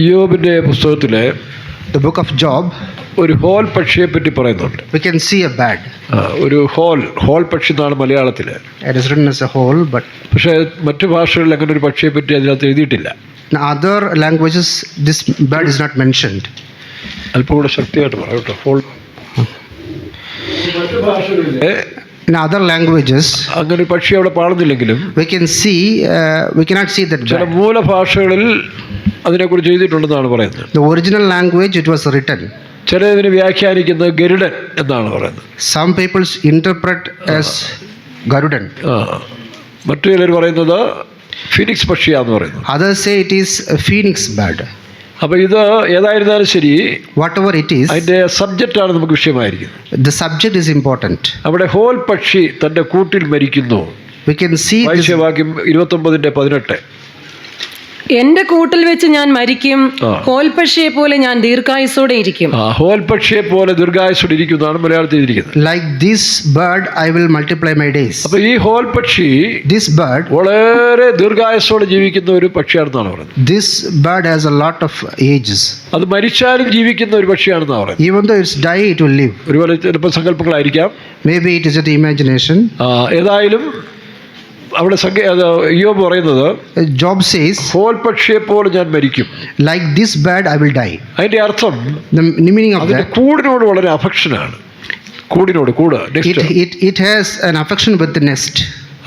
യോബിന്റെ പുസ്തകത്തിലെ the book of Job, ഒരു whole പക്ഷിയെ പറ്റി പറയുന്നുണ്ട്. we can see a bird. ഒരു ഹോൾ പക്ഷി എന്നാണ് മലയാളത്തിൽ. It is written as a whole, but പക്ഷേ മറ്റു ഭാഷകളിൽ അങ്ങനെ ഒരു പക്ഷിയെ പറ്റി അതിനകത്ത് എഴുതിയിട്ടില്ല. in other languages this bird is not mentioned. അല്പം കൂടെ ശക്തിയായിട്ട് പറയാം കേട്ടോ. ഹോൾ മറ്റു ഭാഷകളിലെ In other languages അങ്ങനെ ഒരു പക്ഷി അവിടെ പാടുന്നില്ലെങ്കിലും we cannot see that ചില bird. മൂലഭാഷകളിൽ അതിനെക്കുറിച്ച് എഴുതിയിട്ടുണ്ടെന്നാണ് പറയുന്നത്. The original language it was written. ചില ഇതിന് വ്യാഖ്യാനിക്കുന്നത് ഗരുഡൻ എന്നാണ് പറയുന്നത്. Some people interpret as Garudan. മറ്റു ചിലർ പറയുന്നത് ഫിനിക്സ് പക്ഷിയാന്ന് പറയുന്നു. Others say it is a phoenix bird. അപ്പോൾ ഇത് ഏതായിരുന്നാലും ശരി, Whatever it is, അതിൻ്റെ സബ്ജക്റ്റാണ് നമുക്ക് വിഷയമായിരിക്കുന്നത്. the subject is important. അവിടെ ഹോൾ പക്ഷി തൻ്റെ കൂട്ടിൽ മരിക്കുന്നു. We can see this. വാക്യം 29:18. എന്റെ കൂട്ടിൽ വെച്ച് ഞാൻ മരിക്കും, കോൽപക്ഷിയെ പോലെ ഞാൻ ദീർഘായുസ്സോടെ ഇരിക്കും. ഹോൽ പക്ഷിയെ പോലെ ദീർഘായുസ്സോടെ ഇരിക്കുന്നതാണ് മലയാളത്തിൽ എഴുതിയിരിക്കുന്നത്. Like this bird I will multiply my days. അപ്പോൾ ഈ ഹോൾ പക്ഷി This bird, വളരെ ദീർഘായുസ്സോടെ ജീവിക്കുന്ന ഒരു പക്ഷിയാണെന്നാണ് പറയുന്നത്. this bird has a lot of ages. അത് മരിച്ചാലും ജീവിക്കുന്ന ഒരു പക്ഷിയാണെന്നാണ് പറയുന്നത്. Even though it's die, it will live. ഒരുപോലെ ചിലപ്പോൾ സങ്കല്പങ്ങളായിരിക്കാം. Maybe it is an imagination. ഏതായാലും അവിടെ യോബ് പറയുന്നത്, Job says, ഹോൽ പക്ഷിയെ പോലെ ഞാൻ മരിക്കും. like this bird I will die. അതിന്റെ അർത്ഥം The meaning of അതിന്റെ that, കൂടിനോട് വളരെ അഫക്ഷനാണ്. കൂട് it has an affection with the nest.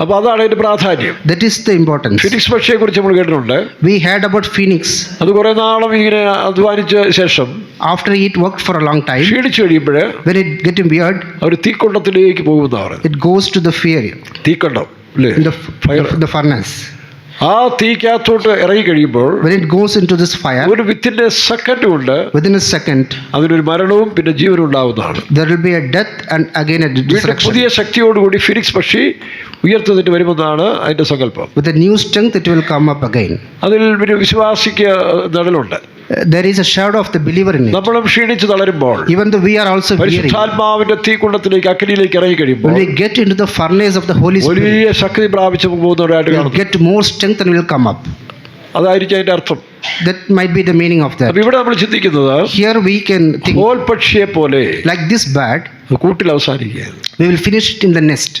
അപ്പൊ അതാണ് അതിന്റെ പ്രാധാന്യം. That is the importance. Phoenix പക്ഷിയെ കുറിച്ച് നമ്മൾ കേട്ടിട്ടുണ്ട്. We heard about phoenix. അത് കുറെ നാളും ഇങ്ങനെ അധ്വാനിച്ച ശേഷം After it worked for a long time, ക്ഷീണിച്ചു കഴിയുമ്പോഴ് when it getting weird, അവർ തീക്കൊണ്ടത്തിലേക്ക് പോകുമെന്നാണ് പറയുന്നത്. it goes to the fire, തീക്കൊണ്ടം അല്ലേ, in the furnace. ആ തീക്കകത്തോട്ട് ഇറങ്ങി കഴിയുമ്പോൾ When it goes into this fire, ഒരു വിത്തിന്റെ സെക്കൻഡ് കൊണ്ട് within a second, അതിനൊരു മരണവും പിന്നെ ജീവനും ഉണ്ടാവുന്നതാണ്. there will be a death and again a വീണ്ടും resurrection. പുതിയ ശക്തിയോടുകൂടി ഫിനിക്സ് പക്ഷി ഉയർത്തുന്നിട്ട് വരുമെന്നാണ് അതിന്റെ സങ്കല്പം. With a new strength it will come up again. അതിൽ ഒരു വിശ്വാസിക്ക് നിഴലുണ്ട്. There is a shadow of the believer in it. നമ്മളും ക്ഷീണിച്ച് തളരുമ്പോൾ, Even though we are also weary, പരിശുദ്ധാത്മാവിന്റെ തീക്കുണ്ടത്തിലേക്ക് അഗ്നിയിലേക്ക് ഇറങ്ങി കഴിയുമ്പോൾ when we get into the furnace of the Holy Spirit, വലിയ ശക്തി പ്രാപിച്ചു പോകുന്നവരായിട്ട് we will കാണുന്നു. get more strength and will come up. അതായിരിക്കും അതിന്റെ അർത്ഥം. That might be the meaning of that. അപ്പൊ ഇവിടെ നമ്മൾ ചിന്തിക്കുന്നത്, Here we can think, ഹോൽ പക്ഷിയെ പോലെ like this bird, കൂട്ടിൽ അവസാനിക്കുകയാണ്. we will finish it in the nest.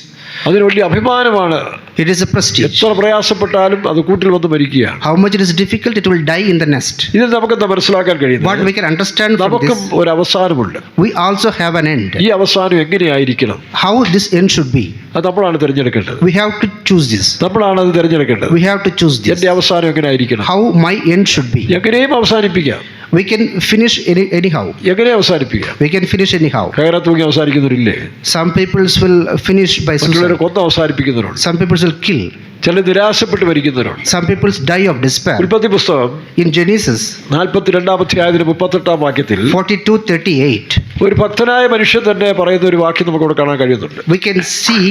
അതിന് വലിയ അഭിമാനമാണ്. It is a prestige. എത്ര പ്രയാസപ്പെട്ടാലും അത് കൂട്ടിൽ വന്ന് മരിക്കുകയാണ്. How much it is difficult, it will die in the nest. ഇത് നമുക്കെന്താ മനസ്സിലാക്കാൻ What കഴിയുന്നത്? we can understand from നമുക്കും this, ഒരു അവസാനമുണ്ട്. we also have an end. ഈ അവസാനം എങ്ങനെയായിരിക്കണം? How this end should be, അത് നമ്മളാണ് തിരഞ്ഞെടുക്കേണ്ടത്. we have to choose this. നമ്മളാണ് അത് തിരഞ്ഞെടുക്കേണ്ടത്. We have to choose this. എന്റെ അവസാനം എങ്ങനെയായിരിക്കണം? How my end should be. എങ്ങനെയും അവസാനിപ്പിക്കാം. We can finish anyhow. എങ്ങനെ അവസാനിപ്പിക്കാം? We can finish anyhow. കയറ തൂങ്ങി അവസാനിക്കുന്നവരില്ലേ? Some people will finish by മറ്റുള്ളവരെ suicide. കൊന്ന് അവസാനിപ്പിക്കുന്നവരുണ്ട്. Some people will kill. ചില നിരാശപ്പെട്ട് മരിക്കുന്നവരുണ്ട്. Some people die of despair. ഉൽപ്പത്തി പുസ്തകം In Genesis 42:38 വാക്യത്തിൽ 42:38, ഒരു ഭക്തനായ മനുഷ്യൻ തന്നെ പറയുന്ന ഒരു വാക്യം നമുക്ക് ഇവിടെ കാണാൻ കഴിയുന്നുണ്ട്. we can see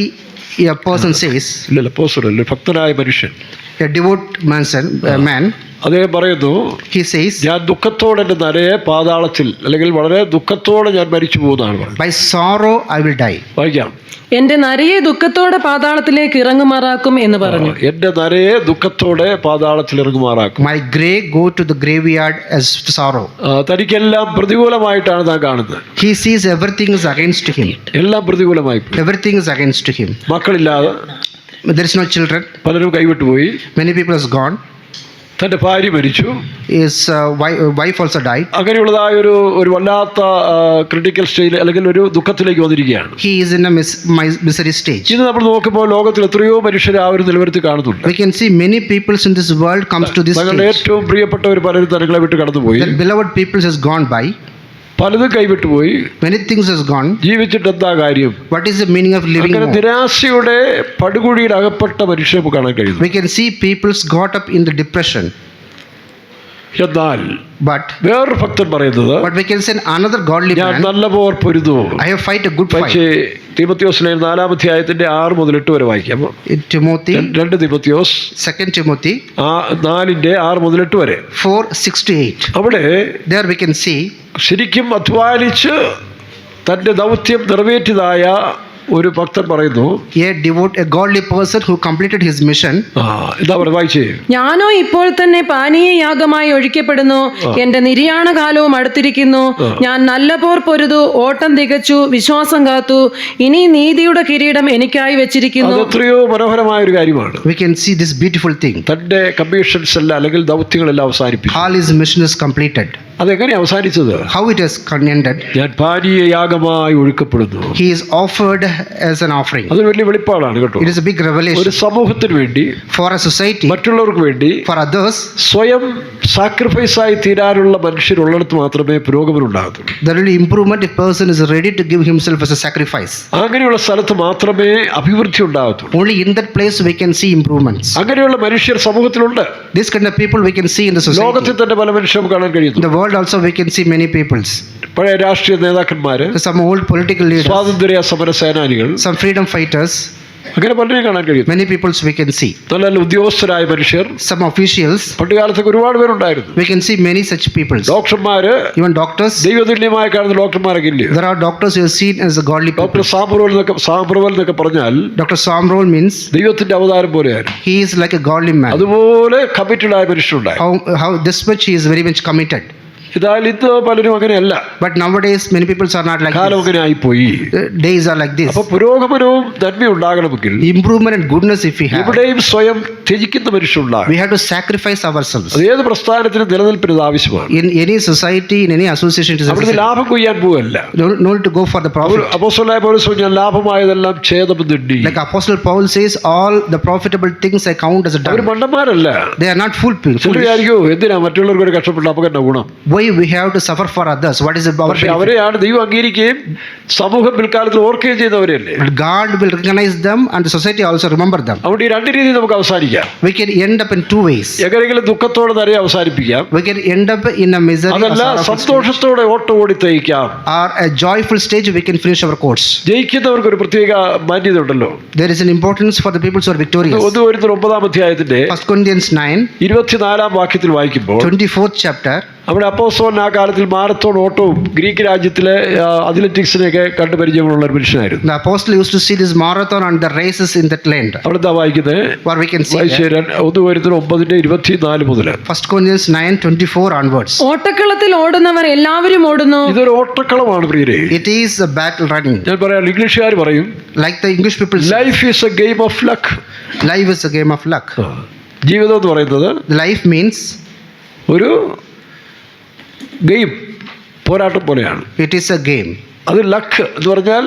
a person says, ഇല്ലല്ലോ, പോസ്റ്ററല്ല, ഭക്തനായ മനുഷ്യൻ, a devout man, അദ്ദേഹം പറയുന്നു, he says, ഞാൻ ദുഃഖത്തോടെ എൻ്റെ നരയെ പാതാളത്തിൽ, അല്ലെങ്കിൽ വളരെ ദുഃഖത്തോടെ ഞാൻ മരിച്ചു പോകുന്നതാണ് പറയുന്നത്. by sorrow I will die. വായിക്കാം. എന്റെ നരയെ ദുഃഖത്തോടെ പാതാളത്തിലേക്ക് ഇറങ്ങുമാറാക്കും എന്ന് പറഞ്ഞു. എൻ്റെ നരയെ ദുഃഖത്തോടെ പാതാളത്തിൽ ഇറങ്ങുമാറാക്കും. My grave go to the graveyard as sorrow. തനിക്കെല്ലാം പ്രതികൂലമായിട്ടാണ് താൻ കാണുന്നത്. He sees everything is against him. എല്ലാം പ്രതികൂലമായി. Everything is against him. മക്കളില്ലാതെ, There is no children. പലരും കൈവിട്ടുപോയി. Many people has gone. തൻ്റെ ഭാര്യ മരിച്ചു. His wife also died. അങ്ങനെയുള്ളതായ ഒരു വല്ലാത്ത ക്രിട്ടിക്കൽ സ്റ്റേജിൽ, അല്ലെങ്കിൽ ഒരു ദുഃഖത്തിലേക്ക് വന്നിരിക്കുകയാണ്. He is in a misery stage. ഇത് നമ്മൾ നോക്കുമ്പോൾ ലോകത്തിൽ എത്രയോ മനുഷ്യരെ ആ ഒരു നിലവരത്തിൽ കാണുന്നുണ്ട്. We can see many people in this world comes to this തങ്ങളുടെ stage. ഏറ്റവും പ്രിയപ്പെട്ടവർ പലരും തങ്ങളെ വിട്ട് കടന്നുപോയി. That beloved people has gone by. പലതും കൈവിട്ടുപോയി. Many things has gone. ജീവിച്ചിട്ട് എന്താ കാര്യം? What is the meaning of living അങ്ങനെ more? നിരാശയുടെ പടുകുഴിയിൽ അകപ്പെട്ട മനുഷ്യരെ കാണാൻ കഴിയുന്നു. We can see people's got up in the depression. എന്നാൽ But വേറൊരു ഭക്തൻ പറയുന്നത്, we can say another godly ഞാൻ man, നല്ല പോർ പൊരുതു. I have fight a good പക്ഷേ fight. തീമോത്തിയോസിലെ 4-ാം അധ്യായത്തിന്റെ 6 മുതൽ 8 വരെ വായിക്കാം. In Timothy, 2 തീമോത്തിയോസ് 2 Timothy 4:6 മുതൽ 8 വരെ. 4:6-8. അവിടെ There we can see ശരിക്കും അധ്വാനിച്ച് തൻ്റെ ദൗത്യം നിറവേറ്റിയതായ ഒരു ഭക്തൻ പറയുന്നു, a godly person who completed his mission. എന്താ പറയുക, വായിച്ചേ. ഞാനോ ഇപ്പോൾ തന്നെ പാനീയയാഗമായി ഒഴിക്കപ്പെടുന്നു, എന്റെ നിര്യാണ കാലവും അടുത്തിരിക്കുന്നു. ഞാൻ നല്ല പോർ പൊരുതു, ഓട്ടം തികച്ചു, വിശ്വാസം കാത്തു. ഇനി നീതിയുടെ കിരീടം എനിക്കായി വെച്ചിരിക്കുന്നു. അത് എത്രയോ മനോഹരമായ ഒരു കാര്യമാണ്. We can see this beautiful thing. തന്റെ കമ്മീഷൻസ് എല്ലാം അല്ലെങ്കിൽ ദൗത്യങ്ങളെല്ലാം അവസാനിപ്പിച്ചു. All his mission is completed. അതെങ്ങനെ അവസാനിച്ചത്? How it has ended? ഞാൻ പാനീയയാഗമായി ഒഴുക്കപ്പെടുന്നു. He is offered as an offering. അത് വലിയ വെളിപ്പാടാണ് കേട്ടോ. It is a big revelation. ഒരു സമൂഹത്തിന് വേണ്ടി, For a society, മറ്റുള്ളവർക്ക് വേണ്ടി, for others, സ്വയം സാക്രിഫൈസായി തീരാനുള്ള മനുഷ്യരുള്ളിടത്ത് മാത്രമേ പുരോഗമനം ഉണ്ടാകത്തുള്ളൂ. there will be improvement if person is ready to give himself as a sacrifice. അങ്ങനെയുള്ള സ്ഥലത്ത് മാത്രമേ അഭിവൃദ്ധി ഉണ്ടാകത്തുള്ളൂ. Only in that place we can see improvements. അങ്ങനെയുള്ള മനുഷ്യർ സമൂഹത്തിലുണ്ട്. This kind of people we can see in the society. ലോകത്തിൽ തന്നെ പല മനുഷ്യരും കാണാൻ In കഴിയുന്നു. the world also we can see many peoples. പഴയ രാഷ്ട്രീയ നേതാക്കന്മാര്, Some old political leaders, സ്വാതന്ത്ര്യ സമര സേനാനികൾ, some freedom fighters, അങ്ങനെ പലരെയും കാണാൻ കഴിയുന്നു. many peoples we can see. നല്ല നല്ല ഉദ്യോഗസ്ഥരായ മനുഷ്യർ, Some officials, പണ്ടുകാലത്തൊക്കെ ഒരുപാട് പേരുണ്ടായിരുന്നു. we can see many such peoples. ഡോക്ടർമാര്, Even doctors, ദൈവതുല്യമായി കാണുന്ന ഡോക്ടർമാരൊക്കെ ഇല്ലേ? there are doctors who are seen as a godly people. Doctor സാംപ്രവൽ എന്നൊക്കെ പറഞ്ഞാൽ Dr. Samrol means ദൈവത്തിന്റെ അവതാരം പോലെയായിരുന്നു. he is like a godly man. അതുപോലെ കമ്മിറ്റഡ് ആയ മനുഷ്യരുണ്ടായി. How this much he is very much committed. ഇതായാലും ഇന്ന് പലരും അങ്ങനെയല്ല. But nowadays many people are not like കാലം this. അങ്ങനെ ആയിപ്പോയി. Days are like this. അപ്പൊ പുരോഗമനവും നന്മയും ഉണ്ടാകണമെങ്കിൽ Improvement and goodness if we have, ഇവിടെയും സ്വയം ത്യജിക്കുന്ന മനുഷ്യരുണ്ടാകും. we have to sacrifice ourselves. അത് ഏത് പ്രസ്ഥാനത്തിനും നിലനിൽപ്പിന് ഇത് ആവശ്യമാണ്. In any society, in any association, it is അവിടുന്ന് necessary. ലാഭം കൊയ്യാൻ പോവല്ല. No need to go for the profit. അപ്പോസ്തലനായ പൗലോസ് പറഞ്ഞു, ഞാൻ ലാഭമായതെല്ലാം ഛേദമെന്നെണ്ണി. Like Apostle Paul says, all the profitable things I count as a our dung. മണ്ടന്മാരല്ല. They are not foolish. ചിലർ വിചാരിക്കും, എന്തിനാ മറ്റുള്ളവർക്ക് ഒരു കഷ്ടപ്പെട്ട അപകട ഗുണം. Why we have to suffer for others? What is our പക്ഷെ benefit? അവരെയാണ് ദൈവം അംഗീകരിക്കുകയും സമൂഹം പിൽക്കാലത്ത് ഓർക്കുകയും ചെയ്യുന്നവരല്ലേ. But God will recognize them and the society also remember them. അതുകൊണ്ട് ഈ രണ്ട് രീതിയിൽ നമുക്ക് അവസാനിക്കാം. We can end up in two ways. എങ്ങനെയെങ്കിലും ദുഃഖത്തോടെ നിറയെ അവസാനിപ്പിക്കാം, We can end up in a misery or അതല്ല sorrowful stage, സന്തോഷത്തോടെ ഓട്ടം ഓടി തയ്ക്കാം. or a joyful stage we can finish our course. ജയിക്കുന്നവർക്ക് ഒരു പ്രത്യേക മാന്യത ഉണ്ടല്ലോ. There is an importance for the people who are victorious. 1 കൊരിന്ത്യർ 9-ാം അധ്യായത്തിന്റെ 1 Corinthians 9, 24-ാം വാക്യത്തിൽ വായിക്കുമ്പോൾ 24th chapter, അവിടെ അപ്പോസ്തലൻ ആ കാലത്തിൽ മാരത്തോൺ ഓട്ടവും ഗ്രീക്ക് രാജ്യത്തിലെ അത്ലറ്റിക്സിനെയൊക്കെ കണ്ടു പരിചയമുള്ള ഒരു മനുഷ്യനായിരുന്നു. the apostle used to see this marathon and the races in that land. അവിടെ എന്താ വായിക്കുന്നത്? Where we can see that. 1 കൊരിന്ത്യർ 9:24 മുതൽ 1 Corinthians 9:24 onwards. ഓട്ടക്കളത്തിൽ ഓടുന്നവർ എല്ലാവരും ഓടുന്നു. ഇതൊരു ഓട്ടക്കളമാണ് പ്രിയരെ. It is a battle running. ഞാൻ പറയാം, ഇംഗ്ലീഷുകാർ പറയും, Like the English people say, life is A game of luck. life is a game of luck. ജീവിതം എന്ന് പറയുന്നത് Life means ഒരു ഗെയിം, പോരാട്ടം പോലെയാണ്. it is a game. അത് ലക്ക് എന്ന് പറഞ്ഞാൽ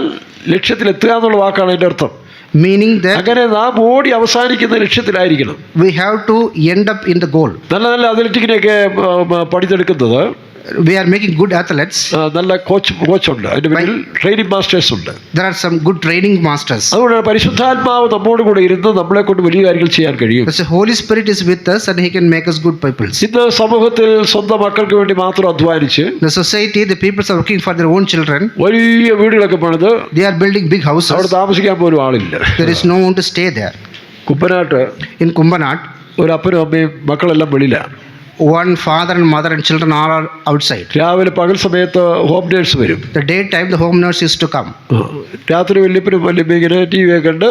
ലക്ഷ്യത്തിലെത്തുക എന്നുള്ള വാക്കാണ് അതിൻ്റെ അർത്ഥം. Meaning that അങ്ങനെ നാം ഓടി അവസാനിക്കുന്ന ലക്ഷ്യത്തിലായിരിക്കണം. we have to end up in the goal. നല്ല നല്ല അത്ലറ്റിക്കിനെയൊക്കെ പഠിച്ചെടുക്കുന്നത്, We are making good athletes. നല്ല കോച്ചുണ്ട്, അതിൻ്റെ പേരിൽ ട്രെയിനിങ് മാസ്റ്റേഴ്സ് ഉണ്ട്. There are some good training masters. അതുകൊണ്ട് പരിശുദ്ധാത്മാവ് നമ്മോട് കൂടെ ഇരുന്ന് നമ്മളെ കൊണ്ട് വലിയ കാര്യങ്ങൾ ചെയ്യാൻ കഴിയും. Because the Holy Spirit is with us and He can make us good people. ഇന്ന് സമൂഹത്തിൽ സ്വന്തം മക്കൾക്ക് വേണ്ടി മാത്രം അധ്വാനിച്ച് The society, the people are working for their own children. വലിയ വീടുകളൊക്കെ പണിത് They are building big അവിടെ houses. താമസിക്കാൻ പോലും ആളില്ല. There is no one to stay there. കുമ്പനാട്ട് In Kumbanat, ഒരു അപ്പനും അമ്മയും മക്കളെല്ലാം വെളിയില. one father and mother and children all are outside. രാവിലെ പകൽ സമയത്ത് ഹോം നേഴ്സ് വരും. The daytime, the home nurse used to come. രാത്രി വല്യപ്പനും വല്യമ്മ ഇങ്ങനെ ടി വി ഒക്കെ കണ്ട്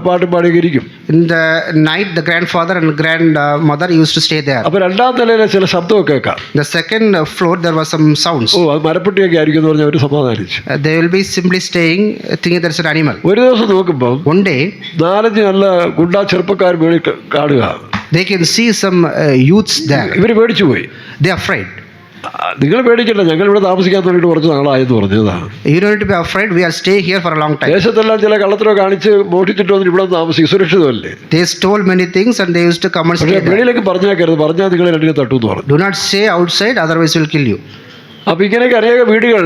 പാട്ടും പാടിയൊക്കെ ഇരിക്കും. In the night, the grandfather and grandmother used to stay there. അപ്പൊ രണ്ടാം നിലയിലെ ചില ശബ്ദമൊക്കെ കേൾക്കാം. The second floor, there was some sounds. അത് മരപ്പെട്ടിയൊക്കെ ആയിരിക്കും എന്ന് പറഞ്ഞാൽ അവർ സമാധാനിച്ചു. They will be simply staying, thinking there's an animal. ഒരു ദിവസം നോക്കുമ്പോൾ One day, 4-5 നല്ല ഗുണ്ടാ ചെറുപ്പക്കാർ മേളിൽ കാണുക. they can see some youths there. ഇവർ പേടിച്ചു പോയി. They are afraid. നിങ്ങൾ പേടിക്കണ്ട, ഞങ്ങൾ ഇവിടെ താമസിക്കാൻ തുടങ്ങിയിട്ട് കുറച്ച് നാളായെന്ന് പറഞ്ഞതാണ്. You don't need to be afraid. We are staying here for a long time. ദേശത്തെല്ലാം ചില കള്ളത്തിലോ കാണിച്ച് മോഷ്ടിച്ചിട്ട് വന്നിട്ട് ഇവിടെ താമസിക്കും, സുരക്ഷിതമല്ലേ. They stole many things and they used to come and stay പക്ഷേ there. വെളിയിലേക്ക് പറഞ്ഞേക്കരുത്, പറഞ്ഞാൽ നിങ്ങൾ രണ്ടിനെ തട്ടുമെന്ന് പറഞ്ഞു. Do not say outside, otherwise we'll kill you. അപ്പൊ ഇങ്ങനെയൊക്കെ അനേക വീടുകൾ,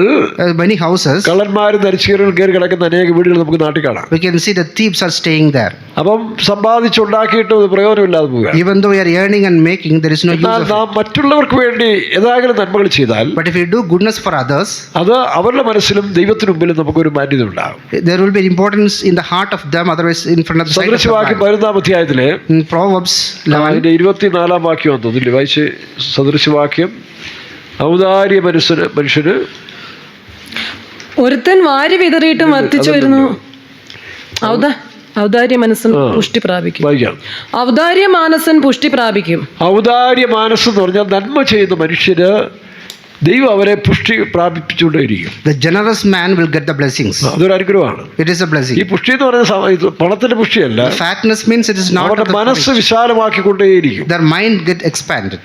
Many houses, കള്ളന്മാരും നരിച്ചുകീറുകൾ കയറി കിടക്കുന്ന അനേക വീടുകൾ നമുക്ക് നാട്ടിൽ കാണാം. we can see the thieves are staying there. അപ്പം സമ്പാദിച്ചുണ്ടാക്കിയിട്ട് പ്രയോജനമില്ലാതെ പോവുക. Even though we are earning and making, there is no use എന്നാൽ of it. നാം മറ്റുള്ളവർക്ക് വേണ്ടി ഏതായാലും നന്മകൾ ചെയ്താൽ But if we do goodness for others, അത് അവരുടെ മനസ്സിലും ദൈവത്തിന് മുമ്പിലും നമുക്കൊരു മാന്യത ഉണ്ടാകും. there will be importance in the heart of them, otherwise in front of the sight of the സദൃശവാക്യം man. 11-ാം അധ്യായത്തിലെ In Proverbs 11, അതിന്റെ 24-ാം വാക്യം തോന്നില്ലേ, വായിച്ച്. സദൃശവാക്യം, ഔദാര്യ മനുഷ്യന് ഒരുത്തൻ വാരി വിതറിയിട്ടും വർദ്ധിച്ചു വരുന്നു. ഔദാര്യ മനസ്സൻ പുഷ്ടി പ്രാപിക്കും. വായിക്കാം. ഔദാര്യ മാനസൻ പുഷ്ടി പ്രാപിക്കും. ഔദാര്യ മനസ്സ് എന്ന് പറഞ്ഞാൽ നന്മ ചെയ്യുന്ന മനുഷ്യര് ദൈവം അവരെ പുഷ്ടി പ്രാപിപ്പിച്ചുകൊണ്ടേയിരിക്കും. The generous man will get the blessings. അതൊരു അനുഗ്രഹമാണ്. It is a blessing. ഈ പുഷ്ടി എന്ന് പറയുന്നത് പണത്തിന്റെ പുഷ്ടിയല്ല. Fatness means it is not അവരുടെ of the മനസ്സ് courage. വിശാലമാക്കിക്കൊണ്ടേയിരിക്കും. Their mind get expanded.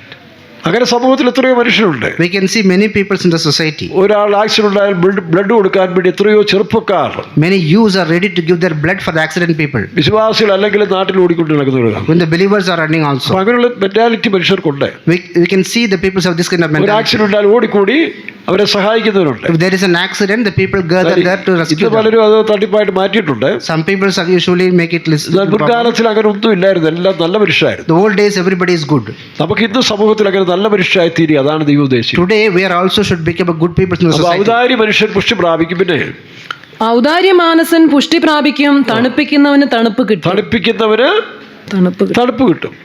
അങ്ങനെ സമൂഹത്തിൽ എത്രയോ മനുഷ്യരുണ്ട്. We can see many people in the society. ഒരാൾ ആക്സിഡന്റ് ഉണ്ടായാൽ ബ്ലഡ് കൊടുക്കാൻ വേണ്ടി എത്രയോ ചെറുപ്പക്കാർ, Many youths are ready to give their blood for the accident people. വിശ്വാസികൾ അല്ലെങ്കിൽ നാട്ടിൽ ഓടിക്കൊണ്ട് നടക്കുന്നവരാണ്. When the believers are running also. അങ്ങനെയുള്ള mentality മനുഷ്യർക്കുണ്ട്. We can see the people have this kind of ഒരു mentality. ആക്സിഡന്റ് ഉണ്ടായാൽ ഓടിക്കൂടി അവരെ സഹായിക്കുന്നവരുണ്ട്. If there is an accident, the people gather there to ഇത് rescue them. പലരും അത് തട്ടിപ്പായിട്ട് മാറ്റിയിട്ടുണ്ട്. Some people usually make it list. എന്നാൽ മുൻകാലത്തിൽ അങ്ങനെ ഒന്നും ഇല്ലായിരുന്നു. എല്ലാം നല്ല മനുഷ്യരായിരുന്നു. The old days everybody is good. നമുക്ക് ഇന്ന് സമൂഹത്തിൽ അങ്ങനെ നല്ല മനുഷ്യരായി തീരുക, അതാണ് ദൈവം ഉദ്ദേശിച്ചത്. Today we are also should become a good people in the അപ്പൊ society. ഔദാര്യ മനുഷ്യൻ പുഷ്ടി പ്രാപിക്കും. പിന്നെ ഔദാര്യ മാനസൻ പുഷ്ടി പ്രാപിക്കും. തണുപ്പിക്കുന്നവന് തണുപ്പ് കിട്ടും. തണുപ്പിക്കുന്നവന് തണുപ്പ് കിട്ടും.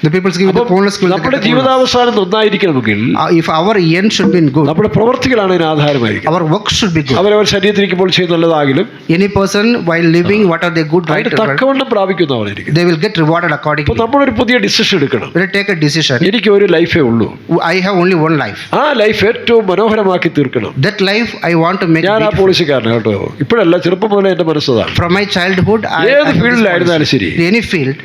The people give the fullness will get നമ്മുടെ the fullness. ജീവിതാവസാനം നന്നായിരിക്കണമെങ്കിൽ If our end should be good, നമ്മുടെ പ്രവർത്തികളാണ് ഇതിന് ആധാരമായിരിക്കും. our work should be good. അവരവർ ശരീരത്തിരിക്കുമ്പോൾ ചെയ്യുന്ന നല്ലതാകിലും Any person while living what are they good right അതിന് തക്കവണ്ണം പ്രാപിക്കുന്നവരായിരിക്കും. they will get rewarded അപ്പൊ accordingly. നമ്മളൊരു പുതിയ ഡിസിഷൻ എടുക്കണം. We will take a decision. എനിക്ക് ഒരു ലൈഫേ ഉള്ളൂ. I have only one life. ആ ലൈഫ് ഏറ്റവും മനോഹരമാക്കി തീർക്കണം. That life I want to make ഞാൻ ആ beautiful. പോളിസിക്കാരനാണ് കേട്ടോ. ഇപ്പോഴല്ല, ചെറുപ്പം പോലെ എൻ്റെ മനസ്സതാണ്. From my childhood I ഏത് have this ഫീൽഡിലായിരുന്നാലും ശരി, policy. Any field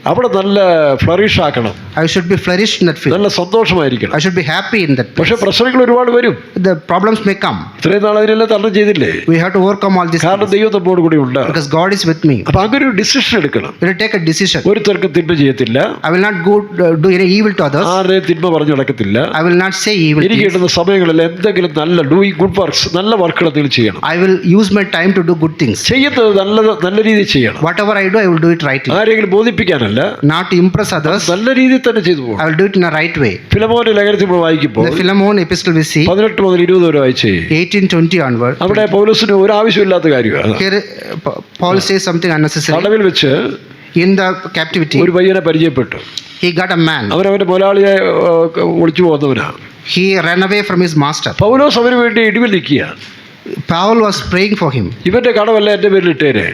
അവിടെ നല്ല ഫ്ലറിഷ് ആക്കണം. I should be flourished in that field. നല്ല സന്തോഷമായിരിക്കണം. I should be happy in that place. പക്ഷെ പ്രശ്നങ്ങൾ ഒരുപാട് വരും. The problems may come. ഇത്രയും നാൾ അതിനെല്ലാം തരണം ചെയ്തില്ലേ? We have to overcome all these കാരണം things ദൈവം നമ്മോട് കൂടി ഉണ്ട്. because God is with me. അപ്പൊ അങ്ങനെ ഒരു ഡിസിഷൻ എടുക്കണം. We will take a decision. ഒരുത്തർക്കും തിന്മ ചെയ്യത്തില്ല. I will not go do any evil to others. ആരെയും തിന്മ പറഞ്ഞു നടക്കത്തില്ല. I will not say evil എനിക്ക് things. കിട്ടുന്ന സമയങ്ങളിൽ എന്തെങ്കിലും നല്ല ഡൂയിങ് ഗുഡ് വർക്ക്സ്, നല്ല വർക്കുകൾ എന്തെങ്കിലും ചെയ്യണം. I will use my time to do good things. ചെയ്യുന്നത് നല്ല രീതിയിൽ ചെയ്യണം. Whatever I do, I will do it rightly. ആരെങ്കിലും ബോധിപ്പിക്കാനല്ല, Not to impress others. നല്ല രീതിയിൽ തന്നെ ചെയ്തു പോകും. I will do it in a right way. ഫിലമോന്റെ ലേഖനത്തിൽ നമ്മൾ വായിക്കുമ്പോൾ The Philemon epistle we see 18 മുതൽ 20 വരെ വായിച്ചേ. 18-20 onward. അവിടെ പൗലോസിന് ഒരു ആവശ്യമില്ലാത്ത കാര്യമാണ്. Here Paul says something unnecessary. തടവിൽ വെച്ച് In the captivity, ഒരു പയ്യനെ പരിചയപ്പെട്ടു. he got a man. അവനവന്റെ മുതലാളിയെ ഒളിച്ചു പോകുന്നവനാണ്. He ran away from his master. പൗലോസ് അവന് വേണ്ടി ഇടിവിൽ നിൽക്കുക. Paul was praying for him. ഇവന്റെ കടമല്ല എന്റെ പേരിൽ ഇട്ടേരെ,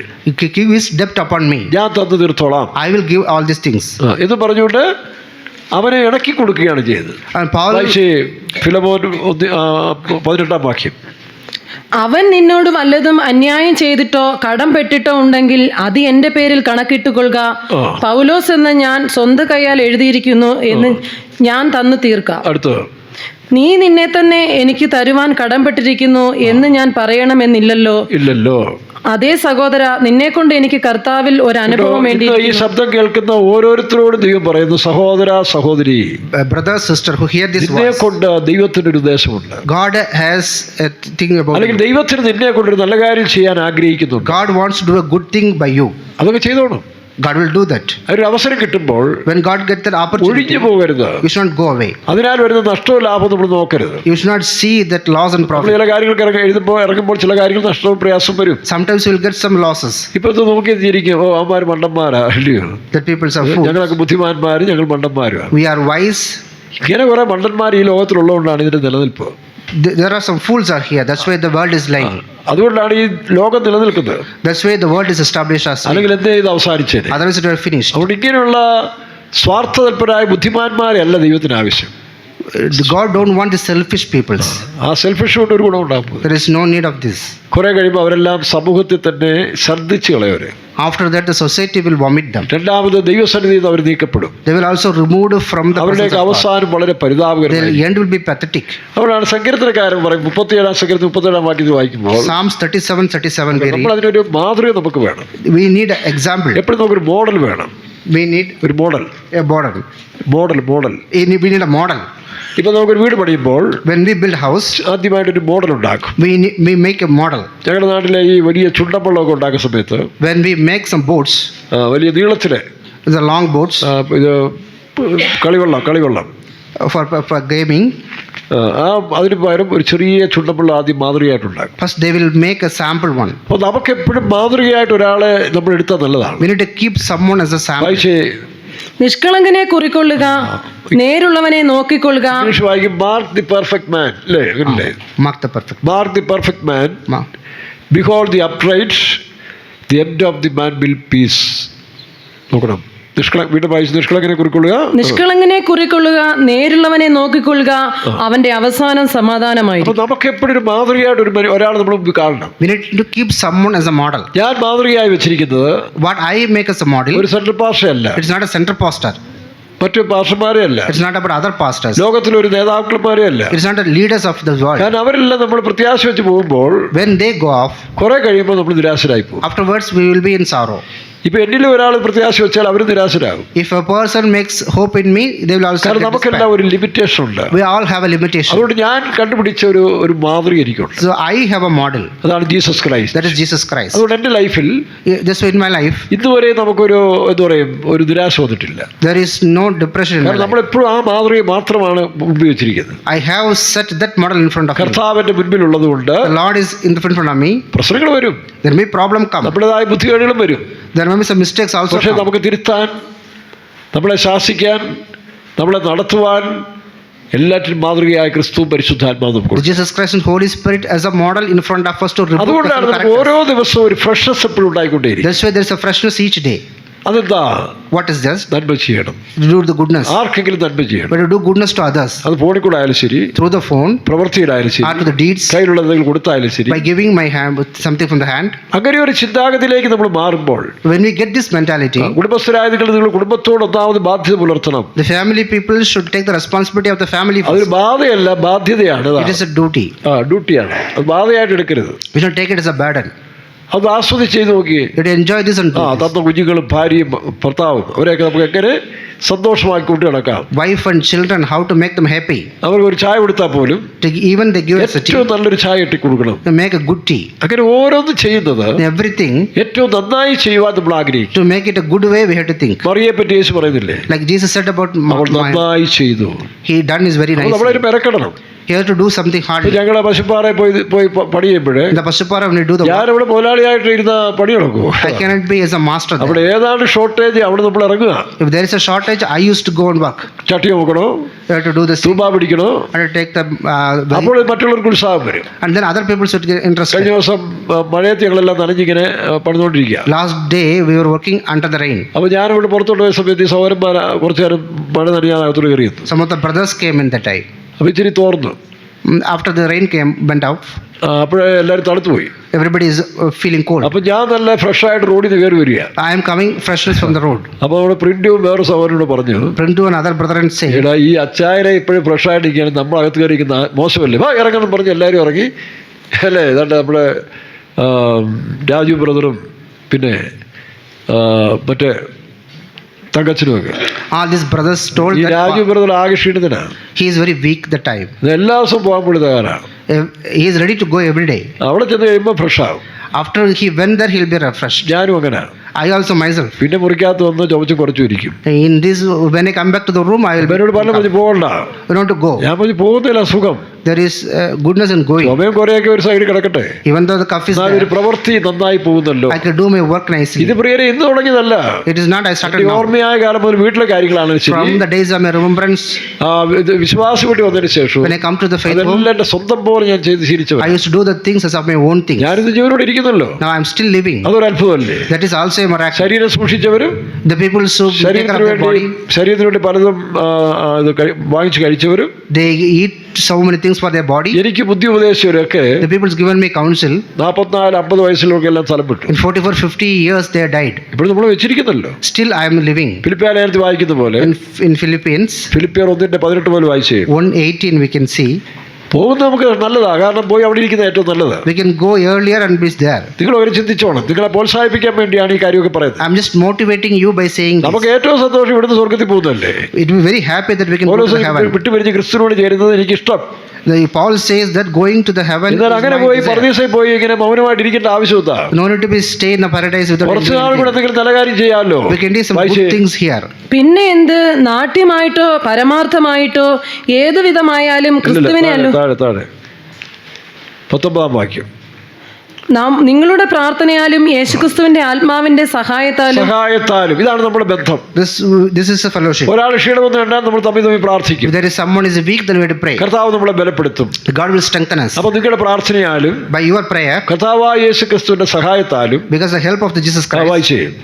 Give his debt upon me. ഞാൻ തന്നു തീർത്തോളാം I will give all these things. എന്ന് പറഞ്ഞുകൊണ്ട് അവനെ ഇണക്കി കൊടുക്കുകയാണ് ചെയ്തത്. And Paul, ഫിലമോൻ 18 വാക്യം. അവൻ നിന്നോട് വല്ലതും അന്യായം ചെയ്തിട്ടോ കടം പെട്ടിട്ടോ ഉണ്ടെങ്കിൽ അത് എന്റെ പേരിൽ കണക്കിട്ടുകൊള്ളുക. പൗലോസ് എന്ന് ഞാൻ സ്വന്തം കൈയാൽ എഴുതിയിരിക്കുന്നു എന്ന് ഞാൻ തന്നു തീർക്കാം. അടുത്ത്, നീ നിന്നെ തന്നെ എനിക്ക് തരുവാൻ കടംപെട്ടിരിക്കുന്നു എന്ന് ഞാൻ പറയണമെന്നില്ലല്ലോ. ഇല്ലല്ലോ. അതേ സഹോദര, നിന്നെ കൊണ്ട് എനിക്ക് കർത്താവിൽ ഒരു അനുഭവം വേണ്ടി. ഈ ശബ്ദം കേൾക്കുന്ന ഓരോരുത്തരോടും ദൈവം പറയുന്നു, സഹോദര സഹോദരി, brother sister who hear this നിന്നെ voice, കൊണ്ട് ദൈവത്തിന് ഒരു ഉദ്ദേശമുണ്ട്. God has a thing about അല്ലെങ്കിൽ you. ദൈവത്തിന് നിന്നെ കൊണ്ടൊരു നല്ല കാര്യം ചെയ്യാൻ ആഗ്രഹിക്കുന്നുണ്ട്. God wants to do a good thing by you. അതൊക്കെ ചെയ്തോണം. God will do that. ഒരു അവസരം കിട്ടുമ്പോൾ When God gets that opportunity, ഒഴിഞ്ഞു പോകരുത്. you should not go away. അതിനാൽ വരുന്ന നഷ്ടവും ലാഭവും നമ്മൾ നോക്കരുത്. You should not see that loss and നമ്മൾ profit. ചില കാര്യങ്ങൾക്ക് ഇറങ്ങുമ്പോൾ ചില കാര്യങ്ങൾ നഷ്ടവും പ്രയാസം വരും. Sometimes you will get some losses. ഇപ്പോഴത്തെ നോക്കി തിരിക്കും, ഓ അവന്മാർ മണ്ടന്മാരാ, അല്ലയോ, That people are fools. ഞങ്ങളൊക്കെ ബുദ്ധിമാന്മാരും ഞങ്ങൾ മണ്ടന്മാരുമാണ്. We are wise. ഇങ്ങനെ കുറെ മണ്ടന്മാർ ഈ ലോകത്തിലുള്ളതുകൊണ്ടാണ് ഇതിന്റെ നിലനിൽപ്പ്. There are some fools are here. That's why the world is lying. അതുകൊണ്ടാണ് ഈ ലോകം നിലനിൽക്കുന്നത്. That's why the world is established as. അല്ലെങ്കിൽ എന്തേ ഇത് അവസാനിച്ചത്. Otherwise it would have finished. അതുകൊണ്ട് ഇങ്ങനെയുള്ള സ്വാർത്ഥതൽപരായ ബുദ്ധിമാന്മാരല്ല ദൈവത്തിന് ആവശ്യം. God don't want the selfish peoples. ആ സെൽഫിഷ് കൊണ്ട് ഒരു ഗുണം ഉണ്ടാകും. There is no need of this. കുറെ കഴിയുമ്പോൾ അവരെല്ലാം സമൂഹത്തിൽ തന്നെ ഛർദ്ദിച്ച് കളയവരെ. After that the society will vomit them. രണ്ടാമത് ദൈവസന്നിധിയിൽ നിന്ന് അവർ നീക്കപ്പെടും. They will also removed from the അവരുടെ presence of God. അവസാനം വളരെ Their പരിതാപകരമായി. end will be pathetic. അവിടെയാണ് സങ്കീർത്തനക്കാരൻ പറയും 37 വാക്യത്തിൽ വായിക്കുമ്പോൾ Psalms 37 we നമ്മൾ read. അതിനൊരു മാതൃക നമുക്ക് വേണം. We need an example. എപ്പോഴും നമുക്കൊരു മോഡൽ വേണം. We need ഒരു model a model. We need a model. ഇപ്പൊ നമുക്കൊരു വീട് പണിയുമ്പോൾ When we build house, ആദ്യമായിട്ടൊരു മോഡൽ ഉണ്ടാക്കും. we make a model. ഞങ്ങളുടെ നാട്ടിലെ ഈ വലിയ ചുണ്ടപ്പള്ളമൊക്കെ ഉണ്ടാക്കുന്ന സമയത്ത് When we make some boats, വലിയ നീളത്തില് the long boats ഇത് കളിവെള്ളം for gaming, അതിന് പകരം ഒരു ചെറിയ ചുണ്ടപ്പള്ള ആദ്യം മാതൃകയായിട്ടുണ്ടാക്കും. first they will make a sample one. അപ്പോൾ നമുക്ക് എപ്പോഴും മാതൃകയായിട്ട് ഒരാളെ നമ്മൾ എടുത്താൽ നല്ലതാണ്. We need to keep someone as a sample. വായിച്ചേ നിഷ്കളങ്കനെ കുറിക്കൊള്ളുക, നേരുള്ളവനെ നോക്കിക്കൊള്ളുക. ഇംഗ്ലീഷ് വായിക്കും മാർക്ക് ദി പെർഫെക്റ്റ് മാൻ അല്ലേ, അല്ലേ? Mark the perfect. Mark the perfect man, Mark. Behold the upright, the end of the man will peace. നോക്കണം, വീണ്ടും വായിച്ച് നിഷ്കളങ്കനെ കുറിക്കൊള്ളുക, നിഷ്കളങ്കനെ കുറിക്കൊള്ളുക, നേരുള്ളവനെ നോക്കിക്കൊള്ളുക, അവന്റെ അവസാനം സമാധാനമായിരിക്കും. അപ്പൊ നമുക്ക് എപ്പോഴും ഒരു മാതൃകയായിട്ട് ഒരാൾ നമ്മൾ മുമ്പ് കാണണം. We need to keep someone as a model. ഞാൻ മാതൃകയായി വെച്ചിരിക്കുന്നത് What I make as a model, ഒരു central Passarella, it's not a center pastor. മറ്റു പാസ്റ്റർമാരെ അല്ല, It's not about other pastors. ലോകത്തിലെ ഒരു നേതാക്കളന്മാരെ അല്ല. It's not the leaders of the world. കാരണം അവരെല്ലാം നമ്മൾ പ്രത്യാശ വെച്ച് പോകുമ്പോൾ When they go off, കുറെ കഴിയുമ്പോൾ നമ്മൾ നിരാശരായി പോകും. afterwards we will be in sorrow. ഇപ്പൊ എന്നിലും ഒരാൾ പ്രത്യാശ വെച്ചാൽ അവർ നിരാശരാകും. If a person makes hope in me, they will also കാരണം get നമുക്കെല്ലാം despair. ഒരു ലിമിറ്റേഷൻ ഉണ്ട്. We all have a limitation. അതുകൊണ്ട് ഞാൻ കണ്ടുപിടിച്ച ഒരു മാതൃക എനിക്കുണ്ട്. So I have a model. അതാണ് Jesus Christ. That is Jesus Christ. അതുകൊണ്ട് എൻ്റെ ലൈഫിൽ Just in my life, ഇതുവരെ നമുക്കൊരു എന്താ പറയും ഒരു നിരാശ വന്നിട്ടില്ല. there is no depression in my കാരണം life. നമ്മളെപ്പോഴും ആ മാതൃകയെ മാത്രമാണ് മുമ്പിൽ വെച്ചിരിക്കുന്നത്. I have set that model in front of me. കർത്താവിന്റെ മുൻപിലുള്ളത് കൊണ്ട് The Lord is in the front of me. പ്രശ്നങ്ങൾ വരും, There may problem come. നമ്മുടേതായ ബുദ്ധികേടുകളും വരും. There may be some mistakes also പക്ഷേ come. നമുക്ക് തിരുത്താൻ, നമ്മളെ ശാസിക്കാൻ, നമ്മളെ നടത്തുവാൻ എല്ലാറ്റിനും മാതൃകയായ ക്രിസ്തു പരിശുദ്ധാത്മാവ് നമുക്ക്. Jesus Christ and Holy Spirit as a model in front of us to rebuke us അതുകൊണ്ടാണ് and നമുക്ക് correct us. ഓരോ ദിവസവും ഒരു ഫ്രഷ്നസ് എപ്പോഴും ഉണ്ടായിക്കൊണ്ടേയിരിക്കും. That's why there is a freshness each day. അതെന്താ? What is this? നന്മ ചെയ്യണം, To do the goodness. ആർക്കെങ്കിലും നന്മ ചെയ്യണം. But to do goodness to others അത് ഫോണിൽ കൂടെ ആയാലും ശരി, through the phone പ്രവൃത്തിയിലായാലും or ശരി, to the deeds, കയ്യിലുള്ള എന്തെങ്കിലും കൊടുത്തായാലും ശരി. by giving my hand with something from the hand. അങ്ങനെ ഒരു ചിന്താഗതിയിലേക്ക് നമ്മൾ മാറുമ്പോൾ When we get this mentality, കുടുംബസ്ഥരായതുകൾ നിങ്ങൾ കുടുംബത്തോട് ഒന്നാമത് ബാധ്യത പുലർത്തണം. the family people should take the responsibility of the family അതൊരു first. ബാധയല്ല, ബാധ്യതയാണ്. It is a duty. ഡ്യൂട്ടിയാണ്. അത് ബാധയായിട്ട് എടുക്കരുത്. We should take it as a burden. അത് ആസ്വദിച്ച് ചെയ്ത് നോക്കിയേ. You should enjoy this and do this. തന്ന കുഞ്ഞുങ്ങളും ഭാര്യയും ഭർത്താവും അവരെയൊക്കെ നമുക്ക് എങ്ങനെ സന്തോഷമാക്കി കൊണ്ട് നടക്കാം. Wife and children, how to make them happy. അവർക്ക് ഒരു ചായ കൊടുത്താൽ പോലും Even they give us a tea, ഏറ്റവും നല്ലൊരു ചായ ഇട്ടി കൊടുക്കണം. to make a good tea. അങ്ങനെ ഓരോന്നും ചെയ്യുന്നത് Everything, ഏറ്റവും നന്നായി ചെയ്യുവാൻ നമ്മൾ ആഗ്രഹിക്കും. to make it a good way, we have to think. മറിയെ പറ്റി യേശു പറയുന്നില്ലേ, Like Jesus said about അവൾ നന്നായി ചെയ്തു. he done is very nice. നമ്മളൊരു മെനക്കെടണം. He has to do something hard. ഞങ്ങളെ പശുപ്പാറയിൽ പോയി പണി ചെയ്യുമ്പോഴേ In the Pashupara, when you do the work, ഞാനിവിടെ മുതലാളിയായിട്ട് ഇരുന്ന പണി നടക്കുമോ? I cannot be as a master there. അവിടെ ഏതാണ് ഷോർട്ടേജ് അവിടെ നമ്മൾ ഇറങ്ങുക. If there is a shortage, I used to go and work. ചട്ടി നോക്കണോ, You have to do this. തൂമ്പ പിടിക്കണോ, I have to take the അപ്പോൾ മറ്റുള്ളവർക്ക് ഉത്സാഹം വരും. and then other people should get കഴിഞ്ഞ interested. ദിവസം മഴയത്ത് ഞങ്ങളെല്ലാം നനഞ്ഞിങ്ങനെ പണിതുകൊണ്ടിരിക്കുക. Last day, we were working under the rain. അപ്പോൾ ഞാനിവിടെ പുറത്തോട്ട് പോയ സമയത്ത് ഈ സൗരന്മാർ കുറച്ചു നേരം മഴ നനയാതെ അകത്തോട്ട് കയറിയെത്തും. Some of the brothers came in that time. അപ്പോൾ ഇച്ചിരി തോർന്നു. After the rain went out, അപ്പോഴേ എല്ലാവരും തണുത്തു പോയി. everybody is feeling cold. അപ്പോൾ ഞാൻ നല്ല ഫ്രഷായിട്ട് റോഡിൽ നിന്ന് കയറി വരിക. I am coming freshness from the road. അപ്പോൾ അവിടെ പ്രിന്റും വേറെ സൗകര്യം പറഞ്ഞു, Printu and other brethren say, എടാ ഈ അച്ചായനെ ഇപ്പോഴും ഫ്രഷായിട്ടിരിക്കുകയാണ്, നമ്മൾ അകത്ത് കയറിയിരിക്കുന്ന മോശമല്ലേ, വാ ഇറങ്ങണം പറഞ്ഞ് എല്ലാവരും ഇറങ്ങി അല്ലേ. ഏതാണ്ട് നമ്മുടെ രാജു ബ്രദറും പിന്നെ മറ്റേ തങ്കച്ചനുമൊക്കെ. all these brothers told ഈ രാജു that ബ്രദർ ആകെ ക്ഷീണിതനാണ്. he is very weak that time. എല്ലാ ദിവസവും പോകാൻ പുള്ളി തയ്യാറാണ്. He is ready to go every day. അവിടെ ചെന്ന് കഴിയുമ്പോൾ ഫ്രഷ് ആവും. After he went there, he will be refreshed. ഞാനും അങ്ങനെയാണ്. I also myself. പിന്നെ മുറിക്കകത്ത് വന്ന് ചുമച്ച് കുറച്ചു ഇരിക്കും. In this, when I come back to the room, I will be. എന്നോട് പറഞ്ഞു പോകണ്ട. You want to go? ഞാൻ പറഞ്ഞു പോകുന്നില്ല, സുഖം. There is goodness in going. ചുമയും കുറേയൊക്കെ ഒരു സൈഡിൽ കിടക്കട്ടെ. Even though the cough is എന്നാൽ ഒരു there, പ്രവൃത്തി നന്നായി പോകുന്നല്ലോ. I can do my work nicely. ഇത് പ്രിയരെ ഇന്ന് തുടങ്ങിയതല്ല. It is not I started ഈ now. ഓർമ്മയായ കാലം മുതൽ വീട്ടിലെ കാര്യങ്ങളാണ് ശരി. From the days of my remembrance, വിശ്വാസം വേണ്ടി വന്നതിന് ശേഷം when I come to the faith home, അതെല്ലാം എൻ്റെ സ്വന്തം പോലെ ഞാൻ ചെയ്ത് ശീലിച്ചവൻ. I used to do the things as of my own things. ഞാനിത് ജീവനോട് ഇരിക്കുന്നല്ലോ. Now I am still living. അതൊരു അത്ഭുതമല്ലേ. That is also a miracle. ശരീരം സൂക്ഷിച്ചവരും The people who take care of their body, ശരീരത്തിന് വേണ്ടി പലതും വാങ്ങിച്ച് കഴിച്ചവരും, they eat so many things for their body. എനിക്ക് ബുദ്ധി ഉപദേശിച്ചവരൊക്കെ The people who's given me counsel, 44-50 വയസ്സിലൊക്കെ എല്ലാം സ്ഥലം വിട്ടു. in 44-50 years they died. ഇപ്പോൾ നമ്മൾ വെച്ചിരിക്കുന്നല്ലോ. Still I am living. ഫിലിപ്പിയർ ലേഖനത്തിൽ വായിക്കുന്ന പോലെ In Philippines ഫിലിപ്പിയർ 1:18 പോലെ വായിച്ചേ 1:18 we can see. പോകുന്നത് നമുക്ക് നല്ലതാണ്, കാരണം പോയി അവിടെ ഇരിക്കുന്നത് ഏറ്റവും നല്ലത്. We can go earlier and be there. നിങ്ങൾ ഒരു ചിന്തിച്ചോണം. നിങ്ങളെ പ്രോത്സാഹിപ്പിക്കാൻ വേണ്ടിയാണ് ഈ കാര്യമൊക്കെ പറയുന്നത്. I'm just motivating you by saying this. നമുക്ക് ഏറ്റവും സന്തോഷം ഇവിടുന്ന് സ്വർഗ്ഗത്തിൽ പോകുന്നല്ലേ. It will be very happy that we can go to the heaven. വിട്ടുപിരിഞ്ഞ് ക്രിസ്തുവിനോട് ചേരുന്നത് എനിക്കിഷ്ടം. Paul says that going to the heaven എന്നാൽ is അങ്ങനെ my പോയി desire. പരദീസയിൽ പോയി ഇങ്ങനെ മൗനമായിട്ട് ഇരിക്കേണ്ട ആവശ്യമില്ല. No need to be stay in the paradise without കുറച്ച് doing നാൾ കൂടെ anything. എന്തെങ്കിലും നല്ല കാര്യം ചെയ്യാമല്ലോ. We can do some good things here. പിന്നെ എന്ത് നാട്യമായിട്ടോ പരമാർത്ഥമായിട്ടോ ഏത് വിധമായാലും ക്രിസ്തുവിനെ താഴെ 19-ാം വാക്യം. നിങ്ങളുടെ പ്രാർത്ഥനയാലും യേശുക്രിസ്തുവിന്റെ ആത്മാവിന്റെ സഹായത്താലും ഇതാണ് നമ്മുടെ ബന്ധം. This is a fellowship. ഒരാൾ ക്ഷീണമെന്ന് കണ്ടാൽ നമ്മൾ തമ്മിൽ പ്രാർത്ഥിക്കും. If there is someone is weak, then we have to pray. കർത്താവ് നമ്മളെ ബലപ്പെടുത്തും. God will strengthen us. അപ്പോൾ നിങ്ങളുടെ പ്രാർത്ഥനയാലും By your prayer, കർത്താവായ യേശുക്രിസ്തുവിന്റെ സഹായത്താലും because the help of the Jesus Christ, ദയവായി ചെയ്യും.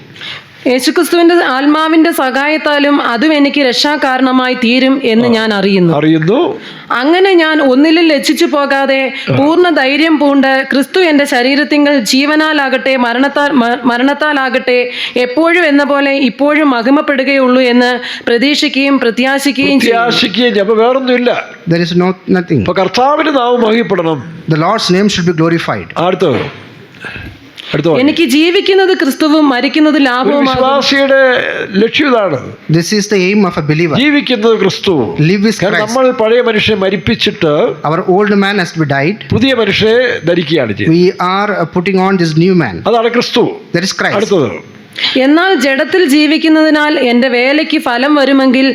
യേശുക്രിസ്തുവിന്റെ ആത്മാവിന്റെ സഹായത്താലും അതും എനിക്ക് രക്ഷാകാരണമായി തീരും എന്ന് ഞാൻ അറിയുന്നു. അങ്ങനെ ഞാൻ ഒന്നിലും ലജ്ജിച്ചു പോകാതെ പൂർണ്ണ ധൈര്യം പൂണ്ട് ക്രിസ്തു എന്റെ ശരീരത്തിങ്കൽ ജീവനാലാകട്ടെ മരണത്താലാകട്ടെ എപ്പോഴും എന്ന പോലെ ഇപ്പോഴും മഹിമപ്പെടുകയുള്ളൂ എന്ന് പ്രതീക്ഷിക്കുകയും പ്രത്യാശിക്കുകയും അപ്പൊ വേറൊന്നുമില്ല. there is nothing. ഇപ്പൊ കർത്താവിന്റെ നാമം മഹിമപ്പെടണം. The Lord's name should be glorified. അടുത്തത് എനിക്ക് ജീവിക്കുന്നത് ക്രിസ്തുവും മരിക്കുന്നത് ലാഭവുമാണ്. വിശ്വാസിയുടെ ലക്ഷ്യം ഇതാണ്. This is the aim of a believer. ജീവിക്കുന്നത് ക്രിസ്തു. Live with Christ. നമ്മൾ പഴയ മനുഷ്യനെ മരിപ്പിച്ചിട്ട് our old man has to be died. പുതിയ മനുഷ്യനെ ധരിക്കുകയാണ് ചെയ്യുന്നത്. We are putting on this new man. അതാണ് ക്രിസ്തു. That is Christ. അടുത്തത് എന്നാൽ ജഡത്തിൽ ജീവിക്കുന്നതിനാൽ എന്റെ വേലയ്ക്ക് ഫലം വരുമെങ്കിൽ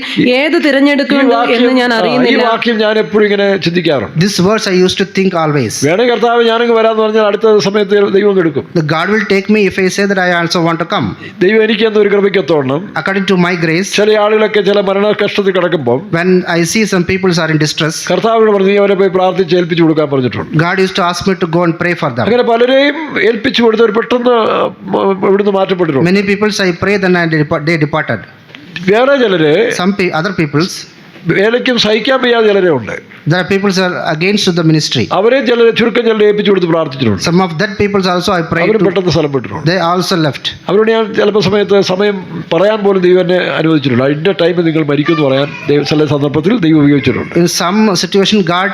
ഏത് തിരഞ്ഞെടുക്കുന്നു എന്ന് ഞാൻ അറിയുന്നില്ല. ഈ വാക്യം ഞാൻ എപ്പോഴും ഇങ്ങനെ ചിന്തിക്കാറുണ്ട്. This verse I used to think always. വേണേ കർത്താവ് ഞാനങ്ങ് വരാന്ന് പറഞ്ഞാൽ അടുത്ത സമയത്ത് ദൈവം എടുക്കും. The God will take me if I say that I also want to come. ദൈവം എനിക്ക് എന്തൊരു കൃപയ്ക്കത്തോണം According to my grace. ചില ആളുകളൊക്കെ ചില മരണ കഷ്ടത്തിൽ കിടക്കുമ്പോൾ when I see some people are in distress, കർത്താവിനോട് പറഞ്ഞു അവരെ പോയി പ്രാർത്ഥിച്ച് ഏൽപ്പിച്ചു കൊടുക്കാൻ പറഞ്ഞിട്ടുണ്ട്. God used to ask me to go and pray for them. അങ്ങനെ പലരെയും ഏൽപ്പിച്ചു കൊടുത്തവർ പെട്ടെന്ന് ഇവിടുന്ന് മാറ്റപ്പെട്ടിട്ടുണ്ട്. Many people I prayed then they departed. വേറെ ചിലര് other peoples വേലയ്ക്കും സഹിക്കാൻ വയ്യാതെ ചിലരെ ഉണ്ട്. There are people who are against the ministry. അവരെ ചുരുക്കം ചിലരെ ഏൽപ്പിച്ചു കൊടുത്ത് പ്രാർത്ഥിച്ചിട്ടുണ്ട്. Some of that people also I prayed our to. പെട്ടെന്ന് സ്ഥലം വിട്ടിട്ടുണ്ട്. They also left. അവരോട് ഞാൻ ചിലപ്പോൾ സമയം പറയാൻ പോലും ദൈവം എന്നെ അനുവദിച്ചിട്ടുണ്ട്. അതിന്റെ ടൈമിൽ നിങ്ങൾ മരിക്കും എന്ന് പറയാൻ ചില സന്ദർഭത്തിൽ ദൈവം ഉപയോഗിച്ചിട്ടുണ്ട്. In some situation God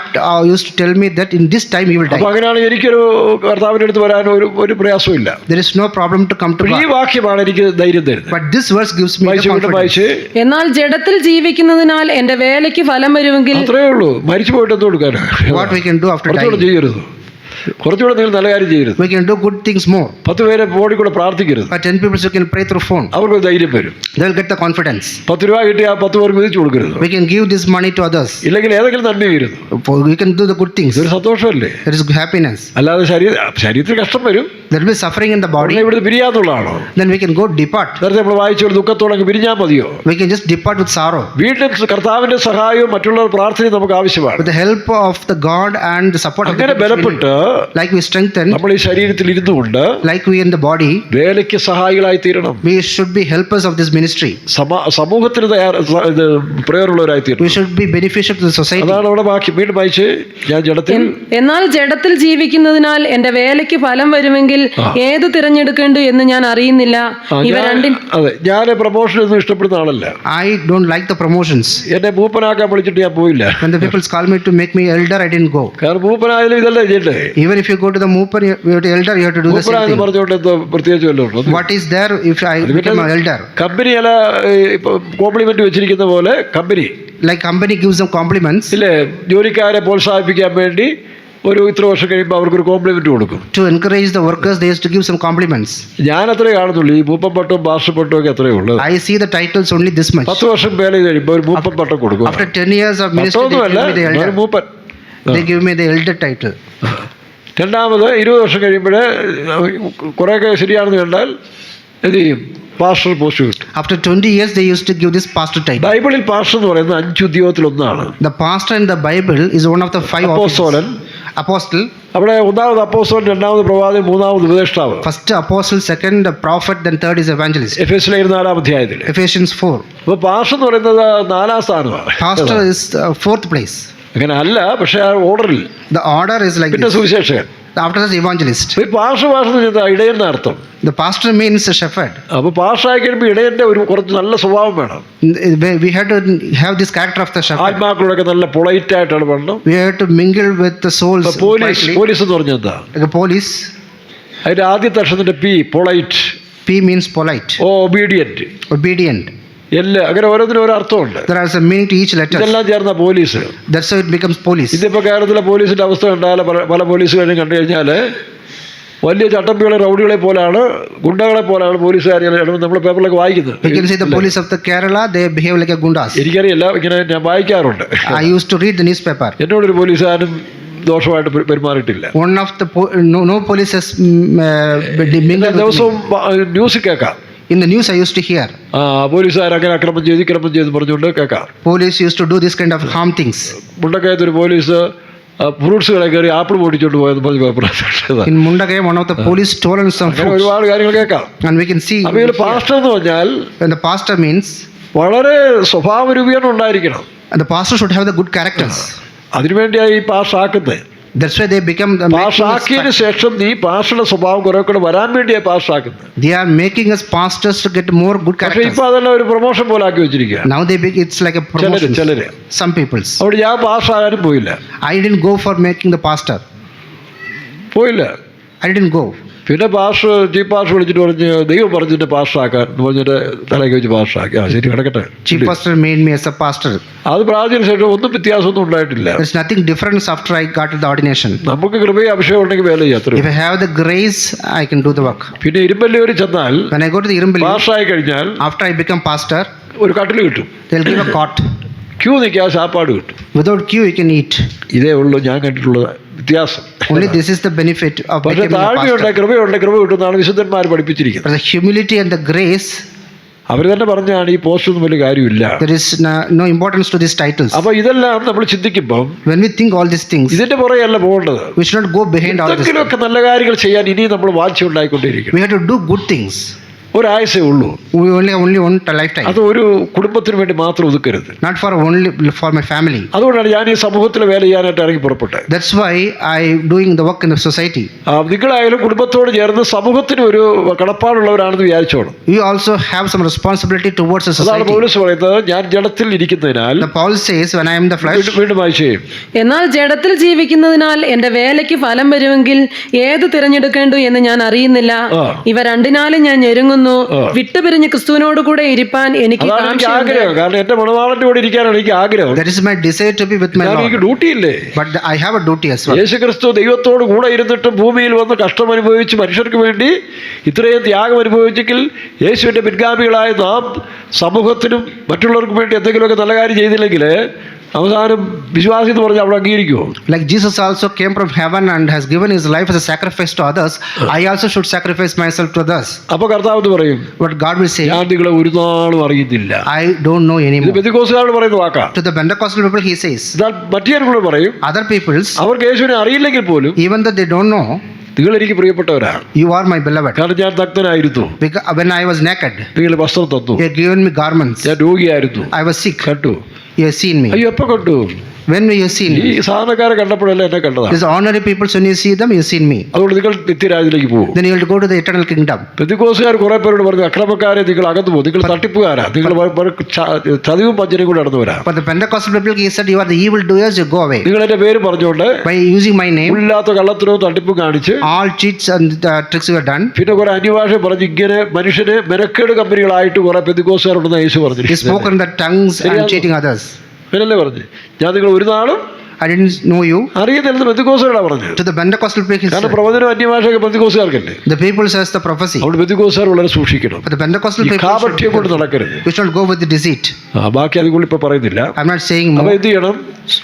used to tell me that in this time you will die. അപ്പോൾ അങ്ങനെയാണ് എനിക്കൊരു കർത്താവിന്റെ അടുത്ത് വരാൻ ഒരു പ്രയാസവും ഇല്ല. There is no problem to come to God. ഈ വാക്യമാണ് എനിക്ക് ധൈര്യം തരുന്നത്. But this verse gives me the confidence. എന്നാൽ ജഡത്തിൽ ജീവിക്കുന്നതിനാൽ എന്റെ വേലയ്ക്ക് ഫലം വരുമെങ്കിൽ അത്രേ ഉള്ളൂ. മരിച്ചു പോയിട്ട് എന്ത് കൊടുക്കാൻ? What we can do after dying? ചെയ്യരുത്. കുറച്ചുകൂടെ നിങ്ങൾ നല്ല കാര്യം ചെയ്യരുത്. We can do good things more. 10 പേരെ ഫോണിൽ കൂടെ പ്രാർത്ഥിക്കരുത്. 10 people you can pray through phone. അവർക്ക് ധൈര്യം വരും. They will get the confidence. 10 രൂപ കിട്ടിയാൽ 10 പേർക്ക് വിധിച്ചു കൊടുക്കരുത്. We can give this money to others. ഇല്ലെങ്കിൽ ഏതെങ്കിലും നന്മ വരുന്നു. We can do the good things. ഇതൊരു സന്തോഷമല്ലേ? There is happiness. അല്ലാതെ ശരീരത്തിൽ കഷ്ടം വരും. There will be suffering in the body. ഇവിടുന്ന് പിരിയാന്നുള്ളതാണോ? Then we can go depart. നേരത്തെ നമ്മൾ വായിച്ചൊരു ദുഃഖത്തോടെ പിരിഞ്ഞാൽ മതിയോ? We can just depart with sorrow. വീണ്ടും കർത്താവിന്റെ സഹായവും മറ്റുള്ളവർ പ്രാർത്ഥനയും നമുക്ക് ആവശ്യമാണ്. With the help of the God and the support of അങ്ങനെ ബലപ്പെട്ട് like we strengthen, നമ്മൾ ഈ ശരീരത്തിൽ ഇരുന്നുകൊണ്ട് like we in the body, വേലയ്ക്ക് സഹായികളായി തീരണം. we should be helpers of this ministry. സമൂഹത്തിന് പ്രയോജനമുള്ളവരായി തീരണം. We should be beneficial to the society. അതാണ് അവിടെ ബാക്കി വീണ്ടും വായിച്ച് ഞാൻ ജഡത്തിൽ. എന്നാൽ ജഡത്തിൽ ജീവിക്കുന്നതിനാൽ എന്റെ വേലയ്ക്ക് ഫലം വരുമെങ്കിൽ ഏത് തിരഞ്ഞെടുക്കേണ്ടു എന്ന് ഞാൻ അറിയുന്നില്ല. ഇവ രണ്ടും. അതെ, ഞാൻ പ്രൊമോഷൻ ഒന്നും ഇഷ്ടപ്പെടുന്ന ആളല്ല. I don't like the promotions. എന്നെ മൂപ്പനാക്കാൻ വിളിച്ചിട്ട് ഞാൻ പോയില്ല. When the people call me to make me elder, I didn't go. കാരണം മൂപ്പനായാലും ഇതല്ലേ ചെയ്യണ്ടേ? Even if you go to the mooper, elder, you have to do the same thing. പറഞ്ഞുകൊണ്ട് എന്തോ പ്രത്യേകിച്ച് വല്ലതും. What is there if I become an elder? Company അല്ല complement വെച്ചിരിക്കുന്ന പോലെ company, like company gives them compliments. ഇല്ലേ, ജോലിക്കാരെ പ്രോത്സാഹിപ്പിക്കാൻ വേണ്ടി ഇത്ര വർഷം കഴിയുമ്പോൾ അവർക്കൊരു കോംപ്ലിമെന്റ് കൊടുക്കും. To encourage the workers, they used to give some compliments. ഞാൻ അത്രേ കാണുന്നുള്ളൂ. ഈ മൂപ്പൻ പട്ടവും ഭാഷ പട്ടവും ഒക്കെ അത്രേ ഉള്ളൂ. I see the titles only this much. 10 വർഷം വേല കഴിയുമ്പോൾ ഒരു മൂപ്പൻ പട്ടം കൊടുക്കും. After 10 years of ministry, they give me the elder. Mooppan. They give me the elder title. രണ്ടാമത് 20 വർഷം കഴിയുമ്പോഴേ കുറേയൊക്കെ ശരിയാണെന്ന് കണ്ടാൽ എന്ത് ചെയ്യും? പാസ്റ്റർ പോസ്റ്റ് കിട്ടും. After 20 years, they used to give this pastor title. ബൈബിളിൽ പാസ്റ്റർ എന്ന് പറയുന്നത് 5 ഉദ്യോഗത്തിൽ ഒന്നാണ്. The pastor in the Bible is one of the 5 അപ്പോസ്തലൻ, apostle. അവിടെ ഒന്നാമത് അപ്പോസ്തലൻ, രണ്ടാമത് പ്രവാചകൻ, മൂന്നാമത് ഉപദേഷ്ടാവ്. First apostle, second prophet, then third is evangelist. എഫേസ്യർ 4-ാം അധ്യായത്തിൽ. Ephesians 4. അപ്പോൾ പാസ്റ്റർ എന്ന് പറയുന്നത് 4-ാം സ്ഥാനമാണ്. Pastor is 4th place. അങ്ങനെ അല്ല, പക്ഷേ ആ ഓർഡറിൽ. The order is like പിന്നെ this. Suviseshakan. After that, evangelist. Pastor ഇടയൻ അർത്ഥം. The pastor means a shepherd. അപ്പോൾ പാസ്റ്റർ ആയി കഴിയുമ്പോൾ ഇടയന്റെ കുറച്ച് നല്ല സ്വഭാവം വേണം. We had to have this character of the shepherd. ആത്മാക്കളോടൊക്കെ നല്ല പൊളൈറ്റ് ആയിട്ടാണ് വേണം. We had to mingle with the souls. Police എന്ന് പറഞ്ഞാൽ എന്താ? Police. അതിന്റെ ആദ്യത്തെ അക്ഷരത്തിന്റെ P, polite. P means polite. Obedient. Obedient. എല്ലാം അങ്ങനെ ഓരോന്നിനും ഓരോ അർത്ഥമുണ്ട്. There is a meaning to each letter. ഇതെല്ലാം ചേർന്ന police. That's how it becomes police. ഇതിപ്പോ കേരളത്തിലെ പോലീസിന്റെ അവസ്ഥ കണ്ടാൽ പല പോലീസുകാരും കണ്ടു കഴിഞ്ഞാൽ വലിയ ചട്ടമ്പികളെ റൗഡികളെ പോലാണ്, ഗുണ്ടകളെ പോലാണ് പോലീസുകാരെ നമ്മൾ പേപ്പറിലൊക്കെ വായിക്കുന്നത്. We can say the police of the Kerala, they behave like a gundas. എനിക്കറിയില്ല, ഇങ്ങനെ ഞാൻ വായിക്കാറുണ്ട്. I used to read the newspaper. എന്നോടൊരു പോലീസുകാരൻ ദോഷമായിട്ട് പെരുമാറിയിട്ടില്ല. One of the no police has mingled with me. ദിവസവും ന്യൂസ് കേൾക്കാം. In the news I used to hear. പോലീസുകാർ അങ്ങനെ അക്രമം ചെയ്ത് പറഞ്ഞുകൊണ്ട് കേൾക്കാം. Police used to do this kind of harm things. മുണ്ടക്കയത്തൊരു പോലീസ് ഫ്രൂട്ട്സ് കടയിൽ കയറി ആപ്പിൾ പൊടിച്ചോണ്ട് പോയെന്ന് പറഞ്ഞ് paper. In Mundakayam, one of the police stolen some fruits. ഒരുപാട് കാര്യങ്ങൾ കേൾക്കാം. And we can see. അപ്പോൾ ഇതിൽ പാസ്റ്റർ എന്ന് പറഞ്ഞാൽ And the pastor means. വളരെ സ്വഭാവ രൂപീകരണം ഉണ്ടായിരിക്കണം. And the pastor should have the good characters. അതിനുവേണ്ടിയായി ഈ പാസ്റ്റർ ആക്കുന്നത്. That's why they become the പാസ്സാക്കിയതിന് ശേഷം നീ പാസ്റ്ററുടെ സ്വഭാവം കുറെ കൂടെ വരാൻ വേണ്ടിയാണ് പാസ്സാക്കുന്നത്. They are making us pastors to get more good പക്ഷേ characters. ഇപ്പൊ അതെല്ലാം ഒരു പ്രൊമോഷൻ പോലെ ആക്കി വെച്ചിരിക്കുക. Now it's like a promotion. ചിലര് Some peoples. അവിടെ ഞാൻ പാസ്സാകാനും പോയില്ല. I didn't go for making the pastor. പോയില്ല. I didn't go. പിന്നെ ചീഫ് പാസ്റ്റർ വിളിച്ചിട്ട് പറഞ്ഞ് ദൈവം പറഞ്ഞിട്ട് പാസ്സാക്കാൻ പറഞ്ഞിട്ട് തലയ്ക്ക് വെച്ച് പാസ്സാക്കി. ശരി കിടക്കട്ടെ. Chief pastor made me as a pastor. അത് പ്രാചീന ശേഷം ഒന്നും വ്യത്യാസമൊന്നും ഉണ്ടായിട്ടില്ല. There's nothing different after I got the ordination. നമുക്ക് കൃപയും അഭിഷേകം ഉണ്ടെങ്കിൽ വേല ചെയ്യാത്ര. If I have the grace, I can do the work. പിന്നെ ഇരുമ്പല്ലൂരിൽ ചെന്നാൽ When I go to the Irumbelli, പാസ്സായി കഴിഞ്ഞാൽ after I become pastor, ഒരു കട്ടിൽ കിട്ടും. they'll give a cot. Q നിൽക്കാൻ സാപ്പാട് കിട്ടും. Without queue, you can eat. ഇതേ ഉള്ളൂ ഞാൻ കണ്ടിട്ടുള്ള വ്യത്യാസം. Only this is the benefit of പക്ഷേ becoming a താഴ്മയുണ്ട്, pastor. കൃപ കിട്ടുന്നതാണ് വിശുദ്ധന്മാർ പഠിപ്പിച്ചിരിക്കുന്നത്. But the humility and the grace, അവർ തന്നെ പറഞ്ഞാണ് ഈ പോസ്റ്റ് ഒന്നും വലിയ കാര്യമില്ല. there is no importance to these titles. അപ്പൊ ഇതെല്ലാം നമ്മൾ ചിന്തിക്കുമ്പോൾ When we think all these things, ഇതിന്റെ പുറകെയല്ല പോകേണ്ടത്. we should not go behind all this. എന്തെങ്കിലുമൊക്കെ നല്ല കാര്യങ്ങൾ ചെയ്യാൻ ഇനി നമ്മൾ വാഞ്ച ഉണ്ടായിക്കൊണ്ടിരിക്കും. We have to do good things. ഒരാഴ്ചയേ ഉള്ളൂ. We only want a lifetime. അത് ഒരു കുടുംബത്തിന് വേണ്ടി മാത്രം ഒതുക്കരുത്. Not for only for my family. അതുകൊണ്ടാണ് ഞാൻ ഈ സമൂഹത്തിൽ വേല ചെയ്യാനായിട്ട് ഇറങ്ങി പുറപ്പെട്ടത്. That's why I doing the work in the society. നിങ്ങളായാലും കുടുംബത്തോട് ചേർന്ന് സമൂഹത്തിന് ഒരു കടപ്പാടുള്ളവരാണെന്ന് വിചാരിച്ചോണം. You also have some responsibility towards the അതാണ് society. പൗലോസ് പറയുന്നത്, ഞാൻ ജഡത്തിൽ ഇരിക്കുന്നതിനാൽ. The Paul says, when I am the flesh. വീണ്ടും വായിച്ചേയും. എന്നാൽ ജഡത്തിൽ ജീവിക്കുന്നതിനാൽ എന്റെ വേലയ്ക്ക് ഫലം വരുമെങ്കിൽ ഏത് തിരഞ്ഞെടുക്കേണ്ടു എന്ന് ഞാൻ അറിയുന്നില്ല. ഇവ രണ്ടിനാലും ഞാൻ ഞെരുങ്ങുന്നു. വിട്ടുപിരിഞ്ഞ് ക്രിസ്തുവിനോട് കൂടെ ഇരിപ്പാൻ എനിക്ക് ആഗ്രഹം. കാരണം എന്റെ മണവാളന്റെ കൂടെ ഇരിക്കാനാണ് എനിക്ക് ആഗ്രഹം. That is my desire to be with my Lord. എനിക്ക് ഡ്യൂട്ടിയില്ലേ? But I have a duty as well. യേശുക്രിസ്തു ദൈവത്തോട് കൂടെ ഇരുന്നിട്ടും ഭൂമിയിൽ വന്ന് കഷ്ടം അനുഭവിച്ച് മനുഷ്യർക്ക് വേണ്ടി ഇത്രയും ത്യാഗം അനുഭവിച്ചെങ്കിൽ യേശുവിന്റെ പിൻഗാമികളായ നാം സമൂഹത്തിനും മറ്റുള്ളവർക്കും വേണ്ടി എന്തെങ്കിലുമൊക്കെ നല്ല കാര്യം ചെയ്തില്ലെങ്കിൽ അവസാനം വിശ്വാസി എന്ന് പറഞ്ഞാൽ അവിടെ അംഗീകരിക്കുമോ? Like Jesus also came from heaven and has given his life as a sacrifice to others, I also should sacrifice myself to others. അപ്പൊ കർത്താവ് എന്ന് പറയും, But God will say, ഞാൻ നിങ്ങളെ ഒരു നാളും അറിയുന്നില്ല. I don't know ഇത് anymore. പെന്തക്കോസ്തുകാരോട് പറയുന്ന വാക്കാ. To the Pentecostal people he says. എന്നാൽ മറ്റേവരോട് പറയും, Other peoples, അവർക്ക് യേശുവിനെ അറിയില്ലെങ്കിൽ പോലും even though they don't know, നിങ്ങൾ എനിക്ക് പ്രിയപ്പെട്ടവരാണ്. you are my beloved. കാരണം ഞാൻ നഗ്നനായിരുന്നു, Because when I was naked, നിങ്ങൾ വസ്ത്രം തന്നു. you have given me garments. ഞാൻ രോഗിയായിരുന്നു, I was sick. കണ്ടു. You have seen me. അയ്യോ എപ്പോ കണ്ടു? When will you seen ഈ me? സാധാരണക്കാരെ കണ്ടപ്പോഴല്ലേ എന്നെ കണ്ടതാണ്. These ordinary people, when you see them, you seen me. അതുകൊണ്ട് നിങ്ങൾ നിത്യരാജ്യത്തിലേക്ക് പോകും. Then you will go to the eternal kingdom. പെന്തക്കോസ്തുകാർ കുറെ പേരോട് പറഞ്ഞു, അക്രമക്കാരെ നിങ്ങൾ അകന്നു പോകും, നിങ്ങൾ തട്ടിപ്പുകാരാ, നിങ്ങൾ ചതിവും വഞ്ചനയും കൂടെ നടന്നവരാ. For the Pentecostal people, he said, you are the evil doers, you go away. നിങ്ങൾ എന്റെ പേര് പറഞ്ഞുകൊണ്ട് By using my name, ഇല്ലാത്ത കള്ളത്തരവും തട്ടിപ്പും കാണിച്ച് all cheats and tricks were done. പിന്നെ കുറെ അന്യഭാഷ പറഞ്ഞ് ഇങ്ങനെ മനുഷ്യന് മെനക്കേട് കമ്പനികളായിട്ട് കുറെ പെന്തക്കോസ്തുകാരുണ്ടെന്ന് യേശു He പറഞ്ഞു. spoke in the tongues and cheating others. പിന്നല്ലേ പറഞ്ഞു, ഞാൻ നിങ്ങൾ ഒരു നാളും I didn't know you. അറിയത്തില്ലെന്ന് പെന്തക്കോസ്തുകാരാണ് പറഞ്ഞത്. To the Pentecostal people, he കാരണം said, പ്രവചനം അന്യഭാഷയൊക്കെ പെന്തക്കോസ്തുകാർക്കല്ലേ. the people says the prophecy. അവിടെ പെന്തക്കോസ്തുകാർ വളരെ സൂക്ഷിക്കണം. But the Pentecostal ഈ people, കാപട്യം കൊണ്ട് നടക്കരുത്. we should go with the deceit. ബാക്കി അതുകൊണ്ട് ഇപ്പൊ പറയുന്നില്ല. I'm not saying അപ്പൊ more. എന്ത് ചെയ്യണം?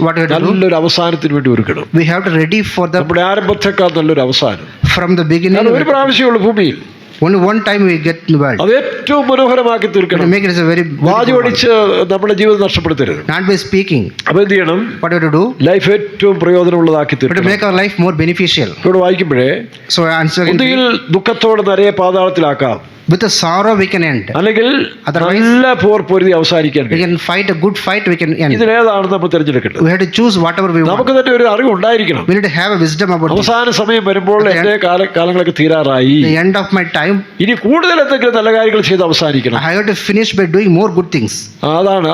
What we have to do? നല്ലൊരു അവസാനത്തിന് വേണ്ടി ഒരുക്കണം. We have to ready for the നമ്മുടെ ആരംഭത്തെക്കാൾ നല്ലൊരു അവസാനം. from the beginning. കാരണം ഒരു പ്രാവശ്യമുള്ളൂ ഭൂമിയിൽ. Only one time we get in the world. അത് ഏറ്റവും മനോഹരമാക്കി To തീർക്കണം. make it as a very Wachi പഠിച്ച് നമ്മുടെ ജീവിതം നഷ്ടപ്പെടുത്തരുത്. not by speaking. അപ്പൊ എന്ത് ചെയ്യണം? What we have to do? Life ഏറ്റവും പ്രയോജനമുള്ളതാക്കി We have to തീർക്കണം. make our life more beneficial. ഇവിടെ വായിക്കുമ്പോഴേ So answer ഒന്നുകിൽ ദുഃഖത്തോടെ നരയെ പാതാളത്തിലാക്കാം, with a sorrow we can end. അല്ലെങ്കിൽ Otherwise, നല്ല പോർ പൊരുതി അവസാനിക്കാൻ We കഴിയും. can fight a good fight, we can end. ഇതിലേതാണ് നമ്മൾ തിരഞ്ഞെടുക്കേണ്ടത്? We have to choose whatever we want. നമുക്ക് തന്നെ ഒരു അറിവ് ഉണ്ടായിരിക്കണം. We need to have a wisdom about this. അവസാന സമയം വരുമ്പോൾ Okay. എന്റെ കാലങ്ങളൊക്കെ തീരാറായി, The end of my time, ഇനി കൂടുതൽ എന്തെങ്കിലും നല്ല കാര്യങ്ങൾ ചെയ്ത് അവസാനിക്കണം. I have to finish by doing more good things. അതാണ്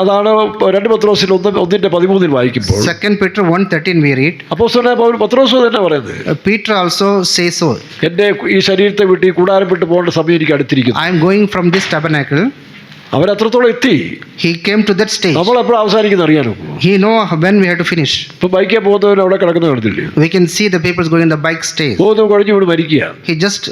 2 പത്രോസിൽ 1:13 വായിക്കുമ്പോൾ 2 Peter 1:13 we read. അപ്പോസ്തലനായ പത്രോസ് തന്നെ പറയുന്നത്, Peter also says so. എന്റെ ഈ ശരീരത്തെ വിട്ട് ഈ കൂടാരം വിട്ട് പോകേണ്ട സമയം എനിക്ക് അടുത്തിരിക്കുന്നു. I am going from this tabernacle. അവരത്രത്തോളം എത്തി. He came to that stage. നമ്മളെപ്പോഴും അവസാനിക്കുന്ന അറിയാനോ? He know when we have to finish. ഇപ്പൊ ബൈക്കിൽ പോകുന്നവർ അവിടെ കിടക്കുന്ന കാണത്തില്ലേ? We can see the people going in the bike stage. പോകുന്നവർ കഴിഞ്ഞ് ഇവിടെ മരിക്കുക. He just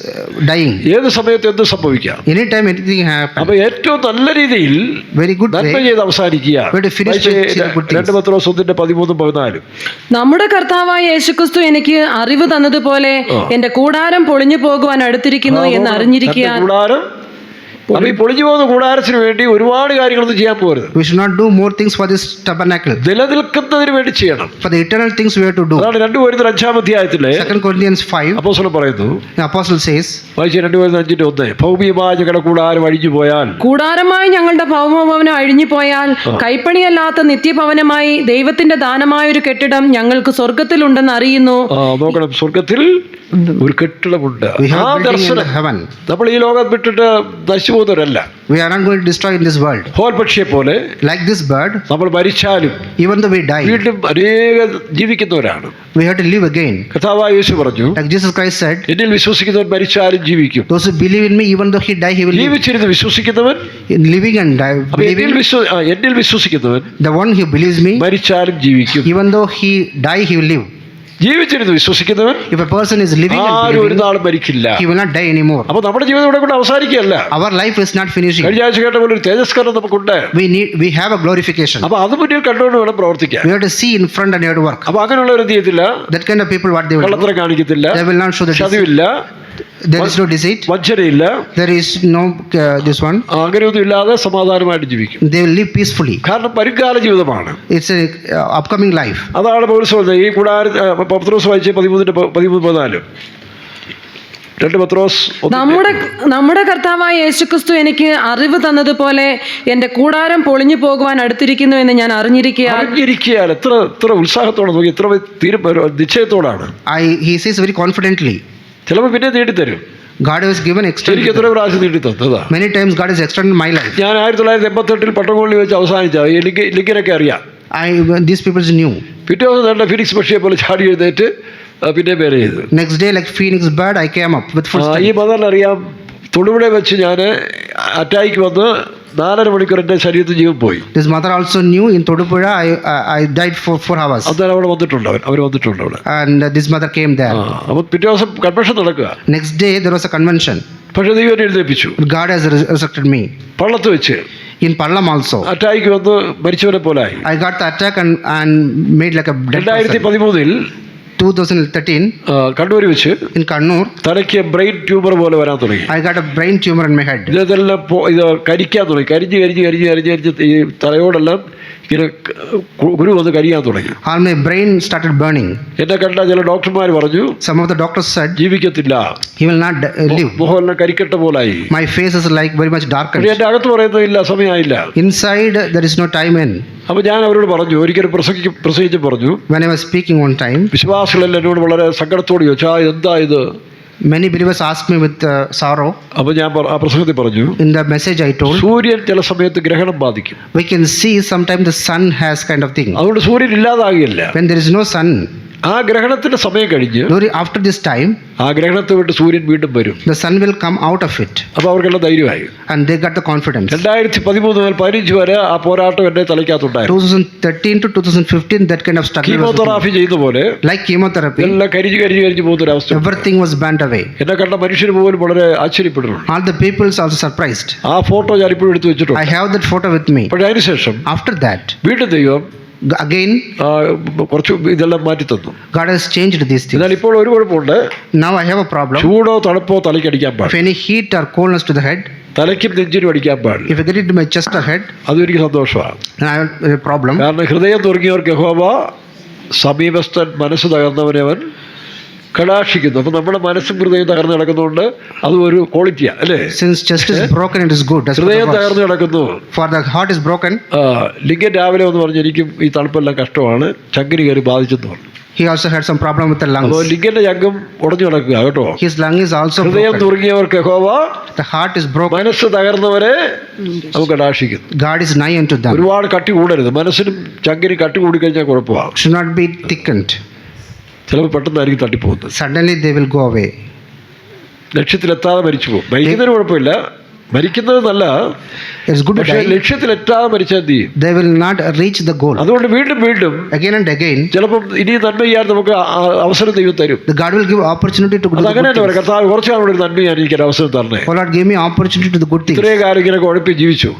dying. ഏത് സമയത്ത് എന്ത് സംഭവിക്കാം? Anytime anything happen. അപ്പൊ ഏറ്റവും നല്ല രീതിയിൽ Very good നന്മ way. ചെയ്ത് അവസാനിക്കുക. We have to finish with good things. 2 പത്രോസ് 1:13-14. നമ്മുടെ കർത്താവായ യേശുക്രിസ്തു എനിക്ക് അറിവ് തന്നതുപോലെ എന്റെ കൂടാരം പൊളിഞ്ഞു പോകുവാൻ അടുത്തിരിക്കുന്നു എന്ന് അറിഞ്ഞിരിക്കാൻ. തന്റെ കൂടാരം, അപ്പൊ ഈ പൊളിഞ്ഞു പോകുന്ന കൂടാരത്തിന് വേണ്ടി ഒരുപാട് കാര്യങ്ങളൊന്നും ചെയ്യാൻ പോകരുത്. We should not do more things for this tabernacle. നിലനിൽക്കുന്നതിന് വേണ്ടി ചെയ്യണം. For the eternal things we have to do. അതാണ് 2 കൊരിന്ത്യർ 5-ാം 2 Corinthians 5. അപ്പോസ്തലൻ പറയുന്നു, The apostle says, 2 കൊരിന്ത്യർ 5:1, ഭൗമികമായ ഞങ്ങളുടെ കൂടാരം അഴിഞ്ഞു പോയാൽ, കൂടാരമായി ഞങ്ങളുടെ ഭൗമഭവനം അഴിഞ്ഞു പോയാൽ കൈപ്പണിയല്ലാത്ത നിത്യഭവനമായി ദൈവത്തിന്റെ ദാനമായ ഒരു കെട്ടിടം ഞങ്ങൾക്ക് സ്വർഗത്തിലുണ്ടെന്ന് അറിയുന്നു. നോക്കണം, സ്വർഗത്തിൽ ഒരു കെട്ടിടമുണ്ട്. we ആ have building in ദർശനം the heaven. നമ്മൾ ഈ ലോകം വിട്ടിട്ട് നശിച്ചു പോകുന്നവരല്ല. We are not going to destroy in this world. ഹോൽപക്ഷിയെ പോലെ Like this bird, നമ്മൾ മരിച്ചാലും even though we die, വീണ്ടും അനേകം ജീവിക്കുന്നവരാണ്. we have to live again. കർത്താവായ യേശു പറഞ്ഞു, Like Jesus Christ said, എന്നിൽ വിശ്വസിക്കുന്നവൻ മരിച്ചാലും ജീവിക്കും. those who believe in me, even though he die, he will live. ജീവിച്ചിരുന്ന് വിശ്വസിക്കുന്നവൻ, In living and die, അപ്പൊ believing, എന്നിൽ വിശ്വസിക്കുന്നവൻ the one who believes me, മരിച്ചാലും ജീവിക്കും. even though he die, he will live. ജീവിച്ചിരുന്ന് വിശ്വസിക്കുന്നവൻ If a person is living and ആരും ഒരു believing, നാളും മരിക്കില്ല. he will not die anymore. അപ്പൊ നമ്മുടെ ജീവിതം ഇവിടെ കൊണ്ട് അവസാനിക്കുകയല്ല. Our life is not finishing. കഴിഞ്ഞ ആഴ്ച കേട്ട പോലെ ഒരു തേജസ്കരണം നമുക്കുണ്ട്. We have a glorification. അപ്പൊ അത് മുന്നിൽ കണ്ടുകൊണ്ട് വേണം പ്രവർത്തിക്കാൻ. We have to see in front and we have to work. അപ്പൊ അങ്ങനെയുള്ളവർ എന്ത് ചെയ്യത്തില്ല? That kind of people, what they will do, കള്ളത്തരം കാണിക്കത്തില്ല, they will not show the deceit. ചതിവില്ല, There is no deceit. വഞ്ചനയില്ല, There is no this one. അങ്ങനെയൊന്നും ഇല്ലാതെ സമാധാനമായിട്ട് ജീവിക്കും. They will live peacefully. കാരണം പരിക്കാല ജീവിതമാണ്. It's a upcoming life. അതാണ് പൗലോസ് പറഞ്ഞത്. ഈ പത്രോസ് വായിച്ച് 13-14. 2 പത്രോസ് നമ്മുടെ കർത്താവായ യേശുക്രിസ്തു എനിക്ക് അറിവ് തന്നതുപോലെ എന്റെ കൂടാരം പൊളിഞ്ഞു പോകുവാൻ അടുത്തിരിക്കുന്നു എന്ന് ഞാൻ അറിഞ്ഞിരിക്കുകയാൽ. എത്ര ഉത്സാഹത്തോടെ നോക്കി, എത്ര നിശ്ചയത്തോടാണ്. He says very confidently. ചിലപ്പോൾ പിന്നെ നീട്ടിത്തരും. God has given എനിക്ക് extended. എത്ര പ്രാവശ്യം നീട്ടി തന്നതാ. Many times God has extended my life. ഞാൻ 1988 പട്ടംകൊള്ളി വെച്ച് അവസാനിച്ച ലിങ്കിനൊക്കെ അറിയാം. These people knew. പിറ്റേ ദിവസം നല്ല ഫിനിക്സ് പക്ഷിയെ പോലെ ചാടി എഴുന്നേറ്റ് പിന്നെ പേര് ചെയ്തു. Next day, like phoenix bird, I came up with full ഈ strength. മതറിയാം, തൊടുപുഴ വെച്ച് ഞാൻ അറ്റാക്ക് വന്ന് 4.5 മണിക്കൂർ എൻ്റെ ശരീരത്തിൽ ജീവൻ പോയി. This mother also knew in Todupuzha I died for 4 hours. അന്നേരം അവിടെ വന്നിട്ടുണ്ട്, അവർ വന്നിട്ടുണ്ട് അവിടെ. And this mother came there. അപ്പോൾ പിറ്റേ ദിവസം കൺവെൻഷൻ നടക്കുക. Next day there was a convention. പക്ഷേ ദൈവം എന്നെ എഴുന്നേൽപ്പിച്ചു. God has resurrected me. Pallath വെച്ച് In Pallam also. അറ്റാക്ക് വന്ന് മരിച്ചവനെ പോലായി. I got the attack and made like a dead person. 2013 2013 Kannur വെച്ച് in Kannur, തലയ്ക്ക് ബ്രെയിൻ ട്യൂമർ പോലെ വരാൻ തുടങ്ങി. I got a brain tumor in my head. ഇതെല്ലാം ഇത് കരിക്കാൻ തുടങ്ങി. കരിഞ്ഞ് ഈ തലയോടെല്ലാം ഇങ്ങനെ കുരു വന്ന് കരിയാൻ തുടങ്ങി. All my brain started burning. എന്നെ കണ്ട ചില ഡോക്ടർമാർ പറഞ്ഞു, Some of the doctors said ജീവിക്കത്തില്ല, he will not live. മുഖമെല്ലാം കരിക്കട്ട പോലായി. My face is like very much darkened. എൻ്റെ അകത്ത് പറയുന്നില്ല, സമയമായില്ല. Inside there is no time in. അപ്പോൾ ഞാൻ അവരോട് പറഞ്ഞു, ഒരിക്കലും പ്രസംഗിച്ച് പറഞ്ഞു, When I was speaking one time, വിശ്വാസികളെല്ലാം എന്നോട് വളരെ സങ്കടത്തോട് ചോദിച്ചാ എന്താ ഇത്. many believers asked me with sorrow. അപ്പോൾ ഞാൻ ആ പ്രസംഗത്തിൽ പറഞ്ഞു, In the message I told, സൂര്യൻ ചില സമയത്ത് ഗ്രഹണം ബാധിക്കും. we can see sometimes the sun has kind of thing. അതുകൊണ്ട് സൂര്യൻ ഇല്ലാതാകില്ല. When there is no sun, ആ ഗ്രഹണത്തിന്റെ സമയം കഴിഞ്ഞ് after this time, ആ ഗ്രഹണത്തെ വിട്ട് സൂര്യൻ വീണ്ടും വരും. the sun will come out of it. അപ്പോൾ അവർക്കെല്ലാം ധൈര്യമായി. And they got the confidence. 2013 മുതൽ 15 വരെ ആ പോരാട്ടം എൻ്റെ തലയ്ക്കകത്തുണ്ടായിരുന്നു. 2013 to 2015, that kind of struggle was with me. Chemotherapy ചെയ്യുന്ന പോലെ Like chemotherapy, എല്ലാം കരിഞ്ഞ് പോകുന്നൊരവസ്ഥ. everything was burnt away. എന്നെ കണ്ട മനുഷ്യർ പോലും വളരെ ആശ്ചര്യപ്പെടുന്നു. All the people also surprised. ആ ഫോട്ടോ ഞാൻ ഇപ്പോഴും എടുത്തു വെച്ചിട്ടുണ്ട്. I have that photo with me. പക്ഷേ അതിനുശേഷം After that, വീണ്ടും ദൈവം again, കുറച്ച് ഇതെല്ലാം മാറ്റി തന്നു. God has changed these things. എന്നാൽ ഇപ്പോൾ ഒരു കുഴപ്പമുണ്ട്. Now I have a problem. ചൂടോ തണുപ്പോ തലയ്ക്ക് അടിക്കാൻ If പാടില്ല. any heat or coldness to the head, തലയ്ക്കും നെഞ്ചിനും അടിക്കാൻ പാടില്ല. if I get it to my chest or head, അതും എനിക്ക് സന്തോഷമാണ്. then I have a problem. കാരണം ഹൃദയം തുറങ്ങിയവർക്ക് യഹോവ സമീപസ്ഥൻ, മനസ്സ് തകർന്നവനെ അവൻ കടാക്ഷിക്കുന്നു. അപ്പം നമ്മുടെ മനസ്സും ഹൃദയം തകർന്ന് കിടക്കുന്നതുകൊണ്ട് അത് ഒരു ക്വാളിറ്റിയാ അല്ലേ. Since chest is broken, it is good. That's what ഹൃദയം the തകർന്ന് കിടക്കുന്നു. For the heart is broken. Lincoln രാവിലെ എന്ന് പറഞ്ഞു, എനിക്കും ഈ തണുപ്പെല്ലാം കഷ്ടമാണ്, ചങ്കിന് കയറി ബാധിച്ചെന്ന് പറഞ്ഞു. He also had some problem with the അപ്പോൾ lungs. ലിംഗന്റെ ചങ്കം ഉടഞ്ഞു കിടക്കുക കേട്ടോ. His lung is also ഹൃദയം broken. തുറങ്ങിയവർക്ക് യഹോവ, The heart is broken. മനസ്സ് തകർന്നവരെ നമുക്ക് കടാക്ഷിക്കുന്നു. God is nigh unto them. ഒരുപാട് കട്ടി കൂടരുത്. മനസ്സിനും ചങ്കിനും കട്ടി കൂടിക്കഴിഞ്ഞാൽ കുഴപ്പമാകും. Should not be thickened. ചിലപ്പോൾ പെട്ടെന്നായിരിക്കും തട്ടിപ്പോകുന്നത്. Suddenly they will go away. ലക്ഷ്യത്തിലെത്താതെ മരിച്ചു പോകും. മരിക്കുന്നതിന് കുഴപ്പമില്ല, മരിക്കുന്നത് നല്ല, It's good to പക്ഷേ die. ലക്ഷ്യത്തിലെത്താതെ മരിച്ചാൽ എന്ത് ചെയ്യും? They will not reach the goal. അതുകൊണ്ട് വീണ്ടും വീണ്ടും Again and again, ചിലപ്പം ഇനി നന്മ ചെയ്യാൻ നമുക്ക് അവസരം ദൈവം തരും. the God will give opportunity to do the അതങ്ങനെ good തന്നെ പറയാം, things. കർത്താവ് കുറച്ച് നാളോട് ഒരു നന്മ ചെയ്യാൻ എനിക്കൊരു അവസരം തരണേ. Oh Lord, give me opportunity to the good things. ഇത്രയും കാലം ഇങ്ങനെ കുഴപ്പി ജീവിച്ചു,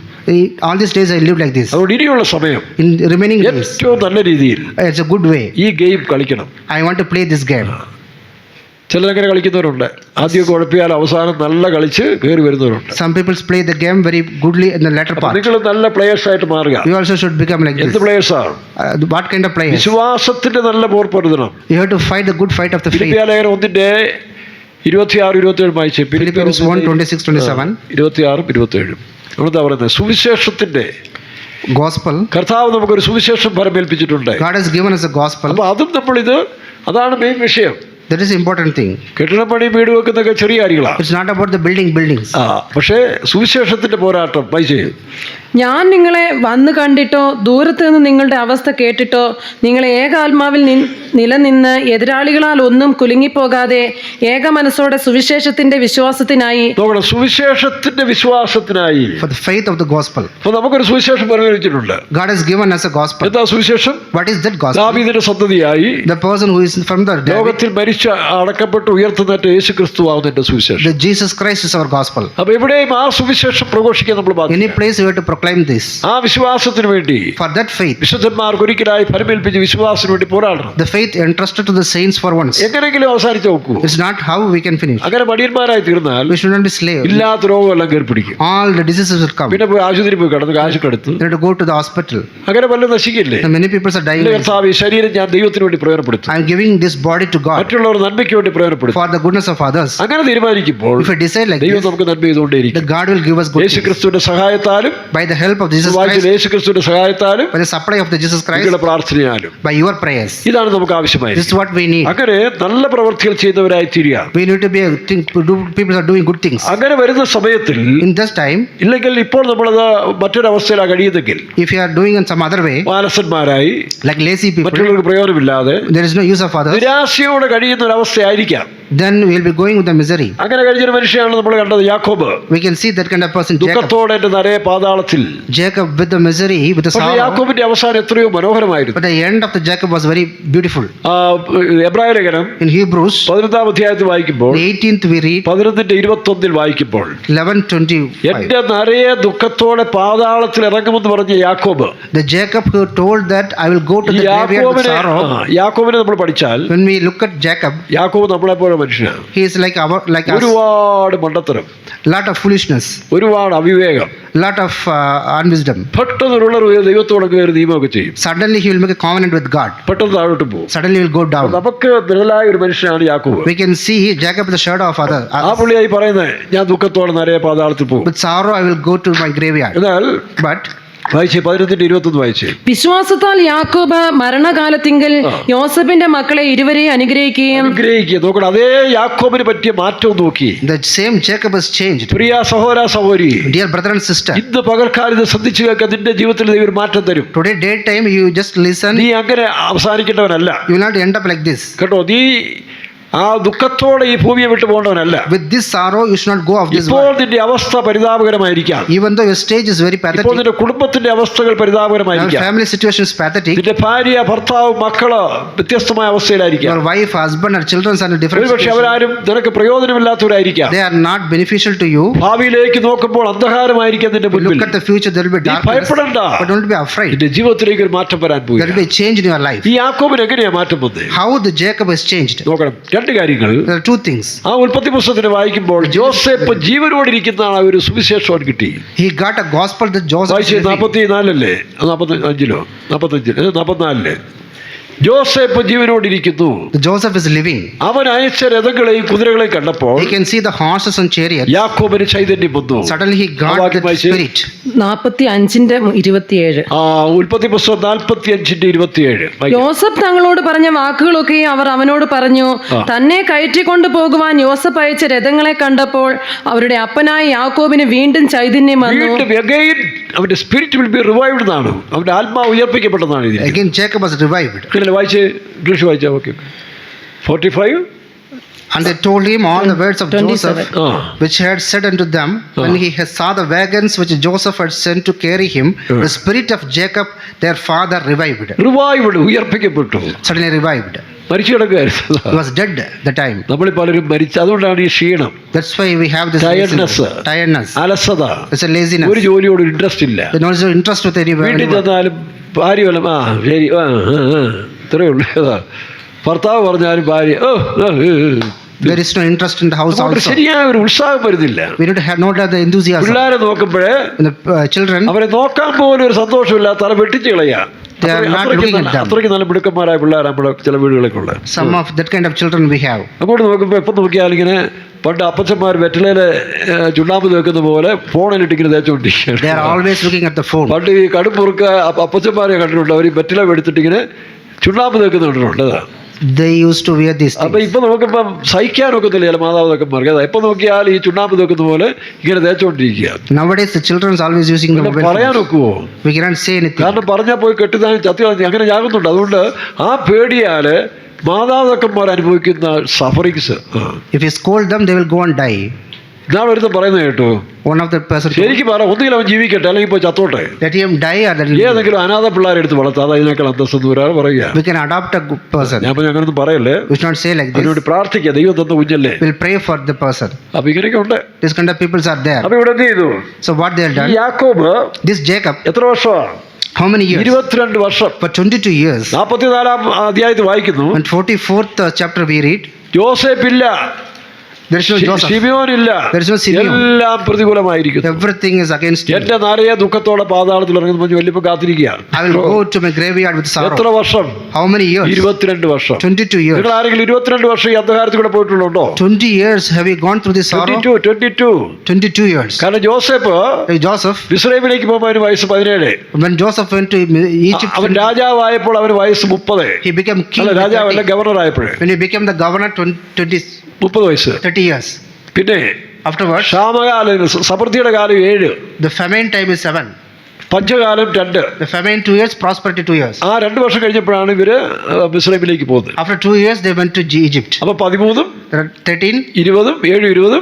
All these days I lived like this. അതുകൊണ്ട് ഇനിയുള്ള സമയം In remaining days, ഏറ്റവും നല്ല രീതിയിൽ it's a good way. ഈ ഗെയിം കളിക്കണം. I want to play this game. ചിലരങ്ങനെ കളിക്കുന്നവരുണ്ട്, ആദ്യമൊക്കെ കുഴപ്പിയാൽ അവസാനം നല്ല കളിച്ച് കയറി വരുന്നവരുണ്ട്. Some people play the game very goodly in the latter part. നിങ്ങൾ നല്ല പ്ലേയേഴ്സ് ആയിട്ട് മാറുക. You also should become like എന്ത് this. പ്ലേയേഴ്സാണ്? What kind of players? വിശ്വാസത്തിന്റെ നല്ല പോർപ്പൊരുതണം. You have to fight the good fight of the faith. ഫിലിപ്പിയ ലേഖനം 1:26-27 വായിച്ചേ. Philippians 1:26-27. 26-27 എന്താ പറയുന്നത്? സുവിശേഷത്തിന്റെ Gospel. കർത്താവ് നമുക്കൊരു സുവിശേഷം ഫലമേൽപ്പിച്ചിട്ടുണ്ട്. God has given us a gospel. അപ്പൊ അതും അതാണ് മെയിൻ വിഷയം. That is the important thing. കെട്ടിടപ്പണി വീട് വെക്കുന്നൊക്കെ ചെറിയ കാര്യങ്ങളാണ്. It's not about the buildings. പക്ഷേ സുവിശേഷത്തിന്റെ പോരാട്ടം വായിച്ചേ. ഞാൻ നിങ്ങളെ വന്നു കണ്ടിട്ടോ ദൂരത്ത് നിന്ന് നിങ്ങളുടെ അവസ്ഥ കേട്ടിട്ടോ നിങ്ങളെ ഏകാത്മാവിൽ നിലനിന്ന് എതിരാളികളാൽ ഒന്നും കുലുങ്ങിപ്പോകാതെ ഏക മനസ്സോടെ സുവിശേഷത്തിന്റെ വിശ്വാസത്തിനായി സുവിശേഷത്തിന്റെ വിശ്വാസത്തിനായി for the faith of the gospel. അപ്പോൾ നമുക്കൊരു സുവിശേഷം പറഞ്ഞിട്ടുണ്ട്. God has given us a gospel. എന്താ സുവിശേഷം? What is that gospel? ദാവീദിന്റെ സന്തതിയായി The person who is from the ലോകത്തിൽ മരിച്ച അടക്കപ്പെട്ട് ഉയർത്തുന്നേറ്റ യേശു ക്രിസ്തുവാകുന്നതിന്റെ സുവിശേഷം. The Jesus Christ is our gospel. അപ്പോൾ എവിടെയും ആ സുവിശേഷം പ്രഘോഷിക്കാൻ നമ്മൾ ബാധ്യസ്ഥരാണ്. Any place you have to proclaim this. ആ വിശ്വാസത്തിന് വേണ്ടി, for that faith, വിശുദ്ധന്മാർക്ക് ഒരിക്കലായി ഫലമേൽപ്പിച്ച വിശ്വാസത്തിന് വേണ്ടി പോരാടണം. The faith entrusted to the saints for once. എങ്ങനെയെങ്കിലും അവസാനിച്ച് നോക്കൂ. It's not how we can finish. അങ്ങനെ മടിയന്മാരായി തീർന്നാൽ We should not be slaves. ഇല്ലാത്ത രോഗമെല്ലാം കയറി പിടിക്കും. All the diseases will come. പിന്നെ പോയി ആശുപത്രി പോയി കിടന്ന് കാശൊക്കെ എടുത്ത് You have to go to the hospital. അങ്ങനെ പലരും നശിക്കില്ലേ? And many people are dying. കർത്താവ് ഈ ശരീരം ഞാൻ ദൈവത്തിന് വേണ്ടി പ്രയോജനപ്പെടുത്തും, I am giving this body to God മറ്റുള്ളവർ നന്മയ്ക്ക് വേണ്ടി പ്രയോജനപ്പെടുത്തും. for the goodness of others. അങ്ങനെ തീരുമാനിക്കുമ്പോൾ If I decide like ദൈവം this, നമുക്ക് നന്മ ചെയ്തുകൊണ്ടേയിരിക്കും. the God will give us good Yeshu things. ക്രിസ്തുവിന്റെ സഹായത്താലും By the help of Jesus Christ, യേശു ക്രിസ്തുവിന്റെ സഹായത്താലും by the supply of the Jesus Christ, നിങ്ങളുടെ പ്രാർത്ഥനയാലും by your prayers. ഇതാണ് നമുക്ക് ആവശ്യമായി. This is what we need. അങ്ങനെ നല്ല പ്രവൃത്തികൾ ചെയ്യുന്നവരായി തീരുക. We need to be people are doing good things. അങ്ങനെ വരുന്ന സമയത്തിൽ In this time, ഇല്ലെങ്കിൽ ഇപ്പോൾ നമ്മളത് മറ്റൊരവസ്ഥയിലാണ് കഴിയുന്നെങ്കിൽ if you are doing in some other way, മാനസന്മാരായി like lazy people, മറ്റുള്ളവർക്ക് പ്രയോജനമില്ലാതെ there is no use of others, നിരാശയോടെ കഴിയുന്ന ഒരു അവസ്ഥയായിരിക്കാം. then we will be going with the misery. അങ്ങനെ കഴിഞ്ഞൊരു മനുഷ്യനാണ് നമ്മൾ കണ്ടത്, യാക്കോബ്. We can see that kind of person, Jacob. ദുഃഖത്തോടെ എന്റെ നരേ പാതാളത്തിൽ. Jacob with the misery, with the പക്ഷേ sorrow. യാക്കോബിന്റെ അവസാനം എത്രയോ മനോഹരമായിരുന്നു. But the end of the Jacob was very beautiful. എബ്രായ ലേഖനം In Hebrews 11-ാം അധ്യായത്തിൽ വായിക്കുമ്പോൾ, the 18th we read 11:21 വായിക്കുമ്പോൾ, 11:25. എന്റെ നരയെ ദുഃഖത്തോടെ പാതാളത്തിൽ ഇറങ്ങുമെന്ന് പറഞ്ഞ യാക്കോബ്. The Jacob who told that I will go to the graveyard with sorrow. യാക്കോബിനെ നമ്മൾ പഠിച്ചാൽ, When we look at Jacob, യാക്കോബ് നമ്മളെ പോലെ മനുഷ്യനാണ്. he is like us. ഒരുപാട് മണ്ടത്തരം, Lot of foolishness, ഒരുപാട് അവിവേകം, lot of unwisdom. പെട്ടെന്നുള്ള ദൈവത്തോടെ കയറി നിയമമൊക്കെ ചെയ്യും. Suddenly he will make a covenant with God. പെട്ടെന്ന് താഴോട്ട് പോകും. Suddenly he will go down. നമുക്ക് നിഴലായ ഒരു മനുഷ്യനാണ് യാക്കോബ്. We can see Jacob with the shadow of others. ആ പുള്ളിയായി പറയുന്നത്, ഞാൻ ദുഃഖത്തോടെ നരയെ പാതാളത്തിൽ പോകും. With sorrow I will go to my graveyard. എന്നാൽ But വായിച്ചേ 11:21 വായിച്ചേ. വിശ്വാസത്താൽ യാക്കോബ് മരണകാലത്തിങ്കൽ യോസഫിന്റെ മക്കളെ ഇരുവരെയും അനുഗ്രഹിക്കുകയും നോക്കണം, അതേ യാക്കോബിന് പറ്റിയ മാറ്റം നോക്കി. the same Jacob has changed. പ്രിയ സഹോദര സഹോദരി, Dear brother and sister, ഇന്ന് പകൽക്കാലം ഇത് ശ്രദ്ധിച്ചു കേൾക്കാൻ, നിന്റെ ജീവിതത്തിൽ ദൈവം ഒരു മാറ്റം തരും. today daytime you just listen. നീ അങ്ങനെ അവസാനിക്കേണ്ടവനല്ല You will not end up like this. കേട്ടോ. നീ ആ ദുഃഖത്തോടെ ഈ ഭൂമിയെ വിട്ടു പോകേണ്ടവനല്ല. With this sorrow you should not go of this ഇപ്പോൾ world. നിന്റെ അവസ്ഥ പരിതാപകരമായിരിക്കാം. Even though your stage is very ഇപ്പോൾ pathetic, നിന്റെ കുടുംബത്തിന്റെ അവസ്ഥകൾ your പരിതാപകരമായിരിക്കാം. family situation is pathetic, നിന്റെ ഭാര്യ, ഭർത്താവ്, മക്കള് വ്യത്യസ്തമായ അവസ്ഥയിലായിരിക്കാം. your wife, husband or children are in a different ഒരുപക്ഷെ situation. അവരാരും നിനക്ക് പ്രയോജനമില്ലാത്തവരായിരിക്കാം. They are not beneficial to you. ഭാവിയിലേക്ക് നോക്കുമ്പോൾ അന്ധകാരമായിരിക്കാം നിന്റെ You മുൻപിൽ. look at the future, there will be നീ darkness, ഭയപ്പെടണ്ട. but don't be afraid. നിന്റെ ജീവിതത്തിലേക്ക് ഒരു മാറ്റം വരാൻ പോയി. There will be a change in your life. ഈ യാക്കോബിന് എങ്ങനെയാ മാറ്റം വന്നത്? How the Jacob has changed. നോക്കണം, രണ്ട് കാര്യങ്ങൾ. There are two things. ആ ഉൽപ്പത്തി പുസ്തകത്തിന് വായിക്കുമ്പോൾ ജോസഫ് ജീവനോടിരിക്കുന്നതാണ് ആ ഒരു സുവിശേഷം കിട്ടി. He got a gospel that Joseph is വായിച്ചേ living. 44 45 44 ജോസഫ് ജീവനോടിരിക്കുന്നു. Joseph is living. അവൻ അയച്ച രഥങ്ങളെയും കുതിരകളെയും കണ്ടപ്പോൾ He can see the horses and chariots. യാക്കോബിന് ചൈതന്യം വന്നു. Suddenly he got വാക്യം the വായിച്ചേ. spirit. 45:27. ഉൽപ്പത്തി പുസ്തകം 45:27. യോസഫ് തങ്ങളോട് പറഞ്ഞ വാക്കുകളൊക്കെ അവർ അവനോട് പറഞ്ഞു. തന്നെ കയറ്റിക്കൊണ്ടു പോകുവാൻ യോസഫ് അയച്ച രഥങ്ങളെ കണ്ടപ്പോൾ അവരുടെ അപ്പനായ യാക്കോബിന് വീണ്ടും ചൈതന്യം വന്നു. വീണ്ടും again അവന്റെ സ്പിരിറ്റ് വിൽ ബി റിവൈവ്ഡ് എന്നാണ്, അവന്റെ ആത്മാവ് ഉയർപ്പിക്കപ്പെട്ടതാണ് ഇതിൽ. Again Jacob was revived. വായിച്ച് ഇംഗ്ലീഷ് വായിച്ചാൽ okay. 45 And they told him all the words of 27. Joseph, ആ which he had said unto them, when he had saw the wagons which Joseph had sent to carry him, the spirit of Jacob, their father, revived. Revived, ഉയർപ്പിക്കപ്പെട്ടു, Suddenly revived. മരിച്ചു കിടക്കുകയായിരുന്നു. He was dead the time. നമ്മൾ പലരും മരിച്ചു. അതുകൊണ്ടാണ് ഈ ക്ഷീണം, That's why we have this Tiredness. tiredness. അലസത, It's a laziness. ഒരു ജോലിയോട് ഇൻട്രസ്റ്റ് ഇല്ല. There's no interest with any വീട്ടിൽ anyone. ചെന്നാലും ഭാര്യ വല്ല ആ ശരി ഇത്രയേ ഉള്ളൂ. അതാ ഭർത്താവ് പറഞ്ഞാലും ഭാര്യ There is no interest in the house അതുകൊണ്ട് also. ശരിയായ ഒരു ഉത്സാഹം വരുന്നില്ല. We need to have not have the enthusiasm. പിള്ളേരെ നോക്കുമ്പോഴേ When the children, അവരെ നോക്കാൻ പോലും ഒരു സന്തോഷമില്ല, തല വെട്ടിച്ച് കളയാ. They are not looking at them. അത്രയ്ക്ക് നല്ല മിടുക്കന്മാരായ പിള്ളേർ നമ്മുടെ ചില വീടുകളൊക്കെ ഉള്ളത്. some of that kind of children we have. അങ്ങോട്ട് നോക്കുമ്പോൾ എപ്പം നോക്കിയാൽ ഇങ്ങനെ പണ്ട് അപ്പച്ചന്മാർ വെറ്റിലയിലെ ചുണ്ണാമ്പ് തേക്കുന്ന പോലെ ഫോണിലിട്ട് ഇങ്ങനെ They തേച്ചുകൊണ്ടിരിക്കുകയാണ്. are always looking at the phone. പണ്ട് ഈ കടുപ്പുറുക്ക അപ്പച്ചന്മാരെ കണ്ടിട്ടുണ്ട്, അവർ വെറ്റില എടുത്തിട്ട് ഇങ്ങനെ ചുണ്ണാമ്പ് തേക്കുന്ന കണ്ടിട്ടുണ്ട്. അതാ They used to wear these അപ്പൊ things. ഇപ്പൊ നമുക്കിപ്പം സഹിക്കാനൊക്കത്തില്ല ചില മാതാപിതാക്കന്മാർക്ക്. അതാ എപ്പം നോക്കിയാൽ ഈ ചുണ്ണാമ്പ് തേക്കുന്ന പോലെ ഇങ്ങനെ തേച്ചുകൊണ്ടിരിക്കുക. Nowadays the children is always using the mobile phones. പറയാനൊക്കുവോ? We cannot say anything. കാരണം പറഞ്ഞാൽ പോയി കെട്ടിതാൻ ചത്തി കളഞ്ഞ് അങ്ങനെ ആകുന്നുണ്ട്. അതുകൊണ്ട് ആ പേടിയാല് മാതാപിതാക്കന്മാർ അനുഭവിക്കുന്ന sufferings. If you scold them, they will go and die. ഇതാണ് ഒരുത്തം പറയുന്നത് കേട്ടോ. One of the person, ശരിക്കും പറ, ഒന്നുകിൽ അവൻ ജീവിക്കട്ടെ അല്ലെങ്കിൽ ഇപ്പോൾ ചത്തോട്ടെ. let him die or let him. ഏതെങ്കിലും അനാഥ പിള്ളേരെ എടുത്ത് വളർത്താം, അത് അതിനേക്കാൾ അന്തസ്സെന്ന് ഒരാൾ പറയുക. We can adopt a good person. ഞാൻ പറഞ്ഞു അങ്ങനൊന്നും പറയല്ലേ, We should not say like this. അതിനോട് പ്രാർത്ഥിക്കുക, ദൈവം തന്ന കുഞ്ഞല്ലേ. We'll pray for the person. അപ്പൊ ഇങ്ങനെയൊക്കെ ഉണ്ട്. This kind of peoples are there. അപ്പൊ ഇവിടെ എന്ത് ചെയ്തു? So what they have ഈ done? യാക്കോബ് This Jacob, എത്ര വർഷമാണ്? how many years? 22 വർഷം. For 22 years. 44 അധ്യായത്തിൽ വായിക്കുന്നു, And 44th chapter we read, യോസേഫ് ഇല്ല, there is no Joseph. Simeon ഇല്ല, There is no Simeon. എല്ലാം പ്രതികൂലമായിരിക്കുന്നു. Everything is against you. എന്റെ നാരയെ ദുഃഖത്തോടെ പാതാളത്തിൽ ഇറങ്ങുന്ന പറഞ്ഞു വലിപ്പം കാത്തിരിക്കുക. I will go to my graveyard with sorrow. എത്ര വർഷം? How many years? 22 വർഷം. 22 years. നിങ്ങൾ ആരെങ്കിലും 22 വർഷം ഈ അന്ധകാരത്തിൽ കൂടെ പോയിട്ടുള്ളോ? 20 years have you gone through this sorrow? 22 years. കാരണം ജോസഫ് Like Joseph, മിസ്രൈമിലേക്ക് പോകുമ്പോൾ അവന് വയസ്സ് 17. when Joseph went to Egypt, അവൻ രാജാവായപ്പോൾ അവന് വയസ്സ് 30. he became king. അല്ല, with രാജാവല്ല, 30. ഗവർണർ ആയപ്പോഴേ When he became the governor, 30 വയസ്സ്. 30 years. പിന്നെ Afterwards, ക്ഷാമകാലം, സമൃദ്ധിയുടെ കാലം 7, the famine time is 7. പഞ്ചകാലം 2. The famine 2 years, prosperity 2 years. ആ 2 വർഷം കഴിഞ്ഞപ്പോഴാണ് ഇവര് മിസ്രൈമിലേക്ക് പോകുന്നത്. After 2 years, they went to Egypt. അപ്പൊ 13, 13, 20, 7, 20, 2,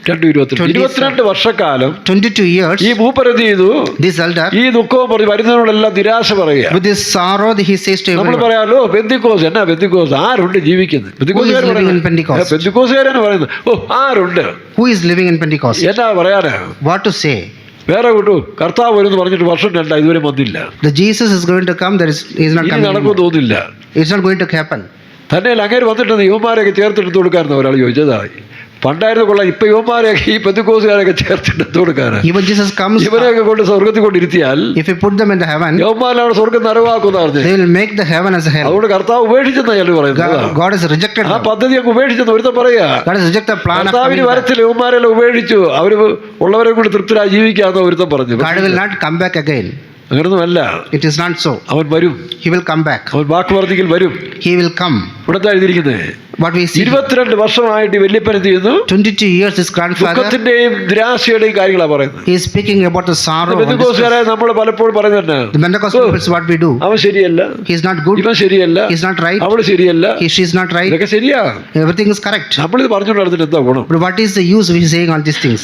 22 വർഷക്കാലം 22 years. ഈ മൂപ്പരെന്ത് ചെയ്തു? This elder, ഈ ദുഃഖവും പറഞ്ഞ് വരുന്നതിനോടെല്ലാം നിരാശ പറയുക. with this sorrow, he says to നമ്മൾ everyone, പറയാലോ പെന്തിക്കോസ്, എന്നാ പെന്തിക്കോസ്, ആരുണ്ട് ജീവിക്കുന്നത്? Who is living in Pentecost? പെന്തിക്കോസുകാരാണ് പറയുന്നത്. ഓ, ആരുണ്ട്, who is living in Pentecost? എന്നാ പറയാനാ? What to say? വേറെ കൂട്ടു കർത്താവ് വരുമെന്ന് പറഞ്ഞിട്ട് വർഷം 2 ഇതുവരെ വന്നില്ല. The Jesus is going to come. He is not ഇനി coming. നടക്കുമെന്ന് തോന്നില്ല. It's not going to happen. തന്നെ അങ്ങേര് വന്നിട്ട് യുവമാരെയൊക്കെ ചേർത്തെടുത്ത് കൊടുക്കാറുണ്ട്. ഒരാൾ ചോദിച്ചതായി പണ്ടായിരുന്നു കൊള്ളാം, ഇപ്പൊ യുവമാരെയൊക്കെ ഈ പെന്തിക്കോസുകാരൊക്കെ ചേർത്തെടുത്ത് കൊടുക്കാനാണ്. Even Jesus comes. ഇവരെയൊക്കെ കൊണ്ട് സ്വർഗത്തിൽ കൊണ്ടിരുത്തിയാൽ If you put them in the heaven, യവന്മാരവിടെ സ്വർഗം നരവാക്കുന്ന പറഞ്ഞു. they will make the heaven as a hell. അതുകൊണ്ട് കർത്താവ് ഉപേക്ഷിച്ചെന്നാ ചിലർ പറയുന്നത്. God has rejected ആ them. പദ്ധതി അങ്ങ് ഉപേക്ഷിച്ചെന്ന് ഒരുത്തം പറയാ. God has rejected the plan of കർത്താവിന് coming back. വരത്തില്ല, യവന്മാരെല്ലാം ഉപേക്ഷിച്ചു, അവര് ഉള്ളവരെ കൂടി തൃപ്തരായി ജീവിക്കാന്ന് ഒരുത്തം പറഞ്ഞു. God will not come back again. അങ്ങനൊന്നുമല്ല, It is not so. അവൻ വരും, He will come back. അവൻ വാക്ക് വർദ്ധിക്കൽ വരും. He will come. ഇവിടത്തെ എഴുതിയിരിക്കുന്നത് What we see, 22 വർഷമായിട്ട് വല്യപ്പൻ എന്ത് ചെയ്യുന്നു? 22 years, his grandfather, ദുഃഖത്തിന്റെയും നിരാശയുടെയും കാര്യങ്ങളാണ് പറയുന്നത്. he is speaking about the sorrow. ബന്ധുക്കോസുകാരെ നമ്മൾ പലപ്പോഴും പറയുന്നത് The Pentecostal people is what we do. അവൻ ശരിയല്ല, He is not good. ഇവൻ ശരിയല്ല, He is not right. അവള് ശരിയല്ല, She is not right. ഇതൊക്കെ ശരിയാ. Everything is correct. നമ്മളിത് പറഞ്ഞുകൊണ്ട് നടന്നിട്ട് എന്താ ഗുണം? But what is the use of saying all these things?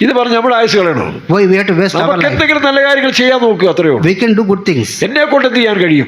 ഇത് പറഞ്ഞ് നമ്മുടെ ആയുസ് കളയണോ? Why we have to waste our നമുക്ക് life? എന്തെങ്കിലും നല്ല കാര്യങ്ങൾ ചെയ്യാൻ നോക്കുക, അത്രയോ. We can do good things. എന്നെ കൊണ്ട് എന്ത് ചെയ്യാൻ കഴിയും?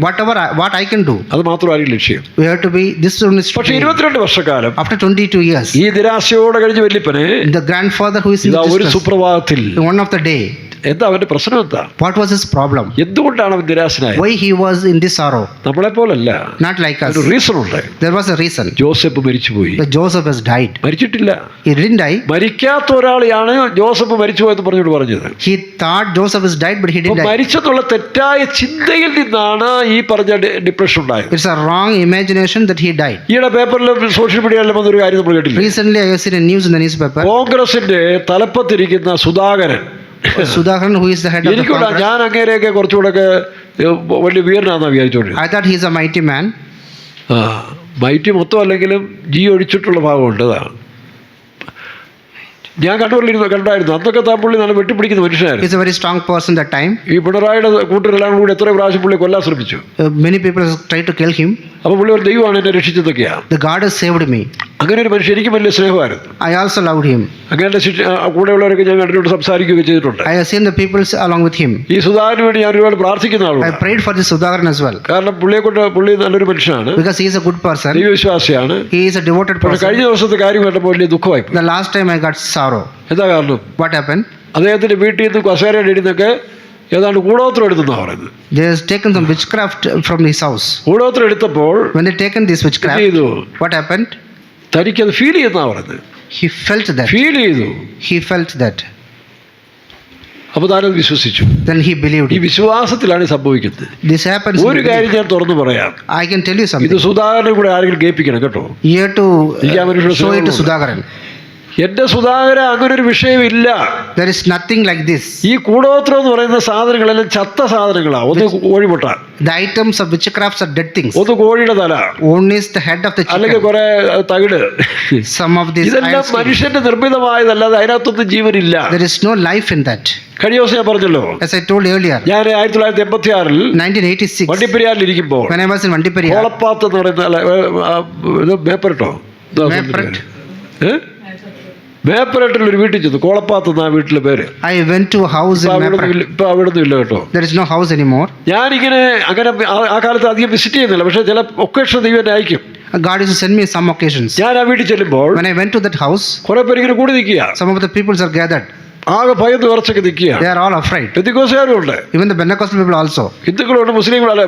What I can do. അത് മാത്രമായിരിക്കും ലക്ഷ്യം. We have to be this one is. പക്ഷെ 22 വർഷക്കാലം After 22 years, ഈ നിരാശയോടെ കഴിഞ്ഞ വല്യപ്പന് the grandfather who is in ഇതാ ഒരു distress, സുപ്രഭാതത്തിൽ one of the day, എന്താ അവന്റെ പ്രശ്നം? എന്താ, what was his problem? എന്തുകൊണ്ടാണ് അവൻ നിരാശനായത്? Why he was in this sorrow? നമ്മളെ പോലല്ല, Not like us. ഒരു റീസൺ ഉണ്ട്. There was a reason. Joseph മരിച്ചുപോയി. That Joseph has died. മരിച്ചിട്ടില്ല. He didn't die. മരിക്കാത്ത ഒരാളെയാണ് ജോസഫ് മരിച്ചുപോയെന്ന് പറഞ്ഞോട് പറഞ്ഞത്. He thought Joseph has died, but he didn't die. മരിച്ചെന്നുള്ള തെറ്റായ ചിന്തയിൽ നിന്നാണ് ഈ പറഞ്ഞ ഡിപ്രഷൻ ഉണ്ടായത്. It's a wrong imagination that he died. ഈയിടെ പേപ്പറിലും സോഷ്യൽ മീഡിയയിലും വന്നൊരു കാര്യം നമ്മൾ കേട്ടില്ല. Recently, I have seen a news in the newspaper. കോൺഗ്രസിന്റെ തലപ്പത്തിരിക്കുന്ന Sudhakaran, Sudhakan, who is the head of the എനിക്കൂടെ Congress. ഞാൻ അങ്ങേരെയൊക്കെ കുറച്ചുകൂടെ വലിയ വീരനാണെന്നാ വിചാരിച്ചോണ്ട്. I thought he is a mighty man. Mighty മൊത്തം അല്ലെങ്കിലും ജി ഒഴിച്ചിട്ടുള്ള ഭാഗമുണ്ട്. അതാണ് ഞാൻ കണ്ടായിരുന്നു. അന്നൊക്കെ താൻ പുള്ളി നല്ല വെട്ടിപ്പിടിക്കുന്ന മനുഷ്യനായിരുന്നു. He's a very strong person that time. ഈ പിണറായിയുടെ കൂട്ടരെല്ലാം കൂടി എത്ര പ്രാവശ്യം പുള്ളി കൊല്ലാൻ ശ്രമിച്ചു. Many people tried to kill him. അപ്പോൾ പുള്ളി ഒരു ദൈവമാണ് എന്നെ രക്ഷിച്ചതൊക്കെയാണ്. The God has saved me. അങ്ങനെ ഒരു മനുഷ്യൻ എനിക്ക് വലിയ സ്നേഹമായിരുന്നു. I also loved him. അങ്ങനെ കൂടെയുള്ളവരൊക്കെ ഞാൻ കണ്ടിട്ട് സംസാരിക്കുകയൊക്കെ ചെയ്തിട്ടുണ്ട്. I have seen the people along with him. ഈ സുധാകരന് വേണ്ടി ഞാൻ ഒരുപാട് പ്രാർത്ഥിക്കുന്ന I ആളാണ്. prayed for this Sudhakaran as well. കാരണം പുള്ളി നല്ലൊരു മനുഷ്യനാണ്, Because he is a good person. ദൈവവിശ്വാസിയാണ്. He is a devoted പക്ഷേ person. കഴിഞ്ഞ ദിവസത്തെ കാര്യം കേട്ടപ്പോൾ വലിയ ദുഃഖമായി. The last time I got sorrow. എന്താ കാരണം? What happened? അദ്ദേഹത്തിന്റെ വീട്ടിൽ നിന്ന് കസേരയുടെ ഇടിന്നൊക്കെ ഏതാണ്ട് കൂടോത്രം എടുത്തെന്നാണ് പറയുന്നത്. They has taken some witchcraft from his house. കൂടോത്രം എടുത്തപ്പോൾ When they taken this witchcraft, എന്ത് ചെയ്തു? what happened? തനിക്കത് ഫീൽ ചെയ്യുന്നതാണ് പറയുന്നത്. He felt that. ഫീൽ ചെയ്തു. He felt that. അപ്പോൾ താനത് വിശ്വസിച്ചു. Then he believed ഈ it. വിശ്വാസത്തിലാണ് സംഭവിക്കുന്നത്. This happens. ഒരു കാര്യം ഞാൻ തുറന്നു പറയാം. I can tell you ഇത് something. സുധാകരനെ കൂടെ ആരെങ്കിലും കേൾപ്പിക്കണം കേട്ടോ. You have to എനിക്ക് ആ മനുഷ്യനെ show it to സ്നേഹമുണ്ട്. Sudhakaran. എന്റെ സുധാകര അങ്ങനൊരു വിഷയമില്ല. There is nothing like this. ഈ കൂടോത്രം എന്ന് പറയുന്ന സാധനങ്ങളെല്ലാം ചത്ത സാധനങ്ങളാണ്. ഒന്ന് കോഴിമുട്ട, The items of witchcrafts are dead things. ഒന്ന് കോഴിയുടെ തല, One is the head of the അല്ലെങ്കിൽ chicken. കുറെ തകിട്. Some of these ഇതെല്ലാം iron skin. മനുഷ്യന്റെ നിർമ്മിതമായതല്ലാതെ അതിനകത്തൊന്നും ജീവനില്ല. There is no life in that. കഴിഞ്ഞ ദിവസം ഞാൻ പറഞ്ഞല്ലോ, As I told earlier, ഞാൻ 1986 1986, വണ്ടിപ്പെരിയാറിൽ ഇരിക്കുമ്പോൾ when I was in Vandiperiyar, കോളപ്പാത്ത് എന്ന് പറയുന്ന ഇത് മേപ്പരട്ടോ, Mapparat. മേപ്പരട്ടിലൊരു വീട്ടിൽ ചെന്നു. കോളപ്പാത്ത് എന്നാ വീട്ടിലെ പേര്. I went to a house in Mapparat. ഇപ്പൊ അവിടെ ഒന്നും ഇല്ല കേട്ടോ. There is no house anymore. ഞാനിങ്ങനെ അങ്ങനെ ആ കാലത്ത് അധികം വിസിറ്റ് ചെയ്യുന്നില്ല, പക്ഷേ ചില ഒക്കേഷൻ ദൈവം എന്നെ അയക്കും. God used to send me some occasions. ഞാൻ ആ വീട്ടിൽ ചെല്ലുമ്പോൾ When I went to that house, കുറെ പേര് ഇങ്ങനെ കൂടി നിൽക്കുക. some of the peoples are gathered. ആകെ ഭയന്ന് കുറച്ചൊക്കെ നിൽക്കുക. They are all afraid. പെന്തിക്കോസുകാരും ഉണ്ട്, Even the Pentecostal people also. ഹിന്ദുക്കളുണ്ട്, മുസ്ലിമുണ്ട്,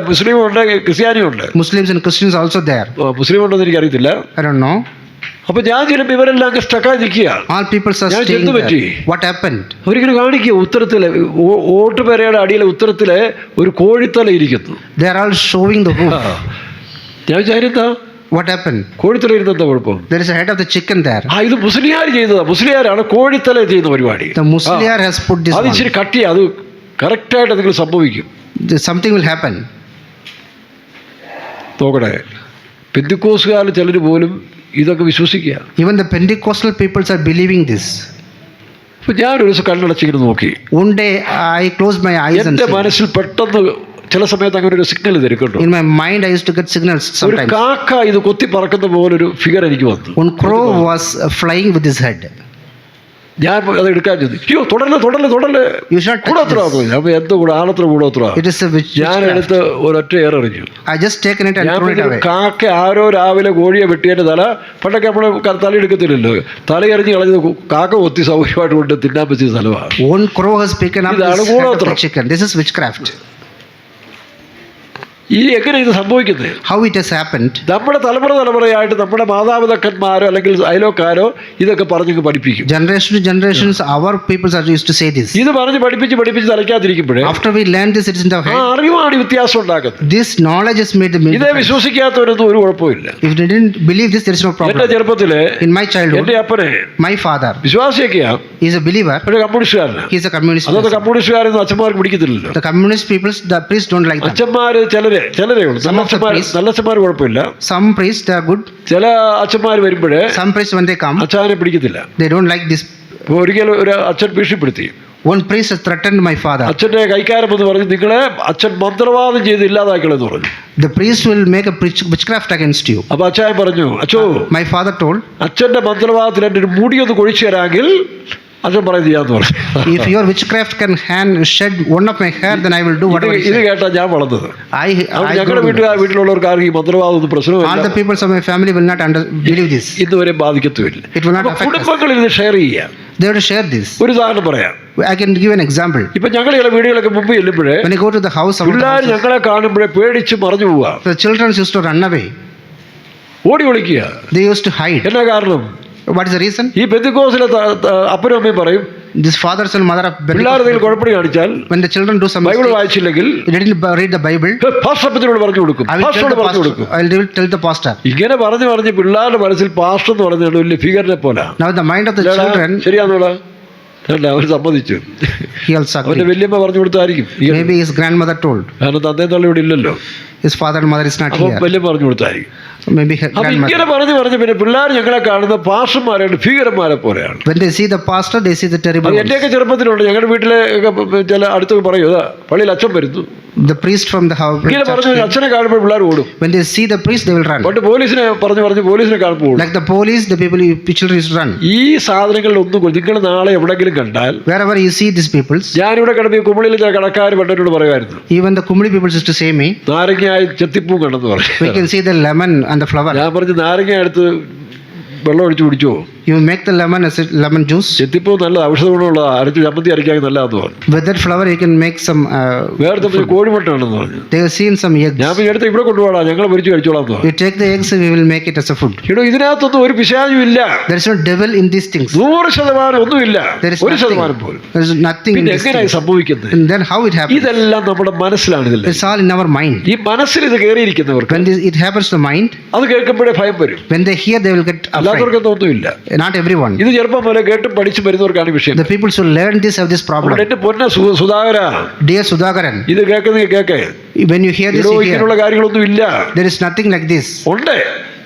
ക്രിസ്ത്യാനിയുണ്ട്. Muslims and Christians also there. മുസ്ലിം ഉണ്ടെന്ന് എനിക്കറിയത്തില്ല. I don't know. അപ്പൊ ഞാൻ ചിലപ്പോൾ ഇവരെല്ലാം അങ്ങ് സ്റ്റക്കായി നിൽക്കുക. All peoples are ഞാൻ staying ചെന്ന് പറ്റി. there. What happened? അവരിങ്ങനെ കാണിക്കുക, ഉത്തരത്തില് ഓട്ടുപേരയുടെ അടിയിലെ ഉത്തരത്തില് ഒരു കോഴിത്തല ഇരിക്കുന്നു. They are all showing the roof. ഞാൻ വിചാരിഎന്താ What happened? കോഴിത്തല ഇരുന്നെന്താ കുഴപ്പം? There is a head of the chicken there. ഇത് മുസ്ലിയാർ ചെയ്തതാ. മുസ്ലിയാരാണ് കോഴിത്തല ചെയ്യുന്ന പരിപാടി. The Musliar has put this അത് one. ഇച്ചിരി കട്ടിയാ, അത് കറക്റ്റായിട്ട് നിങ്ങൾ സംഭവിക്കും. Something will happen. നോക്കട്ടെ, പെന്തിക്കോസുകാരിൽ ചിലർ പോലും ഇതൊക്കെ വിശ്വസിക്കുക. Even the Pentecostal peoples are believing this. അപ്പൊ ഞാനൊരു ദിവസം കണ്ണടച്ചിങ്ങനെ നോക്കി. One day I closed my eyes and എന്റെ മനസ്സിൽ പെട്ടെന്ന് ചില സമയത്ത് അങ്ങനെ ഒരു സിഗ്നൽ തരും കേട്ടോ. in my mind I used to get signals ഒരു sometimes. കാക്ക ഇത് കൊത്തി പറക്കുന്ന പോലൊരു ഫിഗർ എനിക്ക് വന്നു. One crow was flying with his head. ഞാൻ അത് എടുക്കാൻ ചെന്നു. അയ്യോ തുടരല്. You should not touch കൂടോത്ര. this. അപ്പൊ എന്ത് കൂടെ ആളത്ര കൂടോത്ര. It is a ഞാൻ witchcraft. എടുത്ത് ഒരൊറ്റ ഏറെറിഞ്ഞു. I just taken it and ഞാൻ thrown it away. കാക്ക ആരോ രാവിലെ കോഴിയെ വെട്ടിയതിന്റെ തല, പണ്ടൊക്കെ നമ്മൾ തല എടുക്കത്തില്ലല്ലോ, തല എറിഞ്ഞ് കളഞ്ഞത് കാക്ക കൊത്തി സൗകര്യമായിട്ട് കൊണ്ട് തിന്നാൻ പറ്റിയ സ്ഥലമാണ്. One crow has picked up ഇതാണ് this head of the കൂടോത്രം. chicken. This is witchcraft. ഈ എങ്ങനെ ഇത് സംഭവിക്കുന്നത്? How it has happened? നമ്മുടെ തലമുറയായിട്ട് നമ്മുടെ മാതാപിതാക്കന്മാരോ അല്ലെങ്കിൽ അയലോക്കാരോ ഇതൊക്കെ പറഞ്ഞ് പഠിപ്പിക്കും. Generation to generations, our peoples are used to say this. ഇത് പറഞ്ഞ് പഠിപ്പിച്ച് തലയ്ക്കാതിരിക്കുമ്പോഴേ After we learn this, it is in our ആ head. അറിവാണ് ഈ വ്യത്യാസം ഉണ്ടാക്കുന്നത്. This knowledge has made the ഇതേ difference. വിശ്വസിക്കാത്തവരൊന്നും ഒരു കുഴപ്പമില്ല. If they didn't believe this, there is no എന്റെ problem. ചെറുപ്പത്തില് In my childhood, എന്റെ അപ്പനെ my father വിശ്വാസിയൊക്കെയാ, is a believer. ഒരു കമ്മ്യൂണിസ്റ്റുകാരനാണ്. He is a communist. അതൊക്കെ person. കമ്മ്യൂണിസ്റ്റുകാരൊന്നും അച്ഛന്മാർക്ക് പിടിക്കത്തില്ലല്ലോ. The communist peoples, the priests don't like them. അച്ഛന്മാര് ചിലരേ ഉള്ളൂ. നല്ല അച്ഛന്മാർ കുഴപ്പമില്ല. Some priests, they are good. ചില അച്ഛന്മാർ വരുമ്പോഴേ Some priests, when they come, അച്ഛനെ പിടിക്കത്തില്ല. they don't like this. ഒരിക്കലും ഒരു അച്ഛൻ ഭീഷണിപ്പെടുത്തി. One priest has threatened my father. അച്ഛന്റെ കൈക്കാരം എന്ന് പറഞ്ഞു, നിങ്ങളെ അച്ഛൻ മന്ത്രവാദം ചെയ്ത് ഇല്ലാതാക്കളെന്ന് പറഞ്ഞു. The priest will make a witchcraft against you. അപ്പൊ അച്ഛൻ പറഞ്ഞു, അച്ഛോ My father told, അച്ഛന്റെ മന്ത്രവാദത്തിൽ എൻ്റെ ഒരു മുടിയൊന്ന് കൊഴിച്ചു തരാമെങ്കിൽ അച്ഛൻ പറയുന്നത് ചെയ്യാന്ന് പറഞ്ഞു. if your witchcraft can shed one of my hair, then I will do whatever you ഇത് say. കേട്ടാ ഞാൻ വളർന്നത്. ഞങ്ങളുടെ I വീട്ടിലുള്ളവർക്ക് ആർക്കും ഈ മന്ത്രവാദം ഒന്നും all പ്രശ്നമില്ല. the peoples of my family will not believe this. ഇതുവരെ ബാധിക്കത്തുമില്ല. It will not അപ്പൊ affect us. കുടുംബങ്ങളിൽ ഇത് ഷെയർ ചെയ്യാം. They have to share this. ഒരു ഉദാഹരണം പറയാം. I can give an example. ഇപ്പൊ ഞങ്ങൾ ചില വീടുകളൊക്കെ മുമ്പ് ചെല്ലുമ്പോഴേ When I go to the house, of പിള്ളേർ ഞങ്ങളെ കാണുമ്പോഴേ പേടിച്ച് മറഞ്ഞു പോവുക, the children used to run away. ഓടി ഒളിക്കുക. They used to hide. എന്നാ കാരണം? What is the reason? ഈ പെന്തിക്കോസിലെ അപ്പനും അമ്മയും പറയും, This fathers and mother of പിള്ളേർ Pentecost, എന്തെങ്കിലും കുഴപ്പടി കാണിച്ചാൽ, when the children do some Bible mistake, വായിച്ചില്ലെങ്കിൽ they didn't read the Bible, പാസ്റ്റപ്പത്തിനോട് പറഞ്ഞു കൊടുക്കും, I will tell പാസ്റ്ററോട് the പറഞ്ഞു pastor. കൊടുക്കും. I will tell the pastor. ഇങ്ങനെ പറഞ്ഞ് പിള്ളേരുടെ മനസ്സിൽ പാസ്റ്റർ എന്ന് പറഞ്ഞാൽ വലിയ ഫിഗറിനെ പോലെ. Now the mind of the children, ശരിയാന്നോടാ? അല്ല അവർ സമ്മതിച്ചു. He also അവൻ്റെ agreed. വല്യമ്മ പറഞ്ഞു കൊടുത്തായിരിക്കും. Maybe his grandmother told. കാരണം തന്തയും തള്ളയും ഇവിടെ ഇല്ലല്ലോ. His father and mother is not അപ്പം here. വല്യമ്മ പറഞ്ഞു കൊടുത്തായിരിക്കും. Maybe her അപ്പൊ grandmother. ഇങ്ങനെ പറഞ്ഞ് പിന്നെ പിള്ളേർ ഞങ്ങളെ കാണുന്ന പാഷന്മാരായിട്ട് ഭീകരന്മാരെ പോലെയാണ്. When they see the pastor, they see the terrible അത് ones. എൻ്റെയൊക്കെ ചെറുപ്പത്തിലുണ്ട്. ഞങ്ങളുടെ വീട്ടിലെ ചില അടുത്തൊക്കെ പറയും, അതാ പള്ളിയിൽ അച്ഛൻ വരുന്നു, The priest from the house. ഇങ്ങനെ പറഞ്ഞു അച്ഛനെ കാണുമ്പോൾ പിള്ളേർ ഓടും. When they see the priest, they will run. പണ്ട് പോലീസിനെ പറഞ്ഞ് പോലീസിനെ കാണുമ്പോൾ ഓടും. Like the police, the children used to run. ഈ സാധനങ്ങളിലൊന്നും നിങ്ങൾ നാളെ എവിടെങ്കിലും കണ്ടാൽ, Wherever you see these peoples, ഞാനിവിടെ കിടന്ന് കുമളിയിൽ ചില കടക്കാർ പണ്ടോട് പറയുമായിരുന്നു, even the Kumuli peoples used to say me, നാരങ്ങയായി ചെത്തിപ്പൂ കണ്ടെന്ന് പറഞ്ഞു. we can see the lemon and the flower. ഞാൻ പറഞ്ഞു നാരങ്ങ എടുത്ത് വെള്ളം ഒഴിച്ച് കുടിച്ചോ? You make the lemon as a lemon juice. ചെത്തിപ്പൂ നല്ല ഔഷധ ഗുണമുള്ള അരച്ച് ചമ്മന്തി അരയ്ക്കാൻ നല്ലതാന്ന് പറഞ്ഞു. With that flower, you can make some. വേറെ കോഴിമുട്ട ഉണ്ടെന്ന് പറഞ്ഞു. They have seen some eggs. ഞാൻ പിന്നെ എടുത്ത് ഇവിടെ കൊണ്ടുപോകാം, ഞങ്ങൾ പൊരിച്ച് കഴിച്ചോളാം എന്ന് പറഞ്ഞു. You take the eggs, we will make it as a food. ഇതിനകത്തൊന്നും ഒരു പിശാചും ഇല്ല. There is no devil in these things. 100% ഒന്നുമില്ല. There is 1% പോലും. There is nothing in പിന്നെ these എങ്ങനെയായി things. സംഭവിക്കുന്നത്? And then how it happens? ഇതെല്ലാം നമ്മുടെ മനസ്സിലാണ്. ഇതില്ല It's all in our mind. ഈ മനസ്സിൽ ഇത് കയറിയിരിക്കുന്നവർക്ക് When it happens to the mind, അത് കേൾക്കുമ്പോഴേ ഭയം വരും. when they hear, they will get afraid. അല്ലാത്തവർക്കൊന്നും ഒന്നുമില്ല. Not everyone. ഇത് ചെറുപ്പം പോലെ കേട്ടും പഠിച്ചു വരുന്നവർക്കാണ് വിഷയം. The people who learn this have this problem. എന്റെ പൊന്ന സുധാകര, Dear Sudhakaran, ഇത് കേൾക്കേ when you hear this, you hear. ഇങ്ങനെയുള്ള കാര്യങ്ങളൊന്നും ഇല്ല. There is nothing like this. ഉണ്ട്.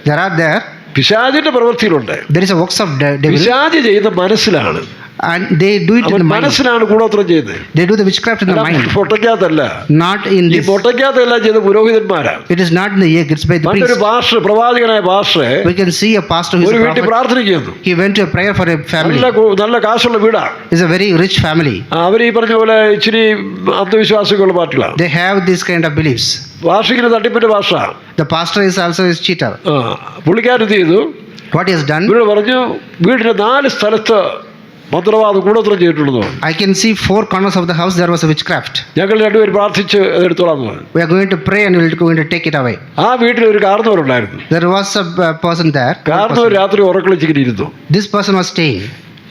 There are there. പിശാചിന്റെ പ്രവൃത്തിയിലുണ്ട്. There is a works of devil, പിശാച് ചെയ്യുന്ന മനസ്സിലാണ്. and they do it in അവൻ the mind. മനസ്സിലാണ് കൂടോത്രം ചെയ്യുന്നത്. They do the witchcraft in the mind, പൊട്ടയ്ക്കകത്തല്ല. not in ഈ this. പൊട്ടയ്ക്കകത്തെല്ലാം ചെയ്ത പുരോഹിതന്മാരാണ്. It is not in the egg, it's by the പണ്ടൊരു priest. പ്രവാചകനായ ഭാഷ We can see a pastor who is ഒരു a വീട്ടിൽ prophet. പ്രാർത്ഥിക്കുന്നു. He went to a prayer for a family. നല്ല കാശുള്ള വീടാ. It's a very rich family. അവർ ഈ പറഞ്ഞ പോലെ ഇച്ചിരി അന്ധവിശ്വാസികളുള്ള പാർട്ടികളാണ്. They have this kind of beliefs. ഭാഷയ്ക്കിന് തട്ടിപ്പിന്റെ ഭാഷ. The pastor is also a cheater. പുള്ളിക്കാരൻ എന്ത് ചെയ്തു? What he has done? ഇവരോട് പറഞ്ഞു, വീടിന്റെ 4 സ്ഥലത്ത് മന്ത്രവാദം കൂടോത്രം ചെയ്തിട്ടുണ്ടെന്ന് പറഞ്ഞു. I can see 4 corners of the house there was a witchcraft. ഞങ്ങൾ രണ്ടുപേരും പ്രാർത്ഥിച്ച് എടുത്തോളാം എന്ന് പറഞ്ഞു. We are going to pray and we are going to take it away. ആ വീട്ടിൽ ഒരു കാരണവരുണ്ടായിരുന്നു. There was a person there. കാരണവർ രാത്രി ഉറക്കളിച്ചിങ്ങനെ ഇരുന്നു. This person was staying.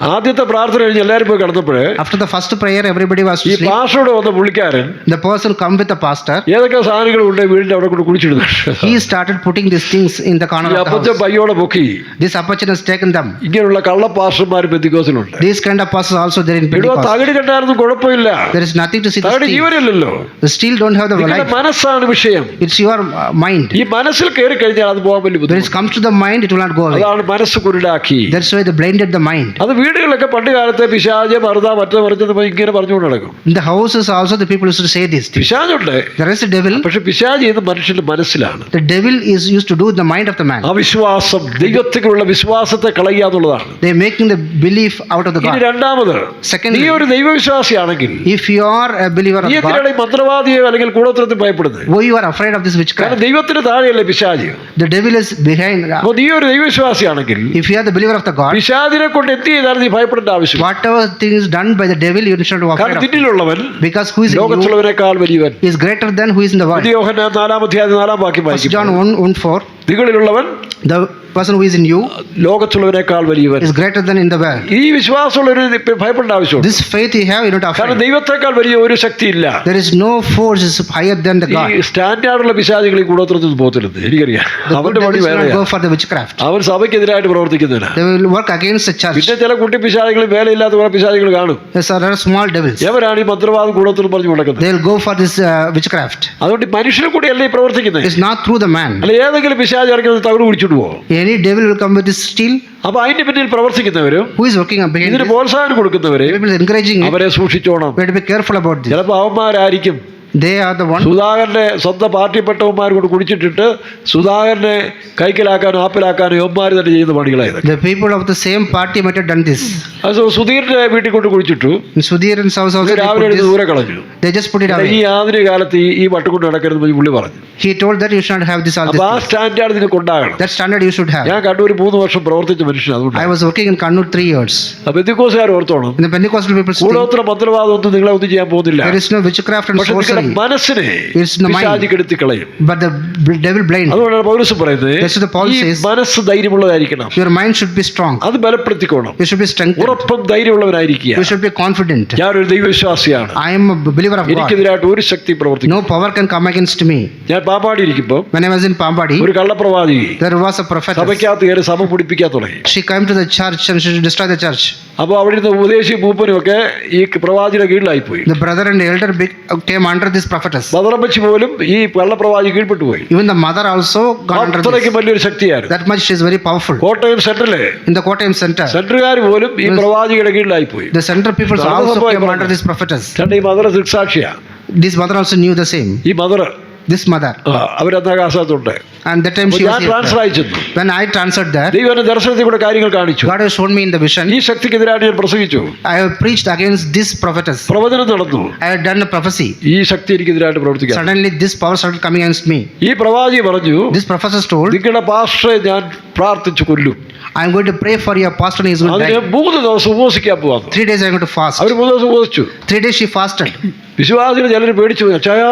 ആദ്യത്തെ പ്രാർത്ഥന കഴിഞ്ഞ് എല്ലാവരും പോയി കിടന്നപ്പോഴേ After the first prayer, everybody was ഈ to sleep. പാസ്റ്ററോട് വന്ന പുള്ളിക്കാരൻ The person come with the pastor. ഏതൊക്കെ സാധനങ്ങൾ ഉണ്ട് വീടിന്റെ അവിടെ കൊണ്ട് കുടിച്ചിടുന്നുണ്ട്. He started putting these things in the corner ഈ of the അപ്പച്ച house. പയ്യോടെ പൊക്കി. This Apachan has taken them. ഇങ്ങനെയുള്ള കള്ള പാസ്റ്റർമാർ പെന്തിക്കോസിലുണ്ട്. These kind of pastors also there in ഇവിടെ Pentecost. തകടി കണ്ടായിരുന്നു കുഴപ്പമില്ല. There is nothing to see the തകടി steel. ജീവനല്ലല്ലോ. The steel don't have the നിങ്ങളുടെ life. മനസ്സാണ് വിഷയം. It's your mind. ഈ മനസ്സിൽ കയറി കഴിഞ്ഞാൽ അത് പോകാൻ വലിയ When it ബുദ്ധിമുട്ട്. comes to the mind, it will not go away. അതാണ് മനസ്സ് കുരുടാക്കി. That's why they blinded the mind. അത് വീടുകളിലൊക്കെ പണ്ട് കാലത്തെ പിശാച് മറുത മറ്റേ മറിച്ചത് ഇങ്ങനെ പറഞ്ഞുകൊണ്ട് നടക്കും. In the houses also the people used to say this thing. പിശാചുണ്ട്. There is a devil. പക്ഷെ പിശാച് ചെയ്യുന്നത് മനുഷ്യന്റെ മനസ്സിലാണ്. The devil is used to do in the mind of the man. അവിശ്വാസം, ദൈവത്തിലുള്ള വിശ്വാസത്തെ കളയുക എന്നുള്ളതാണ്. They are making the belief out of the ഇനി God. രണ്ടാമത്, Secondly, നീ ഒരു ദൈവവിശ്വാസിയാണെങ്കിൽ if you are a believer നീ of God, എന്തിനാണ് ഈ മന്ത്രവാദിയെ അല്ലെങ്കിൽ കൂടോത്രത്തിൽ ഭയപ്പെടുന്നത്? why you are afraid of this കാരണം witchcraft? ദൈവത്തിന് താഴെയല്ലേ പിശാച്. The devil is behind. അപ്പോൾ നീ ഒരു ദൈവവിശ്വാസിയാണെങ്കിൽ If you are the believer of the God, പിശാചിനെ കൊണ്ട് എന്ത് ചെയ്താലും നീ ഭയപ്പെടേണ്ട ആവശ്യം. whatever thing is done by the devil, you should be afraid കാരണം of. നിന്നിലുള്ളവൻ Because who is in you ലോകത്തുള്ളവനേക്കാൾ വലിയവൻ. is greater than who is in the world. യോഹന്നാൻ 4-4 വാക്യം 1 വായിക്കും. John 1:4. നിങ്ങളിലുള്ളവൻ The person who is in you ലോകത്തുള്ളവനേക്കാൾ വലിയവൻ. is greater than in the world. ഈ വിശ്വാസമുള്ളവർ ഭയപ്പെടേണ്ട ആവശ്യമുണ്ട്. This faith you have, you don't കാരണം afraid. ദൈവത്തെക്കാൾ വലിയ ഒരു ശക്തിയില്ല. There is no force is higher than the ഈ God. സ്റ്റാൻഡേർഡുള്ള പിശാചുകൾ ഈ കൂടോത്രത്തിൽ പോകത്തില്ലെന്ന് എനിക്കറിയാം. The അവന്റെ devils പണി will not വേറെയാ. go for the witchcraft. അവൻ സഭയ്ക്കെതിരായിട്ട് പ്രവർത്തിക്കുന്നതിനാ. They will work against the church. പിന്നെ ചില കുട്ടി പിശാചുകൾ വേലയില്ലാത്ത കുറെ പിശാചുകൾ കാണും. Yes, there are small devils. എവരാണ് ഈ മന്ത്രവാദം കൂടോത്രത്തിൽ പറഞ്ഞു നടക്കുന്നത്. They will go for this witchcraft. അതുകൊണ്ട് മനുഷ്യനെ കൂടിയല്ലേ ഈ പ്രവർത്തിക്കുന്നത്. It's not through the man. അല്ല ഏതെങ്കിലും പിശാച് ഇറങ്ങി തകട് കുടിച്ചിട്ട് പോകും. Any devil will come with this steel. അപ്പൊ അതിന്റെ പിന്നിൽ പ്രവർത്തിക്കുന്നവരും Who is working behind ഇതിന് this? പ്രോത്സാഹനം കൊടുക്കുന്നവര് People is encouraging it. അവരെ സൂക്ഷിച്ചോണം. We have to be careful about this. ചിലപ്പോൾ അവന്മാരായിരിക്കും They are the one. സുധാകരന്റെ സ്വന്തം പാർട്ടിപ്പെട്ടവന്മാർ കൊണ്ട് കുടിച്ചിട്ടിട്ട് സുധാകരനെ കൈക്കലാക്കാനും ആപ്പിലാക്കാനും യവന്മാർ തന്നെ ചെയ്യുന്ന പണികളായത്. The people of the same party might have done this. അത് സുധീറിന്റെ വീട്ടിൽ കൊണ്ട് കുടിച്ചിട്ടു. In Sudhir's house also they രാവിലെ put എടുത്ത് this. ദൂരെ കളഞ്ഞു. They just put it ഈ away. ആധുനിക കാലത്ത് ഈ വട്ടുകൊണ്ട് നടക്കരുത് പുള്ളി പറഞ്ഞു. He told that you should not have this all അപ്പൊ ആ this. സ്റ്റാൻഡേർഡ് നിങ്ങൾക്ക് ഉണ്ടാകണം. That standard you should have. ഞാൻ കണ്ണൂർ 3 വർഷം പ്രവർത്തിച്ച മനുഷ്യൻ. അതുകൊണ്ട് I was working in Kannur 3 years. പെന്തിക്കോസുകാർ ഓർത്തോണം, In the Pentecostal people still, കൂടോത്ര മന്ത്രവാദം ഒന്നും നിങ്ങളെ ഒന്നും ചെയ്യാൻ പോകുന്നില്ല. there is no witchcraft and പക്ഷെ sorcery. നമ്മുടെ മനസ്സിനെ It's in the mind. പിശാച് കെടുത്തി കളയും. but the devil blind. അതുകൊണ്ടാണ് പൗലോസ് പറയുന്നത് That's what Paul ഈ says. മനസ്സ് ധൈര്യമുള്ളതായിരിക്കണം. Your mind should be strong. അത് ബലപ്പെടുത്തിക്കോണം. You should be strengthened. ഉറപ്പും ധൈര്യമുള്ളവനായിരിക്കുക. You should be confident. ഞാനൊരു ദൈവവിശ്വാസിയാണ്. I am a believer of God. എനിക്കെതിരായിട്ട് ഒരു ശക്തി പ്രവർത്തിക്കും. No power can come against me. ഞാൻ പാമ്പാടി ഇരിക്കുമ്പോൾ When I was in Pambadi, ഒരു കള്ളപ്രവാചി there was a prophetess. സഭയ്ക്കകത്ത് കയറി സഭ പിടിപ്പിക്കാൻ തുടങ്ങി. She came to the church and she destroyed the church. അപ്പോൾ അവിടുന്ന് ഉപദേശി മൂപ്പനും ഒക്കെ ഈ പ്രവാചിയുടെ കീഴിലായിപ്പോയി. The brother and the elder came under this prophetess. ബദറമ്മച്ചി പോലും ഈ കള്ളപ്രവാചി കീഴ്പ്പെട്ടു പോയി. Even the mother also got under അത്രയ്ക്കും this. വലിയൊരു ശക്തിയായിരുന്നു. That much she is very powerful. Kottayam സെന്ററിലെ In the Kottayam center, സെന്ററുകാർ പോലും ഈ പ്രവാചിയുടെ കീഴിലായിപ്പോയി. the center people That's also the came point. under this prophetess. കാരണം ഈ മദർ ദൃക്സാക്ഷിയാ. This mother also knew the same. ഈ mother This mother. അവരന്ന് ആകാശത്തുണ്ട്. And that time she ഞാൻ was ട്രാൻസ്ഫർ here. അയച്ചു. When I transferred there, ദൈവം എന്നെ ദർശനത്തിൽ കൂടെ കാര്യങ്ങൾ കാണിച്ചു. God has shown me in the vision. ഈ ശക്തിക്കെതിരായിട്ട് ഞാൻ പ്രസംഗിച്ചു. I have preached against this prophetess. പ്രവചനം നടന്നു. I have done a prophecy. ഈ ശക്തി എനിക്കെതിരായിട്ട് പ്രവർത്തിക്കാം. Suddenly this power started coming against me. ഈ പ്രവാചി പറഞ്ഞു, This prophetess told, നിങ്ങളുടെ പാസ്റ്ററെ ഞാൻ പ്രാർത്ഥിച്ചു കൊല്ലും. I am going to pray for your pastor and he is going to അതിന് die. 3 ദിവസം ഉപവസിക്കാൻ പോവാന്ന്. 3 days I am going to fast. അവർ 3 ദിവസം ഉപവസിച്ചു. 3 days she fasted. വിശ്വാസികൾ ചിലർ പേടിച്ചു പോയി. അച്ചായ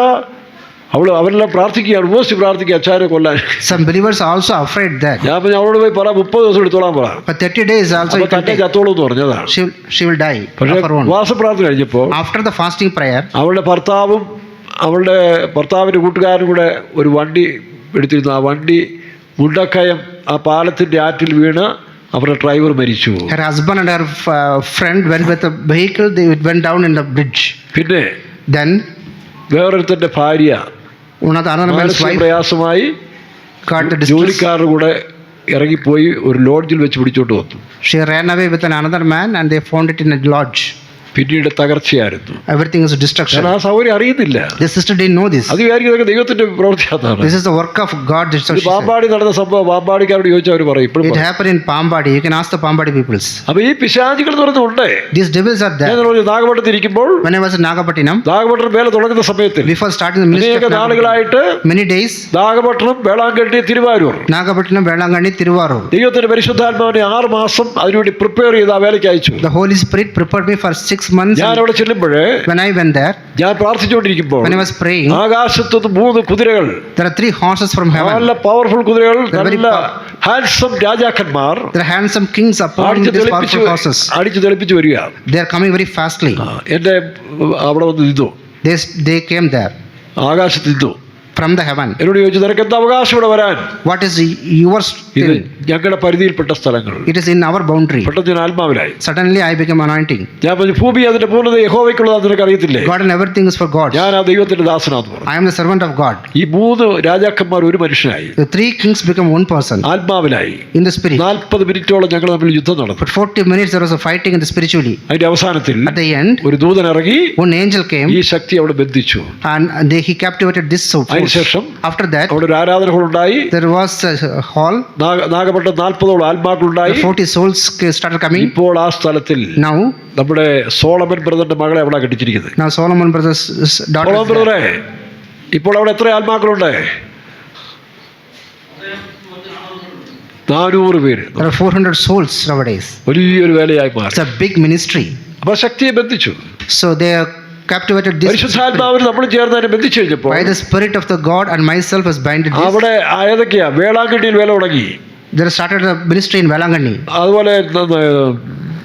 അവരെല്ലാം പ്രാർത്ഥിക്കുകയാണ്, ഉപവസിച്ച് പ്രാർത്ഥിക്കുക അച്ചാരെ കൊല്ലാൻ. Some believers are also afraid that. ഞാൻ പറഞ്ഞു അവളോട് പോയി പറ 30 ദിവസം എടുത്തോളാൻ പറ. For 30 days also അപ്പൊ you can തന്നെ take. ചത്തോളൂ എന്ന് പറഞ്ഞതാണ്. She will die പക്ഷേ of her own. ഉപവാസപ്രാർത്ഥന കഴിഞ്ഞപ്പോൾ After the fasting prayer, അവളുടെ ഭർത്താവിൻ്റെ കൂട്ടുകാരും കൂടെ ഒരു വണ്ടി എടുത്തിരുന്നു. ആ വണ്ടി മുണ്ടക്കയം ആ പാലത്തിൻ്റെ ആറ്റിൽ വീണ് അവരുടെ ഡ്രൈവർ മരിച്ചു. her husband and her friend went with a vehicle. They went down in the bridge. പിന്നെ Then വേറൊരുത്തൻ്റെ ഭാര്യ another man's മാനസിക wife പ്രയാസമായി got the distress. ജോലിക്കാരുടെ കൂടെ ഇറങ്ങിപ്പോയി ഒരു ലോഡ്ജിൽ വെച്ച് പിടിച്ചോണ്ട് വന്നു. She ran away with another man and they found it in a lodge. പിന്നീട് തകർച്ചയായിരുന്നു. Everything is destruction. ഞാൻ ആ സൗകര്യം അറിയുന്നില്ല. The sister didn't know this. അത് വിചാരിക്കും ഇതൊക്കെ ദൈവത്തിന്റെ പ്രവൃത്തിയാണ്. This is the work of God. That's what ഇത് she said. പാമ്പാടി നടന്ന സംഭവം പാമ്പാടിക്കാരോട് ചോദിച്ചാൽ അവർ പറയും ഇപ്പോഴും. It happened in Pambadi. You can ask the Pambadi peoples. അപ്പൊ ഈ പിശാചികൾ പറഞ്ഞുണ്ട്. These devils are there. നാഗപട്ടണത്തിൽ ഇരിക്കുമ്പോൾ When I was in Nagapattinam, Nagapattinam വേല തുടങ്ങുന്ന സമയത്തിൽ before starting the ministry അനേക of നാളുകളായിട്ട് many days, Nagapattinam, Velankanni, Thiruvarur Nagapattinam, Velangani, Tiruvarur. ദൈവത്തിന്റെ പരിശുദ്ധാത്മാവിനെ 6 മാസം അതിനുവേണ്ടി പ്രിപ്പയർ ചെയ്ത് ആ വേലയ്ക്ക് അയച്ചു. The Holy Spirit prepared me for 6 months. ഞാൻ അവിടെ ചെല്ലുമ്പോഴേ When I went there, ഞാൻ പ്രാർത്ഥിച്ചുകൊണ്ടിരിക്കുമ്പോൾ when I was praying, ആകാശത്തുനിന്ന് 3 കുതിരകൾ, there are 3 horses from heaven. നല്ല പവർഫുൾ കുതിരകൾ, They're very നല്ല ഹാൻസം രാജാക്കന്മാർ There are handsome kings upon these powerful horses. അടിച്ചു തെളിപ്പിച്ചു വരിക. They are coming very fastly. എന്റെ അവിടെ വന്ന് നിന്നു. They came there ആകാശത്ത് നിന്നു. from the heaven. എന്നോട് ചോദിച്ചു നിനക്ക് എന്താ അവകാശം ഇവിടെ വരാൻ? What is yours? ഇത് ഞങ്ങളുടെ പരിധിയിൽപ്പെട്ട സ്ഥലങ്ങൾ. It is in our boundary. പെട്ടെന്ന് ഞാൻ ആത്മാവിലായി. Suddenly I became anointing. ഞാൻ പറഞ്ഞു ഭൂമി അതിന്റെ പൂർണ്ണത യഹോവയ്ക്കുള്ളതാ നിനക്ക് അറിയത്തില്ലേ? God and everything is for God. ഞാൻ ആ ദൈവത്തിന്റെ ദാസനാന്ന് പറഞ്ഞു. I am the servant of God. ഈ 3 രാജാക്കന്മാർ ഒരു മനുഷ്യനായി. The 3 kings become one person. ആത്മാവിലായി. In the spirit. 40 മിനിറ്റോളം ഞങ്ങൾ തമ്മിൽ യുദ്ധം നടന്നു. For 40 minutes there was a fighting in the spiritually. അതിന്റെ അവസാനത്തിൽ At the end, ഒരു ദൂതൻ ഇറങ്ങി one angel came ഈ ശക്തി അവിടെ ബന്ധിച്ചു. and he captivated this force. അതിനുശേഷം After that, അവിടെ ഒരു ആരാധന ഉണ്ടായി. there was a hall. Nagapattinam 40 ആത്മാക്കളുണ്ടായി. 40 souls started coming. ഇപ്പോൾ ആ സ്ഥലത്തിൽ Now, നമ്മുടെ സോളമൻ ബ്രദറിന്റെ മകളെ അവിടെ കെട്ടിച്ചിരിക്കുന്നത്. now Solomon brother's daughter. Solomon ബ്രദറെ, ഇപ്പോൾ അവിടെ എത്ര ആത്മാക്കളുണ്ട്? 400 പേര്. There are 400 souls nowadays. വലിയൊരു വേലയായി മാറി. It's a big ministry. അപ്പൊ ശക്തിയെ ബന്ധിച്ചു. So they are captivated this പരിശുദ്ധാത്മാവിന് നമ്മൾ ചേർന്ന് അതിനെ ബന്ധിച്ചു കഴിഞ്ഞപ്പോൾ by the spirit of the God and myself has binded this. അവിടെ ഏതൊക്കെയാ വേളാങ്കണ്ണിയിൽ വേല തുടങ്ങി. There started a ministry in Velangani. അതുപോലെ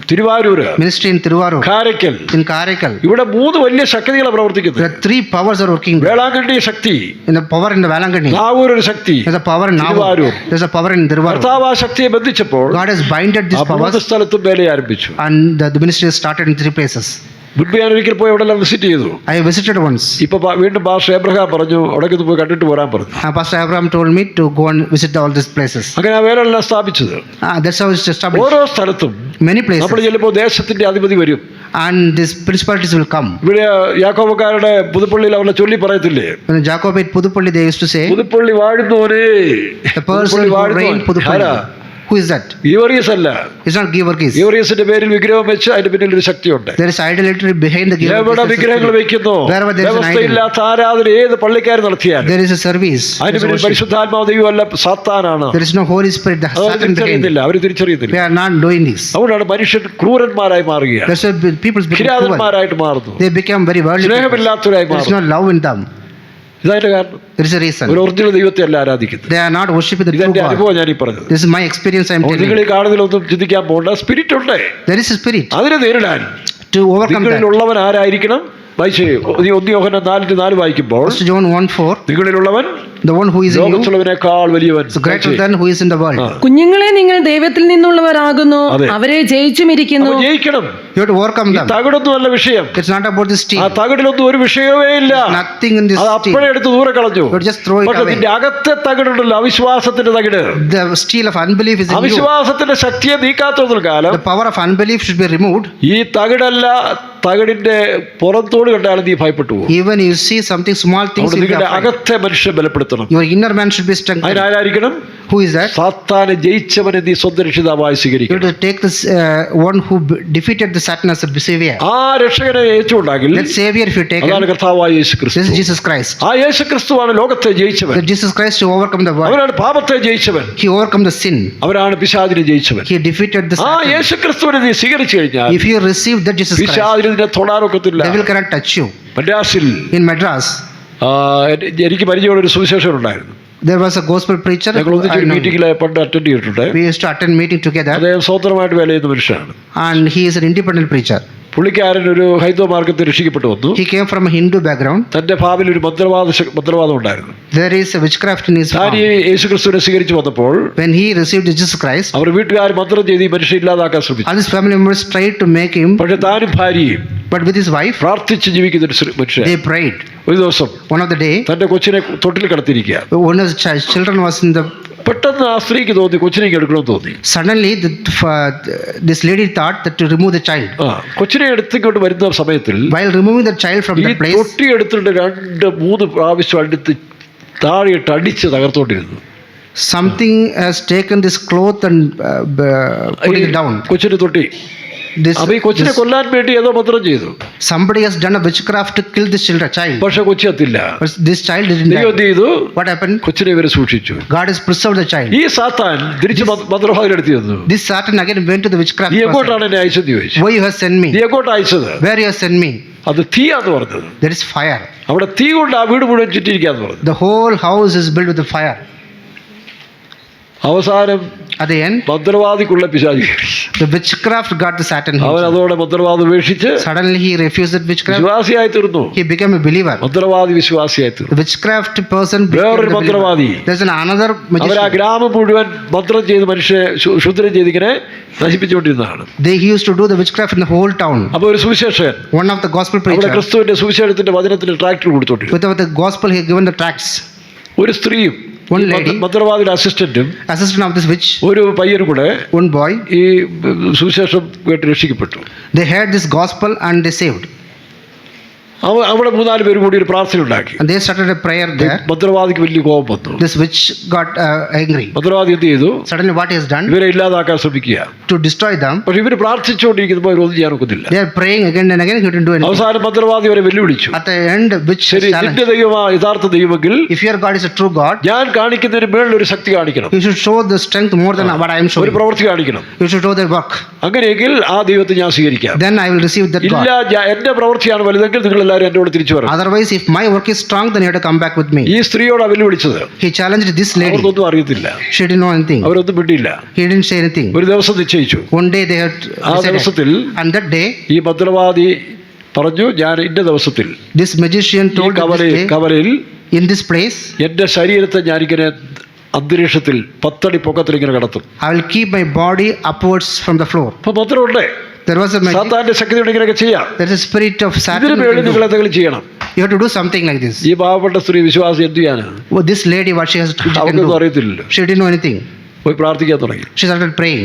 Thiruvarur, Ministry in Tiruvarur. Karaikal, In Karaikal. ഇവിടെ 3 വലിയ ശക്തികളാണ് പ്രവർത്തിക്കുന്നത്. There are 3 powers are working. Velankanni Shakti, In the power in the Velangani. Navoor ഒരു ശക്തി, There's a power in Navur. Tiruvarur. There's a power in Tiruvarur. കർത്താവ് ആ ശക്തിയെ ബന്ധിച്ചപ്പോൾ God has binded ആ these 3 powers സ്ഥലത്തും വേല ആരംഭിച്ചു. and the ministry has started in 3 places. മുൻപ് ഞാൻ ഒരിക്കൽ പോയി അവിടെ വിസിറ്റ് ചെയ്തു. I visited once. ഇപ്പൊ വീണ്ടും പാസ്റ്റർ എബ്രഹാം പറഞ്ഞു അവിടേക്ക് പോയി കണ്ടിട്ട് വരാൻ പറഞ്ഞു. Pastor Abraham told me to go and visit all these places. അങ്ങനെ ആ വേലയെല്ലാം സ്ഥാപിച്ചത്. That's how it's established. ഓരോ സ്ഥലത്തും Many places. നമ്മൾ ചെല്ലുമ്പോൾ ദേശത്തിന്റെ അധിപതി വരും. And these principalities will come. ഇവിടെ യാക്കോബക്കാരുടെ പുതുപ്പള്ളിയിൽ അവരുടെ ചൊല്ലി പറയത്തില്ലേ? When the Jacobite Pudupalli, they used to say, Puthuppally വാഴുന്നോനെ, the person who reigned Pudupalli. Who is that? Geevarghese അല്ല. It's not Georgis. ഗീവർഗീസിന്റെ പേരിൽ വിഗ്രഹം വെച്ച് അതിന്റെ പിന്നിൽ ഒരു ശക്തിയുണ്ട്. There is idolatry behind the എവിടെ Georgis. വിഗ്രഹങ്ങൾ വെക്കുന്നു, Wherever there is an idol, വ്യവസ്ഥയില്ലാത്ത ആരാധന ഏത് പള്ളിക്കാർ നടത്തിയാൽ there is a service. അതിന് പിന്നിൽ പരിശുദ്ധാത്മാവ് ദൈവമല്ല സാത്താനാണ്. There is no Holy Spirit. The our Satan behind. തിരിച്ചറിയുന്നില്ല, our തിരിച്ചറിയുന്നില്ല. They are not doing this. അതുകൊണ്ടാണ് മനുഷ്യൻ ക്രൂരന്മാരായി മാറുകയാണ്, That's why people become cruel. കിരാതന്മാരായിട്ട് മാറുന്നു, They become very worldly. സ്നേഹമില്ലാത്തവരായി There is മാറുന്നു. no love in them. ഇതായിട്ട് കാരണം There is a reason. ഒരു original ദൈവത്തെ അല്ല ആരാധിക്കുന്നത്. They are not worshiping the true ഇതെന്റെ God. അനുഭവം ഞാൻ ഈ പറഞ്ഞത്. This is my experience. I am telling നിങ്ങൾ you. ഈ കാണുന്നതിലൊന്നും ചിന്തിക്കാൻ പോകണ്ട. സ്പിരിറ്റ് ഉണ്ട്, There is a spirit അതിനെ നേരിടാൻ to overcome that. നിങ്ങളിലുള്ളവൻ ആരായിരിക്കണം? വായിച്ചേ, 1 യോഹന്നാൻ 4:4 വായിക്കുമ്പോൾ 1 John 1:4. നിങ്ങളിലുള്ളവൻ The one who is in you ലോകത്തുള്ളവനേക്കാൾ വലിയവൻ. is greater than who is in the world. കുഞ്ഞുങ്ങളെ നിങ്ങൾ ദൈവത്തിൽ നിന്നുള്ളവരാകുന്നു, അതെ. അവരെ ജയിച്ചുമിരിക്കുന്നു. അപ്പോൾ ജയിക്കണം. You have to overcome them. തകിടൊന്നും അല്ല വിഷയം. It's not about the ആ steel. തകിടിലൊന്നും ഒരു വിഷയമേ ഇല്ല. Nothing in this അത് steel. അപ്പോഴേ എടുത്ത് ദൂരെ കളഞ്ഞു. You just throw it പക്ഷെ away. നിന്റെ അകത്തെ തകിടുണ്ടല്ലോ, അവിശ്വാസത്തിന്റെ തകിട്, The steel of unbelief is in you. അവിശ്വാസത്തിന്റെ ശക്തിയെ നീക്കാത്തതിൽ കാലം The power of unbelief should be removed. ഈ തകിടല്ല, തകിടിന്റെ പുറത്തോട് കണ്ടാലും നീ ഭയപ്പെട്ടു പോകും. Even you see something small things അതുകൊണ്ട് in നിങ്ങളുടെ your അകത്തെ മനുഷ്യൻ ബലപ്പെടുത്തണം. your inner man should be strengthened. അതിനാരായിരിക്കണം? Who is that? സാത്താനെ ജയിച്ചവനെ നീ സ്വന്തം രക്ഷിതാവായി You have സ്വീകരിക്കണം. to take this one who defeated the Satan as a savior. ആ രക്ഷകനെ ഏറ്റുകൊണ്ടെങ്കിൽ That savior, if you take അതാണ് him, കർത്താവായ യേശു this ക്രിസ്തു. is Jesus Christ. ആ യേശു ക്രിസ്തുവാണ് ലോകത്തെ ജയിച്ചവൻ. That Jesus Christ to overcome the world. അവനാണ് പാപത്തെ ജയിച്ചവൻ. He overcome the sin. അവനാണ് പിശാചിനെ ജയിച്ചവൻ. He defeated the ആ Satan. യേശു ക്രിസ്തുവിനെ നീ സ്വീകരിച്ചു കഴിഞ്ഞാൽ If you receive that Jesus Christ, പിശാചിനെ നിന്നെ തൊടാനൊക്കത്തില്ല. devil cannot touch you. മദ്രാസിൽ In Madras, എനിക്ക് പരിചയമുള്ള ഒരു സുവിശേഷൻ ഉണ്ടായിരുന്നു. there was a gospel preacher. ഞങ്ങൾ ഒന്നിച്ചൊരു മീറ്റിംഗിൽ പണ്ട് അറ്റൻഡ് ചെയ്തിട്ടുണ്ട്. We used to attend meeting together, അദ്ദേഹം സ്വതന്ത്രമായിട്ട് വേല ചെയ്യുന്ന മനുഷ്യനാണ്. and he is an independent preacher. പുള്ളിക്കാരൻ ഒരു ഹൈന്ദവ മാർഗത്തിൽ രക്ഷിക്കപ്പെട്ടു വന്നു. He came from a Hindu background. തന്റെ ഭാവിയിൽ ഒരു മന്ത്രവാദം ഉണ്ടായിരുന്നു. There is a witchcraft in his താൻ farm. ഈ യേശു ക്രിസ്തുവിനെ സ്വീകരിച്ചു വന്നപ്പോൾ When he received Jesus Christ, അവർ വീട്ടുകാർ മന്ത്രം ചെയ്ത് ഈ മനുഷ്യൻ ഇല്ലാതാക്കാൻ ശ്രമിച്ചു. all his family members tried to make him, പക്ഷെ താനും ഭാര്യയും but with his wife, പ്രാർത്ഥിച്ച് ജീവിക്കുന്ന ഒരു മനുഷ്യൻ they prayed. ഒരു ദിവസം One of the day, തന്റെ കൊച്ചിനെ തൊട്ടിൽ കിടത്തിയിരിക്കുക. one of his children was in the. പെട്ടെന്ന് ആ സ്ത്രീക്ക് തോന്നി കൊച്ചിനേക്ക് എടുക്കണമെന്ന് തോന്നി. Suddenly, this lady thought that to remove the child. കൊച്ചിനെ എടുത്തിങ്ങോട്ട് വരുന്ന സമയത്തിൽ While removing the child from ഈ the place, തൊട്ടി എടുത്തിട്ട് 2-3 പ്രാവശ്യം അടുത്ത് താഴെയിട്ട് അടിച്ച് തകർത്തോണ്ടിരുന്നു. something has taken this cloth and putting it down. കൊച്ചിന് തൊട്ടി. This, അപ്പൊ ഈ കൊച്ചിനെ കൊല്ലാൻ വേണ്ടി ഏതോ മന്ത്രം ചെയ്തു. somebody has done a witchcraft to kill this child. പക്ഷെ കൊച്ചി എത്തില്ല. But this child didn't ദൈവം എന്ത് die. ചെയ്തു? What happened? കൊച്ചിനെ ഇവരെ സൂക്ഷിച്ചു. God has preserved the child. ഈ സാത്താൻ തിരിച്ച് മന്ത്രവാദിലെടുത്ത് തന്നു. This Satan again went to the witchcraft നീ person. എങ്ങോട്ടാണ് എന്നെ അയച്ചത് ചോദിച്ചു. Why you have sent me? നീ എങ്ങോട്ട് അയച്ചത്? Where you have sent me? അത് തീയാന്ന് പറഞ്ഞത്. There is fire. അവിടെ തീ കൊണ്ട് ആ വീട് മുഴുവൻ ചുറ്റിരിക്കാന്ന് പറഞ്ഞു. The whole house is built with the fire. അവസാനം At the end, മന്ത്രവാദിക്കുള്ള പിശാചി the witchcraft got the Satan അവൻ himself. അതോടെ മന്ത്രവാദം ഉപേക്ഷിച്ച് Suddenly he refused that witchcraft. വിശ്വാസിയായി തീർന്നു. He became a believer. മന്ത്രവാദി വിശ്വാസിയായി തീർന്നു. The witchcraft person became വേറൊരു the believer. മന്ത്രവാദി. There's another അവർ ആ magician. ഗ്രാമം മുഴുവൻ മന്ത്രം ചെയ്ത് മനുഷ്യരെ ശുദ്ധരം ചെയ്ത് ഇങ്ങനെ നശിപ്പിച്ചുകൊണ്ടിരുന്നതാണ്. He used to do the witchcraft in the whole town. അപ്പൊ ഒരു സുവിശേഷൻ One of the gospel അവിടെ preacher, ക്രിസ്തുവിന്റെ സുവിശേഷത്തിന്റെ വചനത്തിന് tractor കൊടുത്തോണ്ടിരുന്നു. without the gospel, he given the tracts. ഒരു സ്ത്രീയും One lady, മന്ത്രവാദിയുടെ അസിസ്റ്റന്റും assistant of this witch, ഒരു പയ്യനും കൂടെ one boy, ഈ സുവിശേഷം കേട്ട് രക്ഷിക്കപ്പെട്ടു. they heard this gospel and they saved. അവിടെ 3-4 പേര് കൂടി ഒരു പ്രാർത്ഥന ഉണ്ടാക്കി. And they started a prayer there. മന്ത്രവാദിക്ക് വലിയ കോപം വന്നു. This witch got angry. മന്ത്രവാദി എന്ത് ചെയ്തു? Suddenly what he has done? ഇവരെ ഇല്ലാതാക്കാൻ ശ്രമിക്കുക. To destroy them. പക്ഷെ ഇവർ പ്രാർത്ഥിച്ചുകൊണ്ടിരിക്കുമ്പോൾ ഇവരൊന്നും ചെയ്യാൻ ഒക്കത്തില്ല. They are praying again and again. He didn't do anything. അവസാനം മന്ത്രവാദി അവരെ വെല്ലുവിളിച്ചു. At the end, witch ശരി, challenged. നിന്റെ ദൈവമാ യഥാർത്ഥ ദൈവമെങ്കിൽ If your God is a true God, ഞാൻ കാണിക്കുന്നതിന് മേളിൽ ഒരു ശക്തി കാണിക്കണം. you should show the strength more than what I am ഒരു showing. പ്രവൃത്തി കാണിക്കണം. You should show the work. അങ്ങനെയെങ്കിൽ ആ ദൈവത്തെ ഞാൻ സ്വീകരിക്കാം. Then I will receive that ഇല്ല, God. എന്റെ പ്രവൃത്തിയാണ് വലുതെങ്കിൽ നിങ്ങൾ എല്ലാവരും എന്റെ കൂടെ തിരിച്ചു വരണം. Otherwise, if my work is strong, then you have to come back with me. ഈ സ്ത്രീയോട് വെല്ലുവിളിച്ചത്. He challenged this lady. അവർക്കൊന്നും അറിയത്തില്ല. She didn't know anything. അവരൊന്നും വിട്ടില്ല. He didn't say anything. ഒരു ദിവസം നിശ്ചയിച്ചു. One day they had ആ ദിവസത്തിൽ decided. And that day, ഈ മന്ത്രവാദി പറഞ്ഞു, ഞാൻ ഇന്ന ദിവസത്തിൽ this magician ഈ told this day, കവലയിൽ in this place, എന്റെ ശരീരത്തെ ഞാനിങ്ങനെ അന്തരീക്ഷത്തിൽ 10 അടി പൊക്കത്തിൽ ഇങ്ങനെ കിടത്തും. I will keep my body upwards from the floor. അപ്പൊ മന്ത്രമുണ്ടേ, There was a magic. സാത്താന്റെ ശക്തിയോട് ഇങ്ങനെയൊക്കെ ചെയ്യാം. There is a spirit of Satan. ഇതിന് you വേണ്ടി can നിങ്ങൾ do. എന്തെങ്കിലും ചെയ്യണം. You have to do something like this. ഈ പാവപ്പെട്ട സ്ത്രീ വിശ്വാസി എന്ത് ചെയ്യാനാ? Oh, this lady, what she has to do. അവർക്കൊന്നും അറിയത്തില്ലല്ലോ. She didn't know anything. പോയി പ്രാർത്ഥിക്കാൻ തുടങ്ങി. She started praying.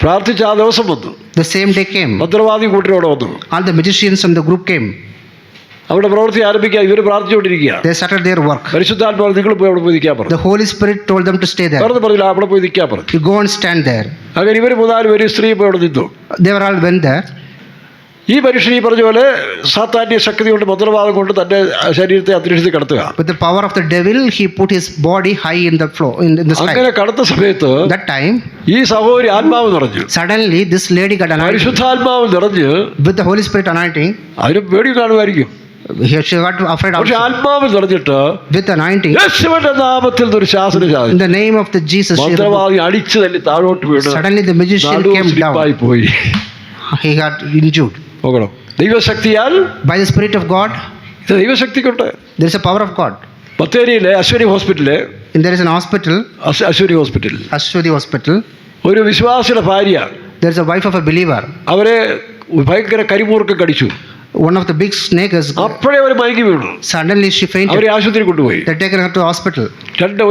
പ്രാർത്ഥിച്ച ആ ദിവസം വന്നു. The same day came. മന്ത്രവാദി കൂട്ടരോടെ വന്നു. All the magicians and the group came. അവിടെ പ്രവൃത്തി ആരംഭിക്കുക. ഇവർ പ്രാർത്ഥിച്ചുകൊണ്ടിരിക്കുക. They started their work. പരിശുദ്ധാത്മാവ് നിങ്ങൾ പോയി അവിടെ പോയി നിൽക്കാൻ പറഞ്ഞു. The Holy Spirit told them to stay there. പറഞ്ഞില്ല, അവിടെ പോയി നിൽക്കാൻ പറഞ്ഞു. You go and stand there. അങ്ങനെ ഇവർ 3-4 പേര് സ്ത്രീ പോയി അവിടെ നിന്നു. They were all went there. ഈ മനുഷ്യൻ ഈ പറഞ്ഞ പോലെ സാത്താന്യ ശക്തി കൊണ്ട് മന്ത്രവാദം കൊണ്ട് തന്റെ ശരീരത്തെ അന്തരീക്ഷത്തിൽ കടത്തുക. With the power of the devil, he put his body high in the floor, in the sky. അങ്ങനെ കടത്ത സമയത്ത് That time, ഈ സഹോദരി ആത്മാവ് നിറഞ്ഞു. suddenly this lady got anointed പരിശുദ്ധാത്മാവ് നിറഞ്ഞ് with the Holy Spirit anointing. അതിന് പേടി കാണുമായിരിക്കും. She got afraid പക്ഷെ also. ആത്മാവ് നിറഞ്ഞിട്ട് With anointing, യേശുവിന്റെ നാമത്തിൽ ഒരു ശാസന in ചാടി the name of the Jesus, she rebuked. മന്ത്രവാദി അടിച്ചു തല്ലി താഴോട്ട് വീണ് Suddenly the magician came സ്ലിപ്പായി down. പോയി. He got injured. നോക്കണം, ദൈവശക്തിയാൽ, By the Spirit of God, ഇത് ദൈവശക്തിക്കുണ്ട്. there is a power of God. ബത്തേരിയിലെ അശ്വരി ഹോസ്പിറ്റലിലെ And there is an hospital, Ashwari hospital, Ashwadi Hospital. ഒരു വിശ്വാസിയുടെ ഭാര്യ, There is a wife of a believer. അവരെ ഭയങ്കര കരിമൂർക്കം കടിച്ചു. One of the big snakes. അപ്പോഴേ അവർ മയങ്ങി വീണു. Suddenly she fainted. അവരെ ആശുപത്രി കൊണ്ടുപോയി. They taken her to hospital.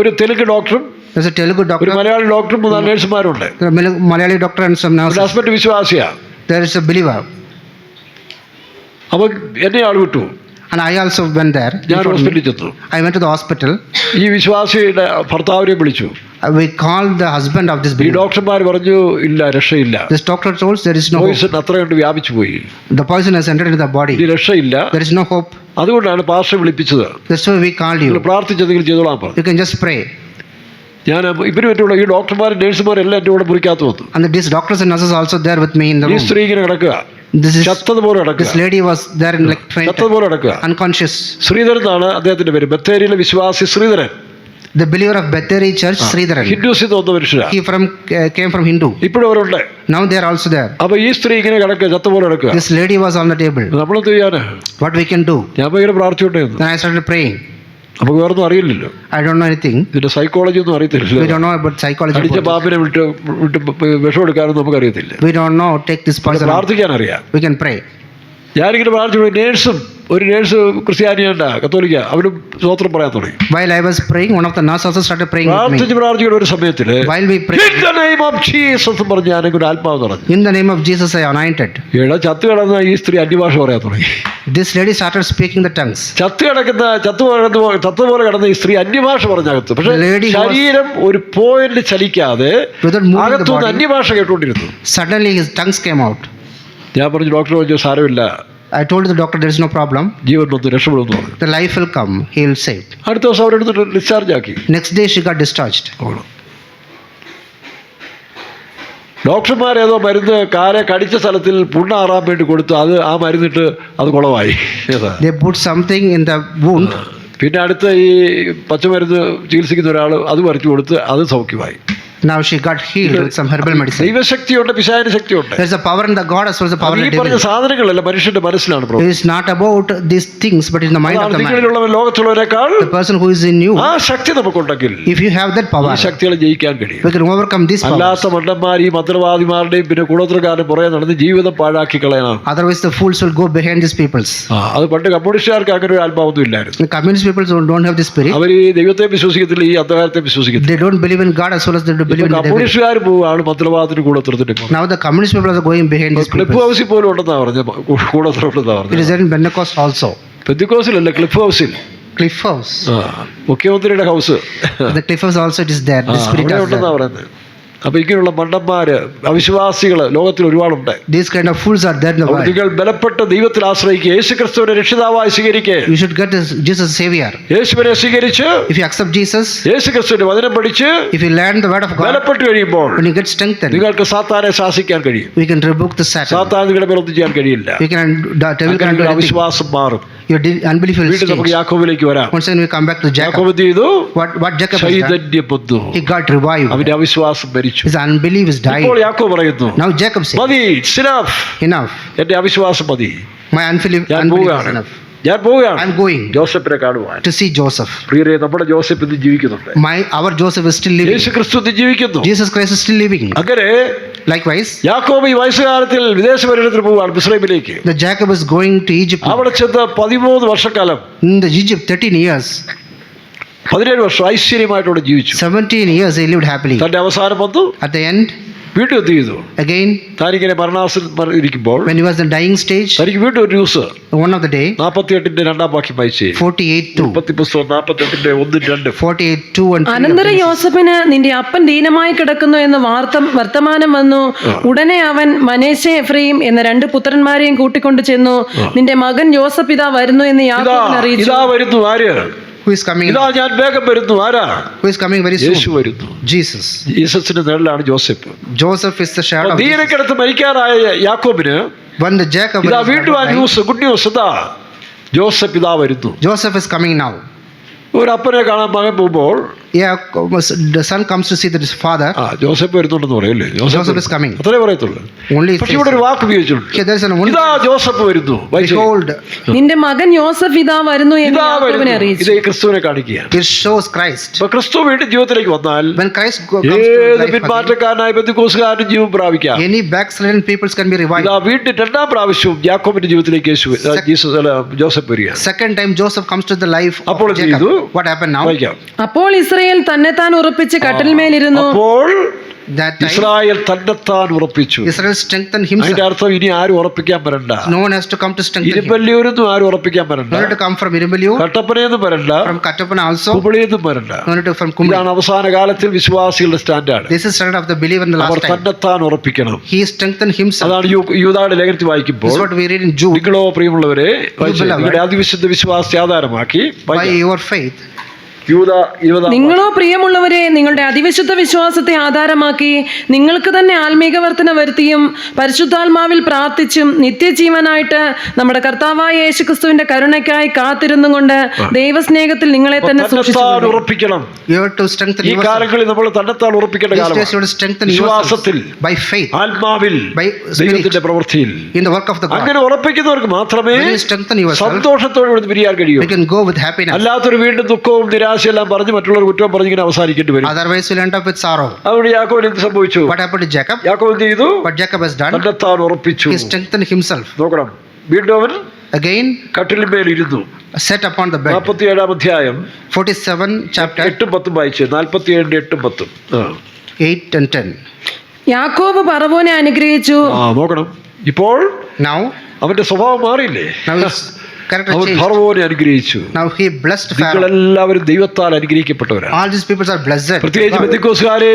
ഒരു തെലുങ്ക് ഡോക്ടറും There's a Telugu ഒരു doctor, മലയാളി ഡോക്ടറും 3 നേഴ്സുമാരുണ്ട്. there are Malayali doctor and some nurses. Husband വിശ്വാസിയാ. There is a believer. അപ്പൊ എന്നെ ആൾ വിട്ടു. And I also went there. ഞാൻ ഹോസ്പിറ്റലിൽ ചെന്നു. I went to the hospital. ഈ വിശ്വാസിയുടെ ഭർത്താവിനെ വിളിച്ചു. We called the husband of this ഈ believer. ഡോക്ടർമാർ പറഞ്ഞു ഇല്ല, രക്ഷയില്ല. This doctor told there is no hope. Poison അത്ര കണ്ട് വ്യാപിച്ചു പോയി. The poison has entered into the ഈ body. രക്ഷയില്ല. There is no hope. അതുകൊണ്ടാണ് പാസ്റ്റർ വിളിപ്പിച്ചത്. That's why we called നിങ്ങൾ you. പ്രാർത്ഥിച്ചെങ്കിൽ ചെയ്തോളാൻ പറഞ്ഞു. You can just pray. ഞാൻ ഇവര് പറ്റുള്ള ഈ ഡോക്ടർമാരും നേഴ്സുമാരും എല്ലാം എൻ്റെ കൂടെ മുറിക്കകത്ത് വന്നു. And these doctors and nurses also there with me in the ഈ room. സ്ത്രീ ഇങ്ങനെ കിടക്കുക, This ചത്തതുപോലെ കിടക്കുക, lady was there in like fainted, ചത്തതുപോലെ കിടക്കുക. unconscious. ശ്രീധരൻ എന്നാണ് അദ്ദേഹത്തിന്റെ പേര്. ബത്തേരിയിലെ വിശ്വാസി Sreedharan. The believer of Betheri Church, Sridharan. ഹിന്ദുസിൽ തോന്നുന്ന മനുഷ്യരാ. He came from Hindu. ഇപ്പോഴും അവരുണ്ട്. Now they are also there. അപ്പൊ ഈ സ്ത്രീ ഇങ്ങനെ കിടക്കുക, ചത്തപോലെ കിടക്കുക. This lady was on the table. നമ്മളെന്ത് ചെയ്യാന്? What we can do? ഞാൻ ഇങ്ങനെ പ്രാർത്ഥിച്ചോണ്ടിരുന്നു. Then I started praying. നമുക്ക് വേറൊന്നും അറിയില്ലല്ലോ. I don't know anything. ഇതിന്റെ സൈക്കോളജി ഒന്നും We അറിയത്തില്ല. don't know about psychology. അടിച്ച പാമ്പിനെ വിട്ട് വിഷം എടുക്കാനൊന്നും നമുക്ക് അറിയത്തില്ല. We don't know take this poison. പ്രാർത്ഥിക്കാൻ അറിയാം. We can pray. ഞാനിങ്ങനെ പ്രാർത്ഥിച്ചു. ഒരു നേഴ്സ് ക്രിസ്ത്യാനിയുണ്ട, കത്തോലിക്ക, അവരും സ്തോത്രം പറയാൻ തുടങ്ങി. While I was praying, one of the nurses also started praying with me. പ്രാർത്ഥിക്കുന്ന ഒരു സമയത്തില് While we pray, In the name of Jesus പറഞ്ഞ് ഞാനൊക്കെ ഒരു ആത്മാവ് പറഞ്ഞു. in the name of Jesus I anointed. ചത്തു കിടന്ന ഈ സ്ത്രീ അന്യഭാഷ പറയാൻ തുടങ്ങി. This lady started speaking the tongues. ചത്തുപോലെ കിടന്ന ഈ സ്ത്രീ അന്യഭാഷ പറഞ്ഞകത്ത്. പക്ഷെ lady was- ശരീരം ഒരു പോയിന്റ് ചലിക്കാതെ Without moving the അകത്തുനിന്ന് body. അന്യഭാഷ കേട്ടുകൊണ്ടിരുന്നു. Suddenly his tongues came out. ഞാൻ പറഞ്ഞു, ഡോക്ടർ പറഞ്ഞു സാരമില്ല, I told the doctor there is no problem. ജീവൻ വന്ന് രക്ഷപ്പെടുമെന്ന് പറഞ്ഞു. The life will come. He will save. അടുത്ത ദിവസം അവരെടുത്തിട്ട് ഡിസ്ചാർജ് ആക്കി. Next day she got discharged. ഡോക്ടർമാരേതോ മരുന്ന് കാലെ കടിച്ച സ്ഥലത്തിൽ പുണ്ണാറാൻ വേണ്ടി കൊടുത്തു. ആ മരുന്നിട്ട് അത് കുളമായി. They put something in the wound. പിന്നെ അടുത്ത ഈ പച്ചമരുന്ന് ചികിത്സിക്കുന്ന ഒരാൾ അത് വരച്ചു കൊടുത്ത് അത് സൗഖ്യമായി. Now she got healed with some herbal medicine. ദൈവശക്തിയുണ്ട്, പിശാചിന്റെ ശക്തിയുണ്ട്. There is a power in the God as well as the power in the ഈ പറഞ്ഞ devil. സാധനങ്ങളല്ല മനുഷ്യന്റെ മനസ്സിലാണ് It is not about these things, but in the mind of the man. നിങ്ങളിലുള്ളവൻ ലോകത്തുള്ളവരെക്കാൾ The person who is in you, ആ ശക്തി നമുക്കുണ്ടെങ്കിൽ if you have that ഈ power, ശക്തികളെ ജയിക്കാൻ കഴിയും. we can overcome these powers. അല്ലാത്ത മണ്ടന്മാർ ഈ മന്ത്രവാദിമാരുടെയും പിന്നെ കുളത്രക്കാരൻ പുറകെ നടന്ന് ജീവിതം പാഴാക്കി കളയണം. Otherwise the fools will go behind these peoples. അത് പണ്ട് കമ്മ്യൂണിസ്റ്റുകാർക്ക് അങ്ങനെ ഒരു ആത്മാവൊന്നും ഇല്ലായിരുന്നു. The communist people don't have this spirit. അവർ ഈ ദൈവത്തെ വിശ്വസിക്കത്തില്ല, ഈ അന്ധകാരത്തെ വിശ്വസിക്കത്തില്ല. They don't believe in God as well as they do believe in the devil. കമ്മ്യൂണിസ്റ്റുകാർ പോവുകയാണ് മന്ത്രവാദത്തിന് കൂടത്രത്തിന്റെ. Now the communist people are going behind these cliff people. ഹൗസിൽ പോലും ഉണ്ടെന്നാ പറഞ്ഞ കൂടത്രമുണ്ടെന്നാ It പറഞ്ഞത്. is there in Pentecost also. പെന്തിക്കോസിലല്ല, ക്ലിഫ് ഹൗസിൽ. Cliff House. മുഖ്യമന്ത്രിയുടെ house The Cliff House also it is there. The spirit അവിടെ is ഉണ്ടെന്നാ there. പറയുന്നത്. അപ്പൊ ഇങ്ങനെയുള്ള മണ്ടന്മാര് അവിശ്വാസികള് ലോകത്തിൽ ഒരുപാടുണ്ട്. These kind of fools are there in the world. നിങ്ങൾ ബലപ്പെട്ട് ദൈവത്തിൽ ആശ്രയിക്കുക, യേശുക്രിസ്തുവിനെ രക്ഷിതാവായി സ്വീകരിക്കുക. You should get Jesus Savior. യേശുവിനെ സ്വീകരിച്ച് If you accept Jesus, യേശുക്രിസ്തുവിന്റെ വചനം പഠിച്ച് if you learn the word of God, ബലപ്പെട്ട് കഴിയുമ്പോൾ when you get strengthened, നിങ്ങൾക്ക് സാത്താനെ ശാസിക്കാൻ കഴിയും. we can rebuke the Satan. സാത്താൻ നിങ്ങളുടെ മേലൊന്നും ചെയ്യാൻ കഴിയില്ല. We can the devil can do anything. അവിശ്വാസം മാറും. Your unbelief will വീണ്ടും നമുക്ക് change. യാക്കോബിലേക്ക് വരാം. Once again we come back to Jacob. യാക്കോബ് എന്ത് ചെയ്തു? What Jacob has done? ചൈതന്യം വന്നു. He got revived. അവന്റെ അവിശ്വാസം മരിച്ചു. His unbelief is died. ഇപ്പോൾ യാക്കോബ് പറയുന്നു, Now Jacob said, മതി, it's enough. enough. എന്റെ അവിശ്വാസം മതി, My unbelief ഞാൻ is പോവുകയാണ്. enough. ഞാൻ പോവുകയാണ് I'm going ജോസഫിനെ കാണുവാൻ. to see Joseph. പ്രിയരെ, നമ്മുടെ ജോസഫ് ഇന്ന് ജീവിക്കുന്നുണ്ട്. Our Joseph is still living. യേശു ക്രിസ്തു ഇന്ന് ജീവിക്കുന്നു. Jesus Christ is still living. അങ്ങനെ Likewise, യാക്കോബ് ഈ വയസ്സുകാലത്തിൽ വിദേശ പര്യടനത്തിന് പോവുകയാണ് മിസ്രൈമിലേക്ക്. the Jacob is going to Egypt. അവിടെ ചെന്ന് 13 വർഷക്കാലം, In the Egypt 13 years, 17 വർഷം ഐശ്വര്യമായിട്ടവിടെ ജീവിച്ചു. 17 years he lived happily. തന്റെ അവസാനം വന്നു. At the end, വീണ്ടും എന്ത് ചെയ്തു? Again, താനിങ്ങനെ മരണാസനം ഇരിക്കുമ്പോൾ when he was in the dying stage, തനിക്ക് വീണ്ടും ഒരു news. one of the day, 48 2 വാക്യം വായിച്ചേ. 48:2. ഉൽപ്പത്തി പുസ്തകം 48 1 2. 48:2 and 3. അനന്തരം യോസഫിന് നിന്റെ അപ്പൻ ദീനമായി കിടക്കുന്നു എന്ന് വർത്തമാനം വന്നു. ഉടനെ അവൻ മനേശെ എഫ്രയീം എന്ന 2 പുത്രന്മാരെയും കൂട്ടിക്കൊണ്ട് ചെന്നു. നിന്റെ മകൻ യോസഫ് ഇതാ വരുന്നു എന്ന് യാക്കോബിനെ അറിയിച്ചു. ഇതാ വരുന്നു. ആര്? Who is coming? ഇതാ ഞാൻ വേഗം വരുന്നു. ആരാ? Who is coming very soon? Yeshu വരുന്നു. Jesus. ജീസസിന്റെ നിഴലാണ് Joseph. Joseph is the shadow of Jesus. ദീനക്കിടത്ത് മരിക്കാറായ യാക്കോബിന് When the Jacob ഇതാ was വീണ്ടും ആ dying, ന്യൂസ്, ഗുഡ് ന്യൂസ്. ഇതാ ജോസഫ് ഇതാ വരുന്നു. Joseph is coming now. ഒരു അപ്പനെ കാണാൻ മകൻ പോകുമ്പോൾ Yeah, the son comes to see that his father. Joseph വരുന്നുണ്ടെന്ന് പറയല്ലേ? Joseph is coming. അത്രേ പറയത്തുള്ളൂ. Only പക്ഷെ ഇവിടെ ഒരു വാക്ക് ഉപയോഗിച്ചിട്ടുണ്ട്. here there is an only. ഇതാ ജോസഫ് വരുന്നു. Behold, നിന്റെ മകൻ യോസഫ് ഇതാ വരുന്നു എന്ന് ഇതാ യാക്കോബിനെ വരുന്നു. അറിയിച്ചു. ഇത് ഈ ക്രിസ്തുവിനെ കാണിക്കുകയാണ്. it shows Christ. അപ്പൊ ക്രിസ്തു വീണ്ടും ജീവിതത്തിലേക്ക് വന്നാൽ When Christ comes to ഏത് life again, പിന്മാറ്റക്കാരനായ ബന്ധുക്കോസുകാരനും Jeevan പ്രാപിക്കാം. any backslidden peoples can be revived. ഇതാ വീണ്ടും 2ാം പ്രാവശ്യവും യാക്കോബിന്റെ ജീവിതത്തിലേക്ക് ജോസഫ് വരികയാണ്. Second time Joseph comes to the life of അപ്പോൾ എന്ത് Jacob. ചെയ്തു? What happened now? വായിക്കാം. അപ്പോൾ ഇസ്രായേൽ തന്നെത്താൻ ഉറപ്പിച്ച് കട്ടിൽമേലിരുന്നു. അപ്പോൾ That time ഇസ്രായേൽ തന്നെത്താൻ ഉറപ്പിച്ചു. Israel strengthened himself. അതിന്റെ അർത്ഥം ഇനി ആരും ഉറപ്പിക്കാൻ വരണ്ട. No one has to come to strengthen him. ഇരുമ്പല്ലിയൂരൊന്നും ആരും ഉറപ്പിക്കാൻ വരണ്ട. No need to come from Irumbaliyur, കട്ടപ്പനയൊന്നും വരണ്ട. from Kattapana also. കുമ്പളിയൊന്നും വരണ്ട. No need to from Kumli. ഇതാണ് അവസാന കാലത്തിൽ വിശ്വാസികളുടെ standard. This is standard of the believer in the അവർ last time. തന്നെത്താൻ ഉറപ്പിക്കണം. He strengthened himself. അതാണ് യൂദായുടെ ലേഖനത്തിൽ This വായിക്കുമ്പോൾ is what we read in Jude. നിങ്ങളോ പ്രിയമുള്ളവരെ beloved, നിങ്ങളുടെ അതിവിശുദ്ധ വിശ്വാസത്തെ ആധാരമാക്കി By your faith, യൂദാ 20 നിങ്ങളോ പ്രിയമുള്ളവരെ നിങ്ങളുടെ അതിവിശുദ്ധ വിശ്വാസത്തെ ആധാരമാക്കി നിങ്ങൾക്ക് തന്നെ ആത്മീക വർധന വരുത്തിയും പരിശുദ്ധാത്മാവിൽ പ്രാർത്ഥിച്ചും നിത്യജീവനായിട്ട് നമ്മുടെ കർത്താവായ യേശുക്രിസ്തുവിന്റെ കരുണയ്ക്കായി കാത്തിരുന്നും കൊണ്ട് ദൈവസ്നേഹത്തിൽ നിങ്ങളെ തന്നെ തന്നെത്താൻ ഉറപ്പിക്കണം. you have to strengthen ഈ yourself. കാലങ്ങളിൽ നമ്മൾ തന്നെത്താൻ ഉറപ്പിക്കേണ്ട These days you കാലമാണ്. have to strengthen വിശ്വാസത്തിൽ, yourself by faith, ആത്മാവിൽ, by ദൈവത്തിന്റെ spirit, പ്രവൃത്തിയിൽ. in the work of the God. അങ്ങനെ ഉറപ്പിക്കുന്നവർക്ക് മാത്രമേ When you strengthen yourself, സന്തോഷത്തോടെ ഇവിടെ പിരിയാൻ കഴിയൂ. you can go with happiness. അല്ലാത്തൊരു വീണ്ടും ദുഃഖവും നിരാശയെല്ലാം പറഞ്ഞ് മറ്റുള്ളവർ കുറ്റം പറഞ്ഞിങ്ങനെ അവസാനിക്കേണ്ടി വരും. Otherwise you'll end up with sorrow. അതുകൊണ്ട് യാക്കോബിന് എന്ത് സംഭവിച്ചു? What happened to Jacob? യാക്കോബ് എന്ത് ചെയ്തു? What Jacob has done? തന്നെത്താൻ ഉറപ്പിച്ചു. He strengthened himself. നോക്കണം, വീണ്ടും അവൻ Again, കട്ടിലിന്മേൽ ഇരുന്നു. set upon the bed. 47 അധ്യായം 47 chapter 8-10 വായിച്ച്. 47 8-10. 8 and 10. യാക്കോബ് പറവോനെ അനുഗ്രഹിച്ചു. നോക്കണം, ഇപ്പോൾ Now അവന്റെ സ്വഭാവം മാറിയില്ലേ? his character അവൻ changed. ഫറവോനെ അനുഗ്രഹിച്ചു. Now he blessed Pharaoh. നിങ്ങളെല്ലാവരും ദൈവത്താൽ അനുഗ്രഹിക്കപ്പെട്ടവരാണ്. All these people are blessed. പ്രത്യേകിച്ച് ബെന്തിക്കോസുകാരെ,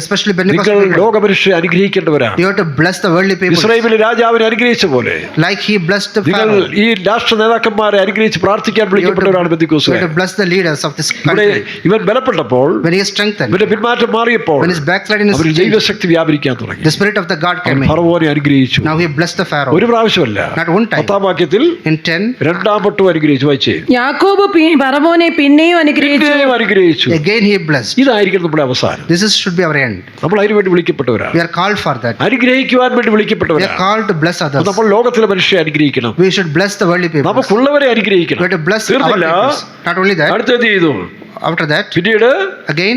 Especially നിങ്ങൾ Pentecostal people. ലോകമനുഷ്യരെ അനുഗ്രഹിക്കേണ്ടവരാണ്. You have to bless the worldly people. ഇസ്രായേലിലെ രാജാവിനെ അനുഗ്രഹിച്ച പോലെ Like he blessed the നിങ്ങൾ Pharaoh. ഈ രാഷ്ട്ര നേതാക്കന്മാരെ അനുഗ്രഹിച്ച് പ്രാർത്ഥിക്കാൻ You have വിളിക്കപ്പെട്ടവരാണ് to ബെന്തിക്കോസുകാർ. bless the leaders of this ഇവിടെ country. ഇവൻ ബലപ്പെട്ടപ്പോൾ, When he is strengthened, ഇവന്റെ പിന്മാറ്റം മാറിയപ്പോൾ when his backsliding is അവരിൽ changed, ദൈവശക്തി വ്യാപരിക്കാൻ തുടങ്ങി. the spirit of the God അവൻ came in. ഫറവോനെ അനുഗ്രഹിച്ചു. Now he blessed the Pharaoh. ഒരു പ്രാവശ്യമല്ല, Not one time. 10 വാക്യത്തിൽ In 10, 2 വട്ടം അനുഗ്രഹിച്ചു. വായിച്ചേ. യാക്കോബ് പറവോനെ പിന്നെയും അനുഗ്രഹിച്ചു. പിന്നെയും അനുഗ്രഹിച്ചു. again he blessed. ഇതായിരിക്കും നമ്മുടെ അവസാനം. This should be our end. നമ്മൾ അതിനു വേണ്ടി വിളിക്കപ്പെട്ടവരാണ്. We are called for that. അനുഗ്രഹിക്കുവാൻ വേണ്ടി We are വിളിക്കപ്പെട്ടവരാണ്. called to bless others. അപ്പോൾ നമ്മൾ ലോകത്തിലെ മനുഷ്യരെ അനുഗ്രഹിക്കണം. We should bless the worldly people. നമുക്കുള്ളവരെ We അനുഗ്രഹിക്കണം. have to bless our തീർന്നില്ല. people. Not only that, അടുത്തത് ചെയ്തു. after that, പിന്നീട് again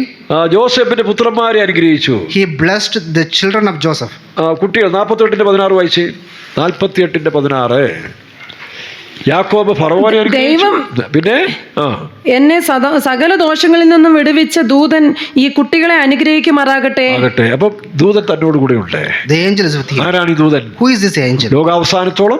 ജോസഫിന്റെ പുത്രന്മാരെ അനുഗ്രഹിച്ചു. he blessed the children of Joseph. കുട്ടികൾ 48-16 വായിച്ച്. 48-16. യാക്കോബ് ഫറവോനെ അനുഗ്രഹിച്ചു. പിന്നെ എന്നെ സകല ദോഷങ്ങളിൽ നിന്നും വിടുവിച്ച ദൂതൻ ഈ കുട്ടികളെ അനുഗ്രഹിക്കുമാറാകട്ടെ. ആകട്ടെ. അപ്പം ദൂതൻ തന്നോട് കൂടെ ഉണ്ട്. The angel is with him. ആരാണ് ഈ ദൂതൻ? Who is this angel? ലോകാവസാനത്തോളം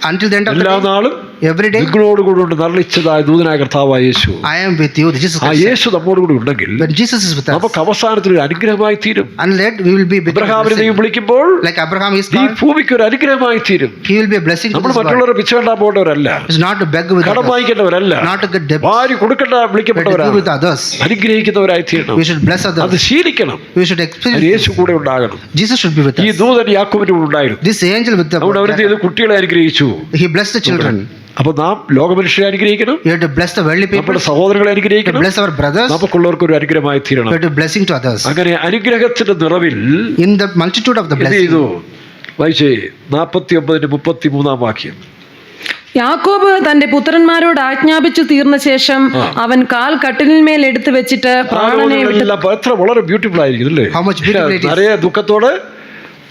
Until the end of the എല്ലാ day, നാളും every day, നിങ്ങളോട് കൂടെ ഉണ്ട് നർളിച്ചതായ ദൂതനായ കർത്താവായ യേശു. I am with you. Jesus ആ Christ. യേശു നമ്മോട് കൂടെ ഉണ്ടെങ്കിൽ When Jesus is with us, നമുക്ക് അവസാനത്തിൽ ഒരു അനുഗ്രഹമായി തീരും. and let we will be become അബ്രഹാമിനെ blessing. ദൈവം വിളിക്കുമ്പോൾ Like Abraham is ഈ called, ഭൂമിക്ക് ഒരു അനുഗ്രഹമായി തീരും. he will be a blessing to നമ്മൾ this world. മറ്റുള്ളവരെ പിച്ചേണ്ടാൻ പോകേണ്ടവരല്ല, It's not to beg with കടം others, വാങ്ങിക്കേണ്ടവരല്ല, not to get debts, വാരി കൊടുക്കേണ്ട but to give വിളിക്കപ്പെട്ടവരാണ്. with others. അനുഗ്രഹിക്കുന്നവരായി തീരണം. We should bless അത് others. ശീലിക്കണം. We should അത് experience യേശു കൂടെ ഉണ്ടാകണം. Jesus should be with ഈ us. ദൂതൻ യാക്കോബിന്റെ കൂടെ ഉണ്ടായിരുന്നു. This angel with the അവിടെ അവരെന്ത് ചെയ്തു? കുട്ടികളെ അനുഗ്രഹിച്ചു. he blessed the children. അപ്പൊ നാം ലോകമനുഷ്യരെ അനുഗ്രഹിക്കണം. We have to bless the worldly people. നമ്മുടെ സഹോദരങ്ങളെ To അനുഗ്രഹിക്കണം. bless our brothers. നമുക്കുള്ളവർക്ക് ഒരു അനുഗ്രഹമായി We തീരണം. have to blessing to others. അങ്ങനെ അനുഗ്രഹത്തിന്റെ നിറവിൽ In the multitude of the എന്ത് blessing. ചെയ്തു? വായിച്ചേ. 49-33 വാക്യം. യാക്കോബ് തന്റെ പുത്രന്മാരോട് ആജ്ഞാപിച്ചു തീർന്ന ശേഷം അവൻ കാൽ കട്ടിലിന്മേൽ എടുത്തു വെച്ചിട്ട് പ്രാണനെ വിട്ടു. എത്ര വളരെ ബ്യൂട്ടിഫുൾ ആയിരിക്കും അല്ലേ? How much beautiful it is. നിറയെ ദുഃഖത്തോടെ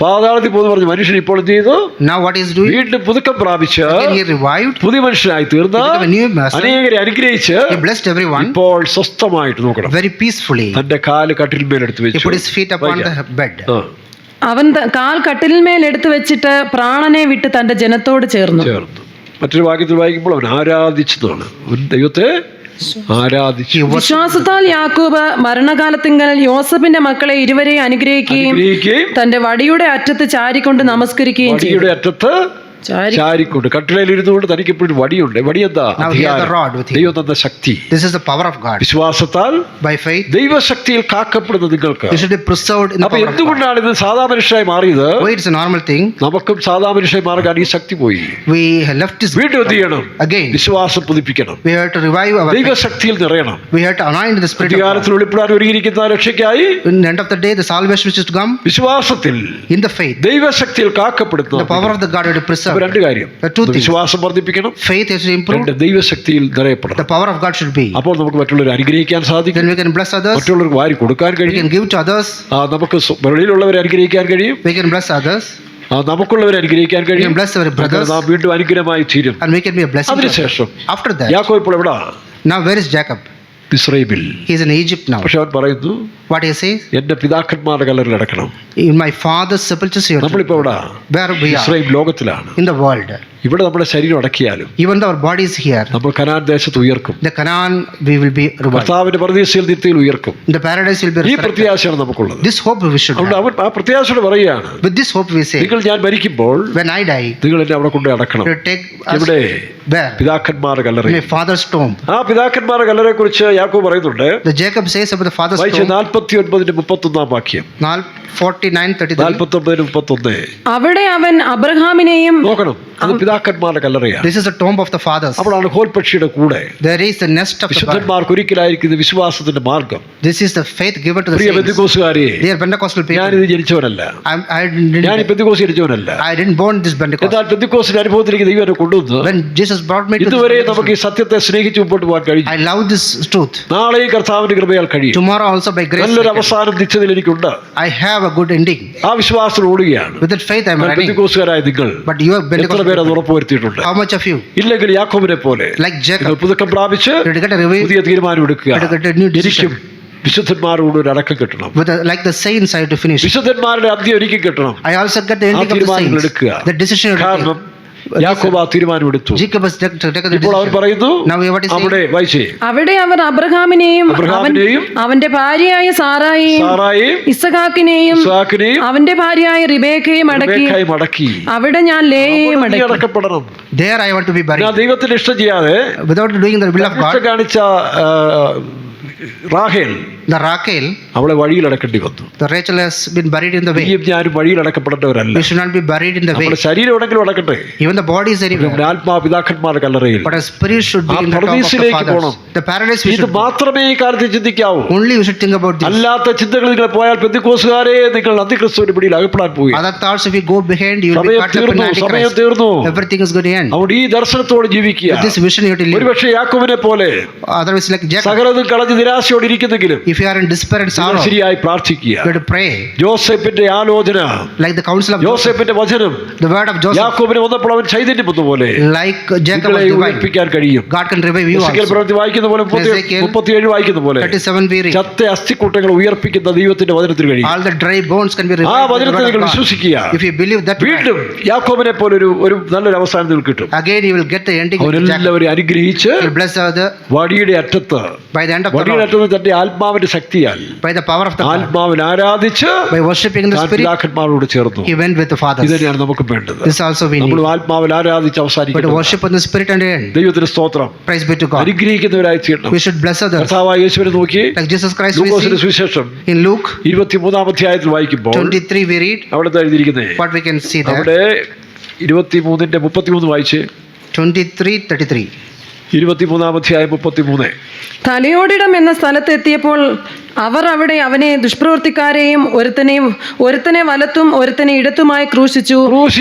പാതാളത്തിൽ പോകുന്നു പറഞ്ഞു മനുഷ്യൻ ഇപ്പോൾ എന്ത് ചെയ്തു? Now what he is doing? വീണ്ടും പുതുക്കം പ്രാപിച്ച് Again he revived. പുതിയ മനുഷ്യനായി തീർന്ന് He became a new master. അനേകരെ അനുഗ്രഹിച്ച് He blessed everyone ഇപ്പോൾ സ്വസ്ഥമായിട്ട് നോക്കണം. very peacefully. തന്റെ കാല് കട്ടിലിന്മേൽ എടുത്ത് He വെച്ചു. put his feet upon the bed. അവൻ കാൽ കട്ടിലിന്മേൽ എടുത്തു വെച്ചിട്ട് പ്രാണനെ വിട്ട് തന്റെ ജനത്തോട് ചേർന്നു. മറ്റൊരു വാക്യത്തിൽ വായിക്കുമ്പോൾ അവൻ ആരാധിച്ചതാണ്, അവൻ ദൈവത്തെ ആരാധിച്ചു. വിശ്വാസത്താൽ യാക്കോബ് മരണകാലത്തിങ്കൽ യോസഫിന്റെ മക്കളെ ഇരുവരെയും അനുഗ്രഹിക്കുകയും തന്റെ വടിയുടെ അറ്റത്ത് ചാരിക്കൊണ്ട് നമസ്കരിക്കുകയും ചെയ്തു. വടിയുടെ അറ്റത്ത് ചാരിക്കൊണ്ട് കട്ടിലയിൽ ഇരുന്നുകൊണ്ട് തനിക്ക് എപ്പോഴും വടിയുണ്ട്. വടി എന്താ? ദൈവം തന്ന ശക്തി. This is the power of God. വിശ്വാസത്താൽ By faith ദൈവശക്തിയിൽ കാക്കപ്പെടുന്ന നിങ്ങൾക്ക്. you should be preserved in the അപ്പൊ power of God. എന്തുകൊണ്ടാണ് ഇത് സാധാ മനുഷ്യരായി മാറിയത്? Why it's a normal thing? നമുക്കും സാധാ മനുഷ്യരായി മാറാൻ ഈ ശക്തി പോയി. We left this വീണ്ടും എന്ത് ചെയ്യണം? again. വിശ്വാസം പുതുപ്പിക്കണം. We have to revive our faith. ദൈവശക്തിയിൽ നിറയണം. We have to anoint the spirit of God. കാലത്തിൽ വെളിപ്പെടാൻ ഒരുങ്ങിയിരിക്കുന്ന രക്ഷയ്ക്കായി In the end of the day, the salvation which is to come വിശ്വാസത്തിൽ in the faith, ദൈവശക്തിയിൽ കാക്കപ്പെടുന്ന the power of the God will be preserved. രണ്ട് കാര്യം. Two things. വിശ്വാസം വർദ്ധിപ്പിക്കണം, Faith has to improve. ദൈവശക്തിയിൽ നിറയപ്പെടണം. The power of God should be. അപ്പോൾ നമുക്ക് മറ്റുള്ളവരെ അനുഗ്രഹിക്കാൻ സാധിക്കും, Then we can bless others. മറ്റുള്ളവർക്ക് വാരി കൊടുക്കാൻ We കഴിയും, can give to others. നമുക്ക് വെളിയിലുള്ളവരെ അനുഗ്രഹിക്കാൻ കഴിയും, We can bless others. നമുക്കുള്ളവരെ അനുഗ്രഹിക്കാൻ We can കഴിയും. bless our brothers. നാം വീണ്ടും അനുഗ്രഹമായി തീരും. And we can be a blessing to others. അതിനുശേഷം After that, യാക്കോബ് ഇപ്പോൾ എവിടാ? now where is Jacob? ഇസ്രായേലിൽ. He is in Egypt now. പക്ഷെ അവൻ പറയുന്നു, What he says? എന്റെ പിതാക്കന്മാരുടെ കല്ലറിൽ അടക്കണം. In my father's sepulchre here. നമ്മളിപ്പോ എവിടാ? Where we are? ഇസ്രായേൽ ലോകത്തിലാണ്. In the world. ഇവിടെ നമ്മുടെ ശരീരം അടക്കിയാലും Even though our body is here, നമ്മൾ കനാൻ ദേശത്ത് ഉയർക്കും. the Canaan we will be revived. കർത്താവിന്റെ പരദീസയിൽ നിത്യയിൽ ഉയർക്കും. In the paradise will be ഈ resurrected. പ്രത്യാശയാണ് നമുക്കുള്ളത്. This hope we should അതുകൊണ്ട് have. അവൻ ആ പ്രത്യാശയോട് പറയുകയാണ്, With this hope we say, നിങ്ങൾ ഞാൻ മരിക്കുമ്പോൾ when I die, നിങ്ങൾ എന്നെ അവിടെ കൊണ്ട് അടക്കണം. you take us ഇവിടെ where? പിതാക്കന്മാരുടെ In Kallara. my father's tomb. ആ പിതാക്കന്മാരുടെ കല്ലറയെ കുറിച്ച് യാക്കോബ് പറയുന്നുണ്ട്. The Jacob says about the father's വായിച്ച tomb. 49:31 വാക്യം. 49:33. 49:31. അവിടെ അവൻ അബ്രഹാമിനെയും നോക്കണം, അത് പിതാക്കന്മാരുടെ കല്ലറയാണ്. This is the tomb of the fathers. അപ്പോഴാണ് ഹോൽപക്ഷിയുടെ കൂടെ There is the nest of the bird. വിശുദ്ധന്മാർക്ക് ഒരിക്കലായിരിക്കുന്ന വിശ്വാസത്തിന്റെ മാർഗം. This is the faith given to the Priya saints. പെന്തക്കോസ്തുകാരെ, Dear Pentecostal people, ഞാനിത് ജനിച്ചവനല്ല, ഞാൻ ഈ പെന്തക്കോസ് ജനിച്ചവനല്ല. I didn't born this Pentecost. എന്നാൽ പെന്തക്കോസിന്റെ അനുഭവത്തിലേക്ക് ദൈവം എന്നെ കൊണ്ടുവന്ന് When Jesus brought me to ഇതുവരെ this നമുക്ക് ഈ സത്യത്തെ സ്നേഹിച്ച് മുമ്പോട്ട് പോകാൻ കഴിയും. I love this truth. നാളെയും കർത്താവിന്റെ കൃപയാൽ കഴിയും. Tomorrow also by grace നല്ലൊരു അവസാനം നിശ്ചയത്തിൽ എനിക്കുണ്ട്. I have a good ending. ആ വിശ്വാസത്തിൽ ഓടുകയാണ്. With that faith I am running. പെന്തക്കോസുകാരായ നിങ്ങൾ But you are എത്ര Pentecostal പേര് അത് people. ഉറപ്പുവരുത്തിയിട്ടുണ്ട്? How much of you? ഇല്ലെങ്കിൽ യാക്കോബിനെ പോലെ Like നിങ്ങൾ Jacob, പുതുക്കം പ്രാപിച്ച് you get a revival പുതിയ തീരുമാനം എടുക്കുക. get a new decision. എനിക്കും വിശുദ്ധന്മാരോട് ഒരു അടക്കം കിട്ടണം. with like the saints I have to finish. വിശുദ്ധന്മാരുടെ അന്ത്യം എനിക്ക് കിട്ടണം. I also get the ആ ending of the തീരുമാനങ്ങൾ saints. എടുക്കുക. The decision you have to കാരണം യാക്കോബ് ആ തീരുമാനം എടുത്തു. take. Jacob has taken the ഇപ്പോൾ അവൻ decision. പറയുന്നു, Now what is അവിടെ വായിച്ചേ, അവിടെ അവർ അബ്രഹാമിനെയും അവന്റെ ഭാര്യയായ സാറായെയും ഇസഹാക്കിനെയും ഇസ്ഹാക്കിനെയും അവന്റെ ഭാര്യയായ റിബേക്കയും അടക്കി. റിബേക്കയും അടക്കി. അവിടെ ഞാൻ ലേയെയും നീ അടക്കി. അടക്കപ്പെടണം. There I want to be ഞാൻ buried. ദൈവത്തിന് ഇഷ്ടം ചെയ്യാതെ Without doing the will of God. കാണിച്ച റാഹേൽ The Rachel, അവളെ വഴിയിൽ അടക്കേണ്ടി വന്നു. the Rachel has been buried in the way. നീയും ഞാനും വഴിയിൽ അടക്കപ്പെടേണ്ടവരല്ല. We should not be buried in the way. നമ്മുടെ ശരീരം എവിടെങ്കിലും അടക്കട്ടെ. Even the body is anywhere. നമ്മുടെ ആത്മാ പിതാക്കന്മാരുടെ കല്ലറയിൽ. But a spirit should be ആ in the top of the പർദീസിലേക്ക് fathers. പോണം. The paradise we ഇത് should. മാത്രമേ ഈ കാലത്ത് ചിന്തിക്കാവൂ. Only we should think about this. അല്ലാത്ത ചിന്തകൾ നിങ്ങൾ പോയാൽ പെന്തക്കോസുകാരെ നിങ്ങൾ അന്തിക്രിസ്തുവിന്റെ പിടിയിൽ അകപ്പെടാൻ പോയി. Other thoughts, if you go behind, you will be സമയം caught up in തീർന്നു, സമയം Antichrist. തീർന്നു. Everything is going to end. അവിടെ ഈ ദർശനത്തോട് ജീവിക്കുക. With this vision, you have to live. ഒരുപക്ഷെ യാക്കോബിനെ പോലെ Otherwise, like Jacob, സകലതും കളഞ്ഞ് നിരാശയോടെ ഇരിക്കുന്നെങ്കിലും if you are in despair and sorrow, you ശരിയായി പ്രാർത്ഥിക്കുക. have to pray. ജോസഫിന്റെ ആലോചന, Like the counsel of Joseph, യോസേഫിന്റെ വചനം the word of Joseph, യാക്കോബിന് വന്നപ്പോൾ അവൻ ചൈതന്യം വന്നപോലെ like Jacob നിങ്ങളെ was divine. ഉയർപ്പിക്കാൻ കഴിയും. God can revive you Ezekiel also. പ്രവൃത്തി വായിക്കുന്ന പോലെ Ezekiel 37 വായിക്കുന്ന പോലെ 37 we read. ചത്ത അസ്ഥിക്കൂട്ടങ്ങൾ ഉയർപ്പിക്കുന്ന ദൈവത്തിന്റെ വചനത്തിന് കഴിയും. All the dry bones can be ആ revived. with the വചനത്തിൽ word നിങ്ങൾ of God. വിശ്വസിക്കുക. If you believe that, വീണ്ടും യാക്കോബിനെ പോലെ ഒരു നല്ലൊരു അവസാനം നിങ്ങൾക്ക് കിട്ടും. again you will get the ending. of Jacob. അവനെല്ലാവരെയും അനുഗ്രഹിച്ച് You will bless other വടിയുടെ അറ്റത്ത്, by the end of the വടിയുടെ Lord, അറ്റത്ത് തന്റെ ആത്മാവിന്റെ ശക്തിയാൽ by the power of the God, ആത്മാവിൽ ആരാധിച്ച് by worshiping in the താൻ spirit. പിതാക്കന്മാരോട് ചേർന്നു. He went with the fathers. ഇത് തന്നെയാണ് നമുക്ക് വേണ്ടത്. This also we നമ്മൾ need. ആത്മാവിൽ ആരാധിച്ച് But to അവസാനിക്കണം. worship in the spirit and end. ദൈവത്തിന് സ്തോത്രം. Praise be to God. അനുഗ്രഹിക്കുന്നവരായി തീരണം. We should bless others. കർത്താവായ യേശുവിനെ നോക്കി Like Jesus Christ we ലൂക്കോസിന്റെ see സുവിശേഷം in Luke 23-ാം അധ്യായത്തിൽ വായിക്കുമ്പോൾ 23 we read അവിടെ എഴുതിയിരിക്കുന്നത്, what we can see there. അവിടെ 23:33 വായിച്ച്. 23:33. 23-ാം അധ്യായം 33. തലയോടിടം എന്ന സ്ഥലത്തെത്തിയപ്പോൾ അവർ അവിടെ അവനെ ദുഷ്പ്രവൃത്തിക്കാരെയും ഒരുത്തനെ വലത്തും ഒരുത്തനെ ഇടത്തുമായി ക്രൂശിച്ചു.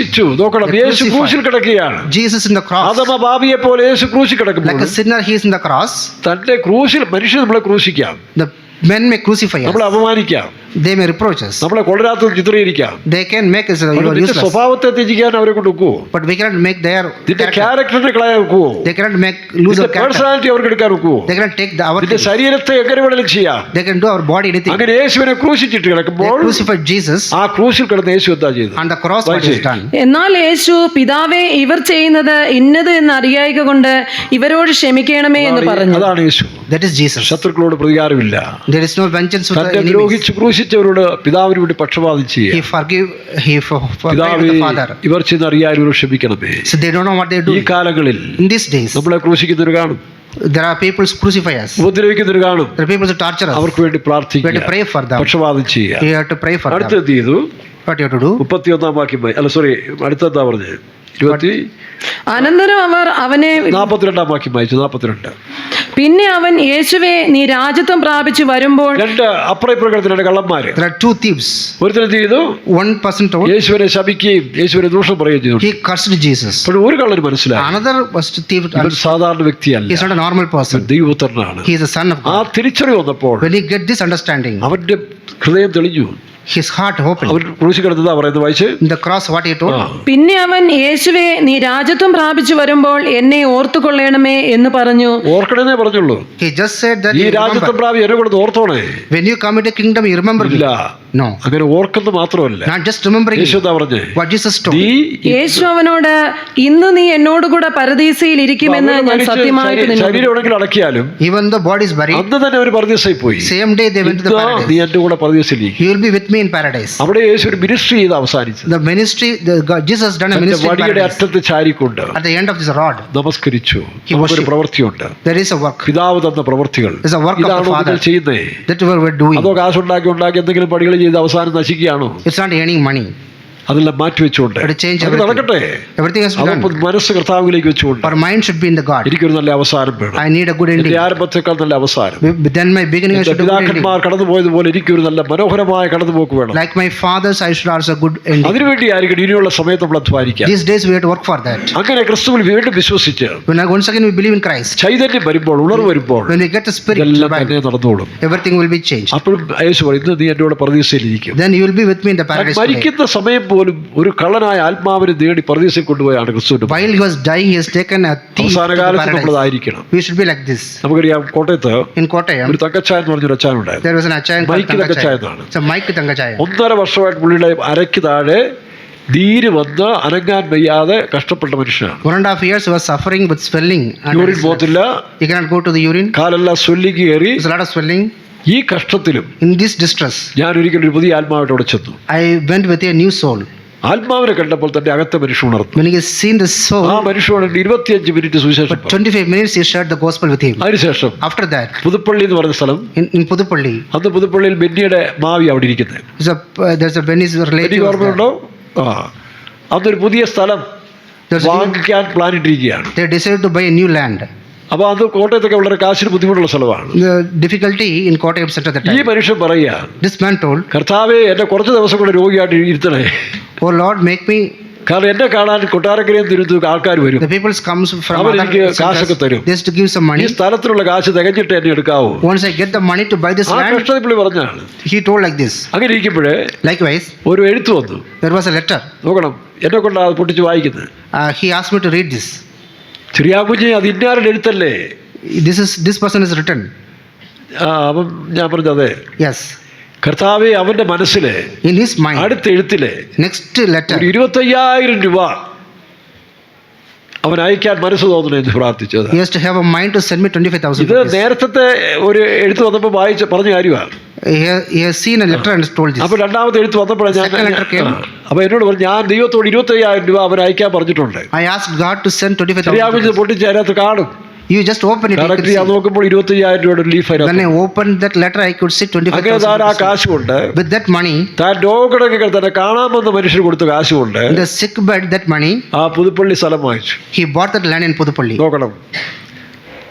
നോക്കണം, യേശു ക്രൂശിൽ കിടക്കുകയാണ്. Jesus in the cross. ആദമ പാപിയെ പോലെ യേശു ക്രൂശിൽ Like കിടക്കുമ്പോൾ a sinner, he is in the cross. തന്റെ ക്രൂശിൽ മനുഷ്യൻ നമ്മളെ ക്രൂശിക്കാം. The Men may crucify us. നമ്മളെ അപമാനിക്കാം, They may reproach us. നമ്മളെ കൊള്ളരാത്ത ചിത്രീകരിക്കാം. They can make us നിന്റെ useless. സ്വഭാവത്തെ ത്യജിക്കാൻ അവരെ കൊണ്ട് ഒക്കുവോ? But we cannot make their നിന്റെ character. ക്യാരക്ടറിനെ കളയാൻ ഒക്കുവോ? They cannot make lose നിന്റെ our character. പേഴ്സണാലിറ്റി അവർക്ക് എടുക്കാൻ ഒക്കുവോ? They cannot take our നിന്റെ things. ശരീരത്തെ എങ്ങനെ വേണമെങ്കിലും ചെയ്യാം. They can do our body anything. അങ്ങനെ യേശുവിനെ ക്രൂശിച്ചിട്ട് They കിടക്കുമ്പോൾ crucified Jesus ആ ക്രൂശിൽ കിടന്ന് യേശു എന്താ ചെയ്തത്? on the cross. What is done? എന്നാൽ യേശു പിതാവേ ഇവർ ചെയ്യുന്നത് ഇന്നത് എന്ന് അറിയായിക കൊണ്ട് ഇവരോട് ക്ഷമിക്കണമേ എന്ന് പറഞ്ഞു. അതാണ് യേശു. That is Jesus. ശത്രുക്കളോട് പ്രതികാരമില്ല. There is no vengeance with the തന്നെ enemies. ദ്രോഹിച്ച് ക്രൂശിച്ചവരോട് പിതാവിന് വേണ്ടി പക്ഷപാതം He ചെയ്യുക. forgave പിതാവേ the Father. ഇവർ ചെയ്യുന്ന അറിയാൻ ക്ഷമിക്കണമേ. So they don't know what they ഈ do. കാലങ്ങളിൽ In these days, നമ്മളെ ക്രൂശിക്കുന്നവർ കാണും, there are people who crucify us. ഉപദ്രവിക്കുന്നവർ കാണും. There are people who torture us. അവർക്ക് വേണ്ടി We have to പ്രാർത്ഥിക്കുക, pray for them. പക്ഷപാതം ചെയ്യുക. We have to pray for അടുത്ത് them. എന്ത് ചെയ്തു? What you have to do? 31 വാക്യം അല്ല സോറി അടുത്തെന്താ പറഞ്ഞത്? അനന്തരം അവർ അവനെ 42 വാക്യം വായിച്ചു. 42. പിന്നെ അവൻ യേശുവേ നീ രാജത്വം പ്രാപിച്ചു വരുമ്പോൾ രണ്ട് അപ്രയപ്രകടത്തിന് രണ്ട് കള്ളന്മാര്. There are two thieves. ഒരുത്തൻ എന്ത് ചെയ്തു? One person told, യേശുവിനെ ശപിക്കുകയും യേശുവിനെ ദൂഷണം പറയുകയും ചെയ്തു. he cursed Jesus. അപ്പോൾ ഒരു കള്ളന് മനസ്സിലായി Another was to thief. ഇവൻ സാധാരണ വ്യക്തിയല്ല, He is not a normal person. ദൈവപുത്രനാണ്. He is the son of ആ God. തിരിച്ചറിവ് വന്നപ്പോൾ When he get this understanding, അവന്റെ ഹൃദയം തെളിഞ്ഞു. his heart opened. അവൻ ക്രൂശിൽ കിടന്നതാ പറയുന്നത് വായിച്ച്. In the cross, what he told? പിന്നെ അവൻ യേശുവേ നീ രാജത്വം പ്രാപിച്ചു വരുമ്പോൾ എന്നെ ഓർത്തുകൊള്ളണമേ എന്ന് പറഞ്ഞു. ഓർക്കണമെന്നേ പറഞ്ഞുള്ളൂ. He just said that ഈ you രാജ്യത്വം remember. പ്രാപി എന്നെ കൊടുത്ത് ഓർത്തോണേ. When you come into kingdom, you remember me. ഇല്ല, No. അങ്ങനെ ഓർക്കുന്നത് മാത്രമല്ല, Not just remembering Yeshu me. എന്താ പറഞ്ഞേ? What Jesus told. നീ യേശു അവനോട് ഇന്ന് നീ എന്നോടുകൂടെ പരദീസയിൽ ഇരിക്കുമെന്ന് ഞാൻ സത്യമായിട്ട് നിന്നോട് ശരീരം എവിടെങ്കിലും അടക്കിയാലും Even the body is buried, അന്ന് തന്നെ ഒരു പരദീസായി പോയി. same day they went to the ഇതാ paradise. നീ എന്റെ കൂടെ പരദീസിലേക്ക്. You will be with me in paradise. അവിടെ യേശു ഒരു മിനിസ്ട്രി ചെയ്ത് അവസാനിച്ചത്. The ministry, Jesus done a തന്റെ ministry in വടിയുടെ paradise. അറ്റത്ത് ചാരിക്കൊണ്ട് At the end of this rod, നമസ്കരിച്ചു. He നമുക്കൊരു worshiped. പ്രവൃത്തിയുണ്ട്. there is a work. പിതാവ് തന്ന പ്രവൃത്തികൾ. There's a work of the ഇതാണോ Father. നിങ്ങൾ ചെയ്യുന്നേ? That we were doing. അതോ കാശുണ്ടാക്കി എന്തെങ്കിലും പണികൾ ചെയ്ത് അവസാനം നശിക്കുകയാണോ? It's not earning money. അതെല്ലാം മാറ്റി വെച്ചുകൊണ്ട് But change അത് everything. നടക്കട്ടെ. Everything has to be അതപ്പോൾ done. മനസ്സ് കർത്താവിലേക്ക് വെച്ചുകൊണ്ട് Our mind should be in the God. എനിക്കൊരു നല്ല അവസാനം വേണം. I need a good ending. എന്റെ ആരംഭത്തെക്കാൾ നല്ല അവസാനം. Then my beginning I എന്റെ should have a good ending. പിതാക്കന്മാർ കടന്നുപോയതുപോലെ എനിക്കൊരു നല്ല മനോഹരമായ കടന്നുപോക്ക് വേണം. Like my fathers, I should also a good ending. അതിനുവേണ്ടി ആയിരിക്കും ഇനിയുള്ള സമയത്ത് നമ്മൾ അധ്വാനിക്കാം. These days we have to work for that. അങ്ങനെ ക്രിസ്തുവിൽ വീണ്ടും വിശ്വസിച്ച് Once again we believe in Christ. ചൈതന്യം വരുമ്പോൾ, ഉണർവ് വരുമ്പോൾ When we get the spirit, ഇതെല്ലാം തന്നെ നടന്നോളും. everything will be changed. അപ്പോഴും യേശു പറയും, ഇന്ന് നീ എൻ്റെ കൂടെ പരദീസയിലിരിക്കും. Then you will be with me in the paradise today. മരിക്കുന്ന സമയം പോലും ഒരു കള്ളനായ ആത്മാവിനെ നേടി പരദീസയിൽ കൊണ്ടുപോയാണ് ക്രിസ്തുവിന്റെ. While he was dying, he has taken a thief അവസാന to the കാലത്ത് paradise. നമ്മളതായിരിക്കണം. We should be like this. നമുക്കറിയാം, കോട്ടയത്ത് In Kottayam, ഒരു തങ്കച്ചായ എന്ന് പറഞ്ഞൊരു അച്ചാനുണ്ടായിരുന്നു. there was an achayan called Mike Tangachaya. Tangachaya. It's a Mike Tangachaya. 1.5 വർഷമായിട്ട് പുള്ളിയുടെ അരയ്ക്ക് താഴെ നീര് വന്ന് അനങ്ങാൻ വയ്യാതെ കഷ്ടപ്പെട്ട മനുഷ്യനാണ്. 1.5 years he was suffering with swelling. And urine പോകത്തില്ല, he cannot go to the urine. കാലെല്ലാം സ്വെല്ലിങ് കയറി. There's a lot of swelling. ഈ കഷ്ടത്തിലും In this distress, ഞാൻ ഒരിക്കലും ഒരു പുതിയ ആത്മാവായിട്ട് അവിടെ ചെന്നു. I went with a new soul. ആത്മാവിനെ കണ്ടപ്പോൾ തന്റെ അകത്തെ മനുഷ്യൻ ഉണർന്നു. When he has seen the soul, ആ മനുഷ്യനോട് 25 മിനിറ്റ് സുവിശേഷം for 25 minutes he shared the gospel with him. അതിനുശേഷം After that, പുതുപ്പള്ളി എന്ന് പറയുന്ന സ്ഥലം, in Pudupalli, അന്ന് പുതുപ്പള്ളിയിൽ ബെന്നിയുടെ മാവി അവിടെ ഇരിക്കുന്നത്. there's a Benny's Benny relative. was there. ഓർമ്മയുണ്ടോ? ആ, അന്നൊരു പുതിയ സ്ഥലം There's a new- വാങ്ങിക്കാൻ പ്ലാൻ ഇട്ടിരിക്കുകയാണ്. They decided to buy a new land. അപ്പൊ അത് കോട്ടയത്തൊക്കെ വളരെ കാശിന് ബുദ്ധിമുട്ടുള്ള സ്ഥലമാണ്. The difficulty in Kottayam center at that ഈ time. മനുഷ്യൻ പറയുക, This man told, കർത്താവേ എന്നെ കുറച്ച് ദിവസം കൂടെ രോഗിയായിട്ട് ഇരുത്തണേ. "Oh Lord, make me." കാരണം എന്നെ കാണാൻ കൊട്ടാരക്കരയും തിരുത്തു ആൾക്കാർ വരും. The people comes from our other എനിക്ക് കാശൊക്കെ centers. തരും. They have to give some ഈ money. സ്ഥലത്തിനുള്ള കാശ് തികഞ്ഞിട്ട് എന്നെ എടുക്കാവൂ. Once I get the money to buy this ആ land, കഷ്ടത്തിൽ പുള്ളി പറഞ്ഞാണ്. he told like this. അങ്ങനെ ഇരിക്കുമ്പോഴേ Likewise, ഒരു എഴുത്ത് വന്നു. there was a letter. നോക്കണം, എന്നെ കൊണ്ട് അത് പൊട്ടിച്ച് വായിക്കുന്നത്. He asked me to read this. ചെറിയാകുഞ്ഞ് അത് ഇന്നാരുടെ എഴുത്തല്ലേ? This person is written. അപ്പം ഞാൻ പറഞ്ഞു അതെ. Yes. കർത്താവെ അവന്റെ മനസ്സിലെ In his mind, അടുത്ത എഴുത്തിലെ next letter, ഒരു 25,000 രൂപ അവൻ അയക്കാൻ മനസ്സ് തോന്നണേ എന്ന് പ്രാർത്ഥിച്ചത്. he has to have a mind to send me 25,000 ഇത് rupees. നേരത്തെ ഒരു എഴുത്ത് വന്നപ്പോൾ പറഞ്ഞ കാര്യമാണ്. He has seen a letter and told this. അപ്പൊ രണ്ടാമത്തെ എഴുത്ത് വന്നപ്പോഴാണ് Second letter came. അപ്പൊ എന്നോട് പറഞ്ഞു, ഞാൻ ദൈവത്തോട് 25,000 രൂപ അവൻ അയക്കാൻ പറഞ്ഞിട്ടുണ്ട്. I asked God to send 25,000 ചെറിയാകുഞ്ഞ് rupees. പൊട്ടിച്ച് അതിനകത്ത് കാണും. You just open it. You correct can ഞാൻ see. നോക്കുമ്പോൾ 25,000 രൂപയുടെ ലീഫ് When I അതിനകത്ത്. opened that letter, I could see അങ്ങനെ 25,000 താൻ ആ rupees. കാശ് കൊണ്ട് With that money, താൻ രോഗിടങ്ങൾ തന്നെ കാണാമെന്ന മനുഷ്യർ കൊടുത്ത കാശ് കൊണ്ട് in the sick bed, that money, ആ പുതുപ്പള്ളി സ്ഥലം വാങ്ങിച്ചു. he bought that land in Pudupalli. നോക്കണം,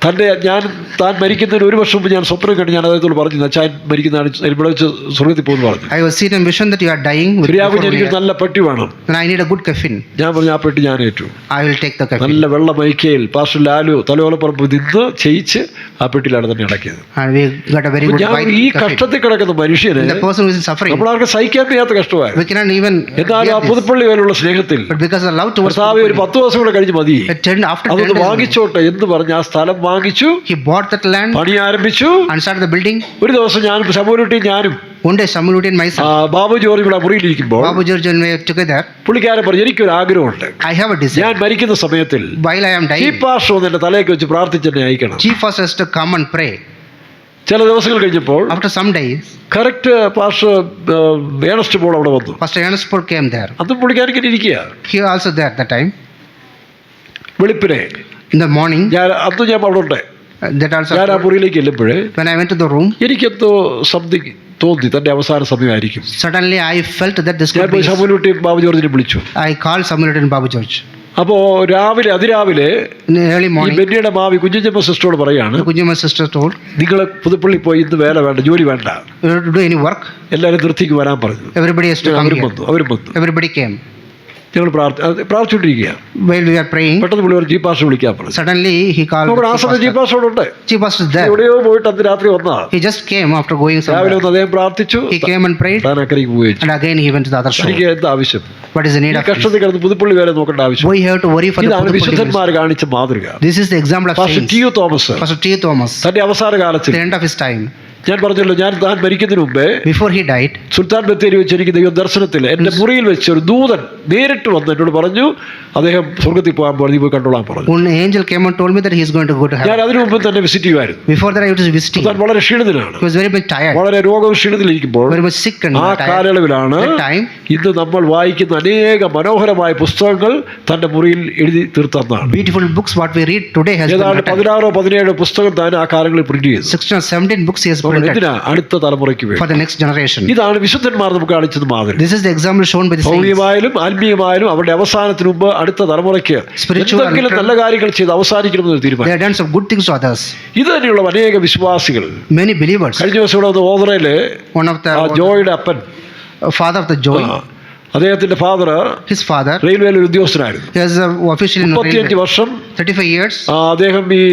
താൻ മരിക്കുന്നതിന് ഒരു വർഷം മുമ്പ് ഞാൻ സ്വപ്നം കണ്ട് ഞാൻ അദ്ദേഹത്തോട് പറഞ്ഞു, അച്ഛൻ മരിക്കുന്നതാണ്, ഇവിടെ വെച്ച് സ്വർഗത്തിൽ പോകുന്നു പറഞ്ഞു. I was seen a vision that you are dying. എനിക്ക് നല്ല പെട്ടി വേണം. Then I need a good coffin. ഞാൻ പറഞ്ഞു ആ പെട്ടി ഞാൻ ഏറ്റു. I will take the coffin. നല്ല വെള്ള മൈക്കയിൽ പാസ്റ്റർ ലാലു തലയോലപ്പുറം നിന്ന് ചെയ്യിച്ച് ആ പെട്ടിയിലാണ് തന്നെ അടക്കിയത്. And we got a very good white ഈ കഷ്ടത്തിൽ കിടക്കുന്ന മനുഷ്യന് the person who is suffering, നമ്മളാർക്ക് സഹിക്കാൻ വയ്യാത്ത കഷ്ടമായി. we cannot even എന്നാൽ ആ പുതുപ്പള്ളി വരെയുള്ള സ്നേഹത്തിൽ but because of love towards ഒരു 10 ദിവസം കൂടെ കഴിഞ്ഞ് മതി, after അതൊന്ന് വാങ്ങിച്ചോട്ടെ എന്ന് പറഞ്ഞ് ആ സ്ഥലം വാങ്ങിച്ചു, he bought that land പണി ആരംഭിച്ചു and started the building. ഒരു ദിവസം ഞാനും ശമൂലുട്ടി ഞാനും One day Samuel and myself, Babu George ഇവിടെ മുറിയിലിരിക്കുമ്പോൾ Babu George and we are together. പുള്ളിക്കാരൻ പറഞ്ഞു, എനിക്കൊരു ആഗ്രഹമുണ്ട്, I have a desire. ഞാൻ മരിക്കുന്ന സമയത്തിൽ While I am dying, chief pastor എന്റെ തലയൊക്കെ വെച്ച് പ്രാർത്ഥിച്ചെന്നെ അയക്കണം. chief pastor has to come and pray. ചില ദിവസങ്ങൾ കഴിഞ്ഞപ്പോൾ After some days, correct pastor Ernest Paul അവിടെ വന്നു. Pastor Ernest Paul came there. അതും പുള്ളിക്കാരൻ ഇങ്ങനെ ഇരിക്കുക. He also there at that time. വെളുപ്പിനെ In the morning, ഞാൻ അവിടെ ഉണ്ട്. that also. ഞാൻ ആ മുറിയിലേക്ക് ചെല്ലുമ്പോഴേ When I went to the room, എനിക്കെന്തോ സംതിങ് തോന്നി, തന്റെ അവസാന സമയമായിരിക്കും. suddenly I felt that this ഞാൻ could പോയി be. ശമൂലുട്ടി ബാബു ജോർജിനെ വിളിച്ചു. I called Samuel and Babu George. അപ്പോൾ അതിരാവിലെ In the early ഈ morning, ബെന്നിയുടെ മാവി കുഞ്ഞമ്മ സിസ്റ്ററോട് പറയാണ്, Kunjuma sister told, നിങ്ങൾ പുതുപ്പള്ളി പോയി ഇന്ന് വേല വേണ്ട, ജോലി വേണ്ട, you don't have to do any work. എല്ലാവരും നിർത്തിക്ക് വരാൻ പറഞ്ഞു. Everybody has to come അവരും here. വന്നു. Everybody came. ഞങ്ങൾ പ്രാർത്ഥിച്ചുകൊണ്ടിരിക്കുക. While we are praying, പെട്ടെന്ന് പുള്ളി ഒരു ജീപ്പ് പാസ്റ്റർ വിളിക്കാൻ പറഞ്ഞു. suddenly he called. നമ്മുടെ ആ സമയം ജീപ്പ് പാസ്റ്റർ ഉണ്ട്. Chief pastor is there. എവിടെയോ പോയിട്ട് അന്ന് രാത്രി വന്നാ. He just came after going രാവിലെ somewhere. വന്ന് അദ്ദേഹം പ്രാർത്ഥിച്ചു, He came and prayed, താൻ അക്കരയ്ക്ക് പോയി. and again he went to the other shore. എനിക്ക് എന്താ ആവശ്യം? What is the need ഈ of this? കഷ്ടത്തിൽ കിടന്ന് പുതുപ്പള്ളി വരെ നോക്കേണ്ട ആവശ്യം. We have to worry for the ഇതാണ് Puduppally. വിശുദ്ധന്മാർ കാണിച്ച മാതൃക. This is the example of pastor saints. T U. Thomas Pastor T. Thomas, തന്റെ അവസാന കാലത്തിൽ, at the end of his time, ഞാൻ പറഞ്ഞല്ലോ, താൻ മരിക്കുന്നതിന് മുമ്പേ before he died, Sultan Bathery വെച്ച് എനിക്ക് ദൈവ ദർശനത്തിൽ എന്റെ മുറിയിൽ വെച്ച് ഒരു ദൂതൻ നേരിട്ട് വന്ന് എന്നോട് പറഞ്ഞു, അദ്ദേഹം സ്വർഗത്തിൽ പോകാൻ പറഞ്ഞു, പോയി കണ്ടോളാൻ പറഞ്ഞു. one angel came and told me that he is going to go to heaven. ഞാൻ അതിനു മുമ്പ് തന്നെ വിസിറ്റ് ചെയ്യുമായിരുന്നു. Before that I was visiting. താൻ വളരെ ക്ഷീണിതനാണ്, He was very much tired, വളരെ രോഗവും ക്ഷീണിതലിരിക്കുമ്പോൾ very much sick and ആ tired. കാലയളവിലാണ് That time, ഇന്ന് നമ്മൾ വായിക്കുന്ന അനേക മനോഹരമായ പുസ്തകങ്ങൾ തന്റെ മുറിയിൽ എഴുതി തീർത്താണ്. beautiful books what we read today has been ഏതാണ്ട് written. 16-17 പുസ്തകം താൻ ആ കാലങ്ങളിൽ പ്രിന്റ് ചെയ്തു. 16 or 17 books he has printed എന്തിനാ? അടുത്ത തലമുറയ്ക്ക് വേണ്ടി. for the next generation. ഇതാണ് വിശുദ്ധന്മാർ നമുക്ക് കാണിച്ചത് മാതൃക. This is the example shown by the saints. ഭൗതികമായാലും ആത്മീയമായാലും അവരുടെ അവസാനത്തിന് മുമ്പ് അടുത്ത തലമുറയ്ക്ക് Spiritual എന്തെങ്കിലും and നല്ല കാര്യങ്ങൾ ചെയ്ത് അവസാനിക്കണമെന്ന് They തീരുമാനം. have done some good things to others. ഇത് തന്നെയുള്ള അനേക വിശ്വാസികൾ. Many believers. കഴിഞ്ഞ ദിവസം ഇവിടെ വന്ന ഓതറയില് One of ആ the ജോയുടെ അപ്പൻ, father of the Joy, അദ്ദേഹത്തിന്റെ ഫാദർ his father, റെയിൽവേയിൽ ഒരു ഉദ്യോഗസ്ഥനായിരുന്നു. he was official in 35 railway. വർഷം 35 years. അദ്ദേഹം ഈ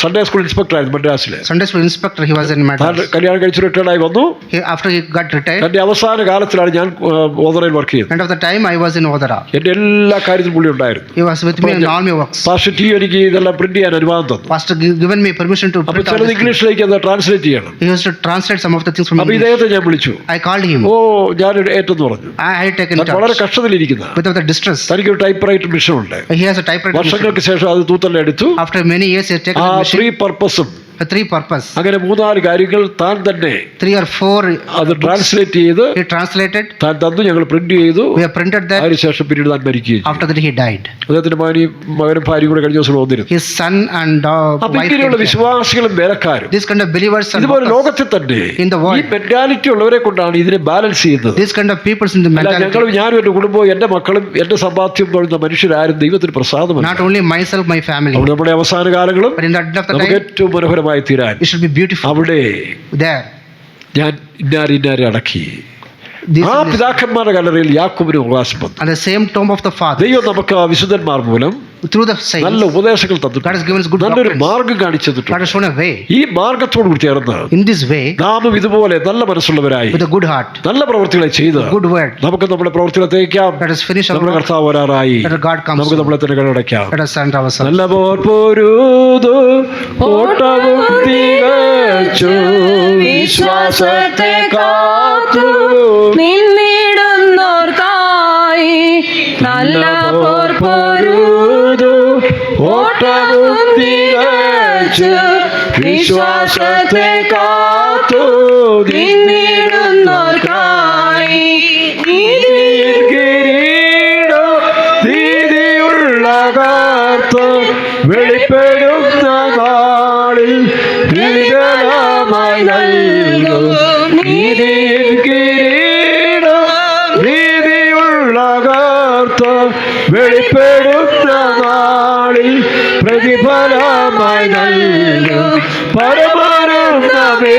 സൺഡേ സ്കൂൾ ഇൻസ്പെക്ടർ ആയിരുന്നു മദ്രാസിലെ. Sunday school inspector he was in താൻ Madras. കല്യാണം കഴിച്ച് റിട്ടയർഡായി വന്നു. After he got retired, തന്റെ അവസാന കാലത്തിലാണ് ഞാൻ ഓതറയിൽ വർക്ക് ചെയ്യുന്നത്. end of the time I was in Odara. എന്റെ എല്ലാ കാര്യത്തിലും പുള്ളി ഉണ്ടായിരുന്നു. He was with me in all my works. Pastor T എനിക്ക് ഇതെല്ലാം പ്രിന്റ് ചെയ്യാൻ അനുവാദം തന്നു. Pastor given me permission to അപ്പൊ print all ചിലത് this. ഇംഗ്ലീഷിലേക്ക് അത് ട്രാൻസ്ലേറ്റ് ചെയ്യണം. He used to translate some of the things from അപ്പൊ English. ഇദ്ദേഹത്തെ ഞാൻ വിളിച്ചു. I called him. ഞാൻ ഏറ്റെന്ന് പറഞ്ഞു. I had taken താൻ വളരെ charge കഷ്ടത്തിലിരിക്കുന്ന, without the distress. തനിക്കൊരു ടൈപ്പ് റൈറ്റർ മിഷൻ ഉണ്ട്. He has a typewriter machine. വർഷങ്ങൾക്ക് ശേഷം അത് തൂത്തല്ല എടുത്തു. After many years he has taken ആ the machine. 3 പർപ്പസും For 3 purpose. അങ്ങനെ 3-4 കാര്യങ്ങൾ താൻ തന്നെ 3 or 4 അത് ട്രാൻസ്ലേറ്റ് ചെയ്ത് he translated. താൻ തന്നു, ഞങ്ങൾ പ്രിന്റ് ചെയ്തു. We have printed that. അതിനുശേഷം പിന്നീട് താൻ മരിക്കുകയും ചെയ്തു. After that he died. അദ്ദേഹത്തിന്റെ മകനും ഭാര്യയും കൂടെ കഴിഞ്ഞ ദിവസം വന്നിരുന്നു. His son and അപ്പൊ wife ഇങ്ങനെയുള്ള came here. വിശ്വാസികളും വേലക്കാരും This kind of believers and ഇതുപോലെ workers, ലോകത്തിൽ തന്നെ in the world. ഈ മെന്റാലിറ്റി ഉള്ളവരെ കൊണ്ടാണ് ഇതിനെ ബാലൻസ് ചെയ്യുന്നത്. this kind of peoples in the അല്ല, mentality. ഞങ്ങളും ഞാനും എന്റെ കുടുംബവും എന്റെ മക്കളും എന്റെ സമ്പാദ്യം പറയുന്ന മനുഷ്യരാരും ദൈവത്തിന് പ്രസാദമല്ല. Not only myself, my family, അവിടെ നമ്മുടെ അവസാന കാലങ്ങളും but in the end of the നമുക്ക് time ഏറ്റവും മനോഹരമായി തീരാൻ it should be beautiful. അവിടെ There, ഞാൻ ഇന്നാരെ അടക്കി. this ആ പിതാക്കന്മാരുടെ കല്ലറയിൽ യാക്കോബിന് അവകാശം വന്നു. at the same tomb of the father, ദൈവം നമുക്ക് ആ വിശുദ്ധന്മാർ മൂലം through the saints, നല്ല ഉപദേശങ്ങൾ തന്നിട്ടുണ്ട്. God has given us good നല്ലൊരു doctrines. മാർഗം കാണിച്ചു God തന്നിട്ടുണ്ട്. has shown a way. ഈ മാർഗത്തോട് കൂടി ചേർന്ന് In this way, നാമും ഇതുപോലെ നല്ല മനസ്സുള്ളവരായി with a good heart, നല്ല പ്രവൃത്തികളെ ചെയ്ത് good word, നമുക്ക് നമ്മുടെ പ്രവൃത്തികളെ തേക്കാം. let us finish our നമ്മുടെ work. കർത്താവ് വരാറായി. Let God comes നമുക്ക് soon. നമ്മളെ തന്നെ കടടയ്ക്കാം. Let us stand ourselves. നല്ല പോർപ്പൊരുതു ഓട്ടവും തികച്ചു വിശ്വാസത്തെ കാത്തു നിന്നിടുന്നോർക്കായി നല്ല പോർപ്പൊരുതു ഓട്ടവും തികച്ചു വിശ്വാസത്തെ കാത്തു നിന്നിടുന്നോർക്കായി നീതിയുള്ള കാത്ത് വെളിപ്പെടുന്ന നാളിൽ വികലമായി നൽകും നീതിയിൽ കിരീടം. നീതിയുള്ള കാത്ത് വെളിപ്പെടുന്ന നാളിൽ പ്രതിഫലമായി നൽകും പരമാനന്ദമേ.